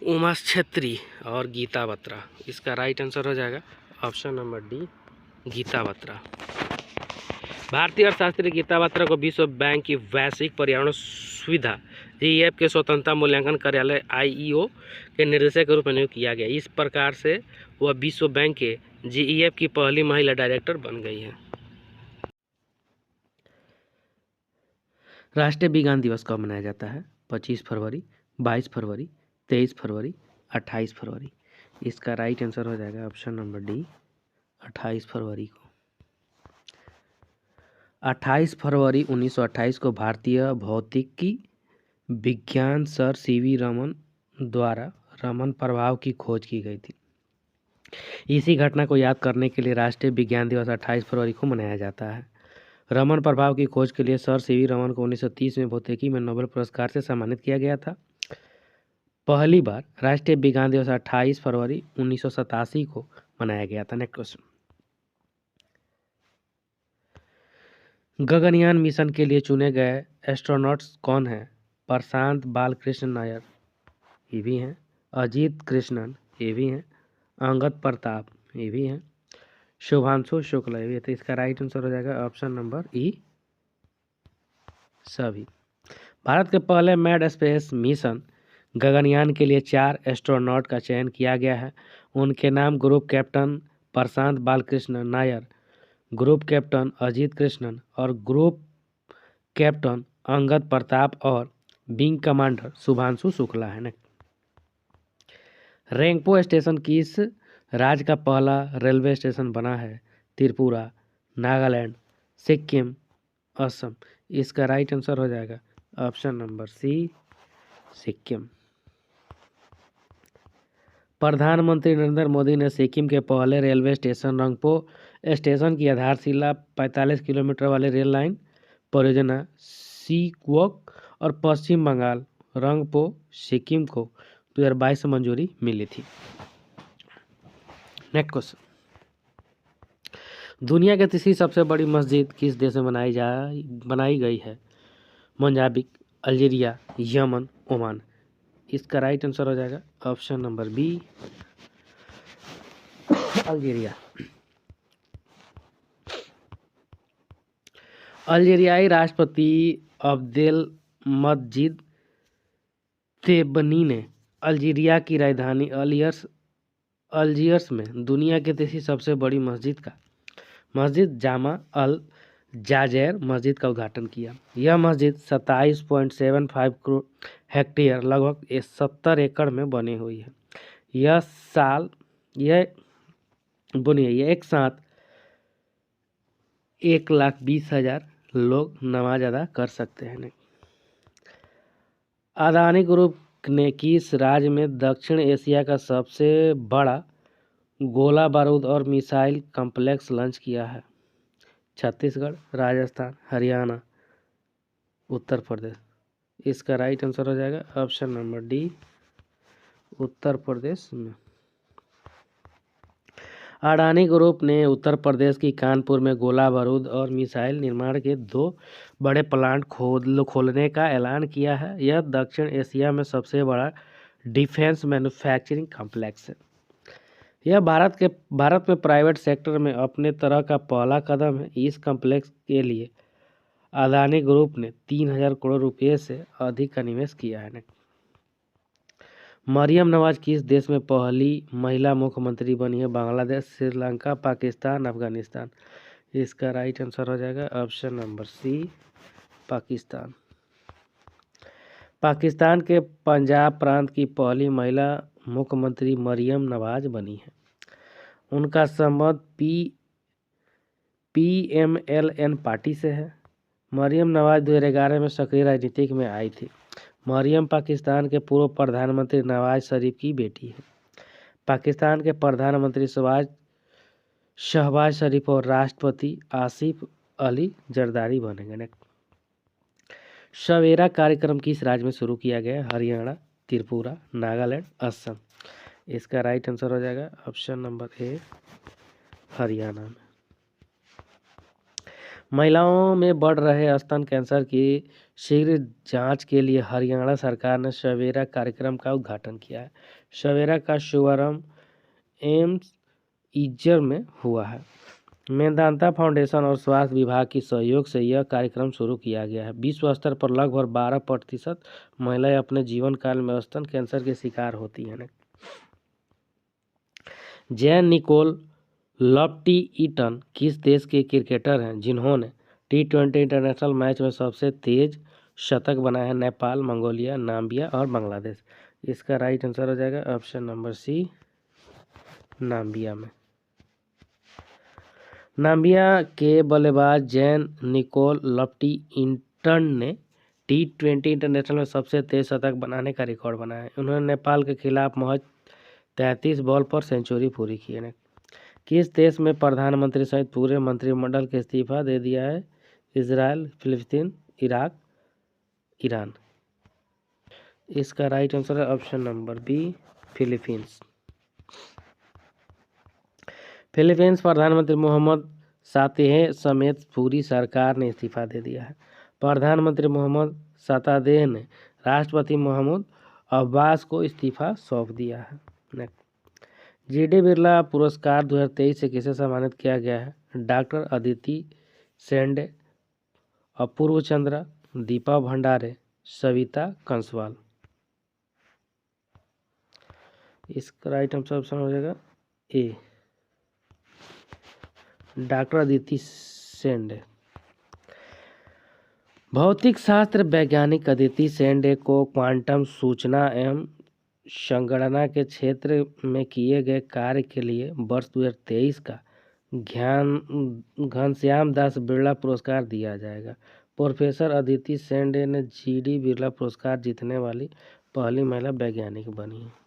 उमा छेत्री और गीता बत्रा। इसका राइट आंसर हो जाएगा option number D, Gita Batra. भारतीय अर्थशास्त्री गीता बत्रा को विश्व बैंक की वैश्विक पर्यावरण सुविधा GEF के स्वतंत्रता मूल्यांकन कार्यालय IEO के निर्देशक के रूप में नियुक्त किया गया। इस प्रकार से वह विश्व बैंक के GEF की पहली महिला डायरेक्टर बन गई है। राष्ट्रीय विज्ञान दिवस कब मनाया जाता है? 25 फरवरी, 22 फरवरी, 23 फरवरी, 28 फरवरी। इसका राइट आंसर हो जाएगा ऑप्शन नंबर डी, 28 फरवरी को। 28 फरवरी 1928 को भारतीय भौतिकी विज्ञान सर CV रमन द्वारा रमन प्रभाव की खोज की गई थी। इसी घटना को याद करने के लिए राष्ट्रीय विज्ञान दिवस 28 फरवरी को मनाया जाता है। रमन प्रभाव की खोज के लिए सर CV रमन को 1930 में भौतिकी में नोबेल पुरस्कार से सम्मानित किया गया था। पहली बार राष्ट्रीय विज्ञान दिवस 28 फरवरी 1987 को मनाया गया था। नेक्स्ट क्वेश्चन, गगनयान मिशन के लिए चुने गए एस्ट्रोनॉट्स कौन हैं? प्रशांत बालकृष्ण नायर, ये भी हैं। अजीत कृष्णन, ये भी हैं। अंगद प्रताप, ये भी हैं। शुभांशु शुक्ला, ये भी है। तो इसका राइट आंसर हो जाएगा ऑप्शन नंबर ई, सभी। भारत के पहले मैड स्पेस मिशन गगनयान के लिए 4 एस्ट्रोनॉट का चयन किया गया है। उनके नाम ग्रुप कैप्टन प्रशांत बालकृष्ण नायर, ग्रुप कैप्टन अजीत कृष्णन और ग्रुप कैप्टन अंगद प्रताप और विंग कमांडर शुभांशु शुक्ला है। रेंगपो स्टेशन किस राज्य का पहला रेलवे स्टेशन बना है? त्रिपुरा, नागालैंड, सिक्किम, असम। इसका राइट आंसर हो जाएगा ऑप्शन नंबर सी, सिक्किम। प्रधानमंत्री नरेंद्र मोदी ने सिक्किम के पहले रेलवे स्टेशन रंगपो स्टेशन की आधारशिला 45 किलोमीटर वाली रेल लाइन परियोजना सीक्वोक और पश्चिम बंगाल रंगपो सिक्किम को 2022 में मंजूरी मिली थी। नेक्स्ट क्वेश्चन, दुनिया की तीसरी सबसे बड़ी मस्जिद किस देश में बनाई गई है? Mozambique, Algeria, Yemen, Oman. इसका राइट आंसर हो जाएगा ऑप्शन नंबर बी, अल्जीरिया। अल्जीरियाई राष्ट्रपति अब्देल मजीद तेब्बनी ने अल्जीरिया की राजधानी अल्जियर्स में दुनिया की तीसरी सबसे बड़ी मस्जिद जामा अल जाजैर मस्जिद का उद्घाटन किया। यह मस्जिद 27.75 हेक्टेयर लगभग 70 एकड़ में बनी हुई है। यह एक साथ 1,20,000 लोग नमाज अदा कर सकते हैं। अदानी ग्रुप ने किस राज्य में दक्षिण एशिया का सबसे बड़ा गोला बारूद और मिसाइल कॉम्प्लेक्स लॉन्च किया है? छत्तीसगढ़, राजस्थान, हरियाणा, उत्तर प्रदेश। इसका राइट आंसर हो जाएगा option number D, Uttar Pradesh में। अडानी ग्रुप ने उत्तर प्रदेश की कानपुर में गोला बारूद और मिसाइल निर्माण के 2 बड़े प्लांट खोलने का ऐलान किया है। यह दक्षिण एशिया में सबसे बड़ा डिफेंस मैन्युफैक्चरिंग कॉम्प्लेक्स है। यह भारत में प्राइवेट सेक्टर में अपने तरह का पहला कदम है। इस कॉम्प्लेक्स के लिए अदानी ग्रुप ने 3,000 करोड़ रुपए से अधिक का निवेश किया है। मरियम नवाज किस देश में पहली महिला मुख्यमंत्री बनी है? बांग्लादेश, श्रीलंका, पाकिस्तान, अफगानिस्तान। इसका राइट आंसर हो जाएगा option number C, Pakistan. Pakistan के पंजाब प्रांत की पहली महिला मुख्यमंत्री मरियम नवाज बनी है। उनका संबंध PMLN पार्टी से है। मरियम नवाज 2011 में सक्रिय राजनीति में आई थी। मरियम पाकिस्तान के पूर्व प्रधानमंत्री नवाज शरीफ की बेटी है। पाकिस्तान के प्रधानमंत्री शहबाज शरीफ और राष्ट्रपति आसिफ अली जरदारी बनेंगे। सवेरा कार्यक्रम किस राज्य में शुरू किया गया? हरियाणा, त्रिपुरा, नागालैंड, असम। इसका राइट आंसर हो जाएगा ऑप्शन नंबर ए, हरियाणा में। महिलाओं में बढ़ रहे स्तन कैंसर की शीघ्र जांच के लिए हरियाणा सरकार ने सवेरा कार्यक्रम का उद्घाटन किया है। सवेरा का शुभारंभ एम्स इज्जर में हुआ है। मेदांता फाउंडेशन और स्वास्थ्य विभाग की सहयोग से यह कार्यक्रम शुरू किया गया है। विश्व स्तर पर लगभग 12% महिलाएं अपने जीवन काल में स्तन कैंसर के शिकार होती हैं। जैन निकोल लॉफ्टी ईटन किस देश के क्रिकेटर हैं जिन्होंने T20 इंटरनेशनल मैच में सबसे तेज शतक बनाए हैं? नेपाल, मंगोलिया, नाम्बिया और बांग्लादेश। इसका राइट आंसर हो जाएगा ऑप्शन नंबर सी, नाम्बिया में। नाम्बिया के बल्लेबाज जैन निकोल लॉफ्टी ईटन ने T20 इंटरनेशनल में सबसे तेज शतक बनाने का रिकॉर्ड बनाया है। उन्होंने नेपाल के खिलाफ महज 33 बॉल पर सेंचुरी पूरी की है। किस देश में प्रधानमंत्री सहित पूरे मंत्रिमंडल के इस्तीफा दे दिया है? Israel, Palestine, Iraq, Iran. इसका राइट आंसर है option number B, Philippines. Philippines प्रधानमंत्री मोहम्मद सातेह समेत पूरी सरकार ने इस्तीफा दे दिया है। प्रधानमंत्री मोहम्मद सातेह ने राष्ट्रपति महमूद अब्बास को इस्तीफा सौंप दिया है। GD बिरला पुरस्कार 2023 से किसे सम्मानित किया गया है? डॉक्टर अदिति सेंडे, अपूर्व चंद्रा, दीपा भंडारे, सविता कंसवाल। इसका राइट आंसर ऑप्शन हो जाएगा ए, डॉक्टर अदिति सेंडे। भौतिक शास्त्र वैज्ञानिक अदिति सेंडे को क्वांटम सूचना एवं संगणना के क्षेत्र में किए गए कार्य के लिए वर्ष 2023 का घनश्याम दास बिरला पुरस्कार दिया जाएगा। प्रोफेसर अदिति सेंडे ने GD बिरला पुरस्कार जीतने वाली पहली महिला वैज्ञानिक बनी है।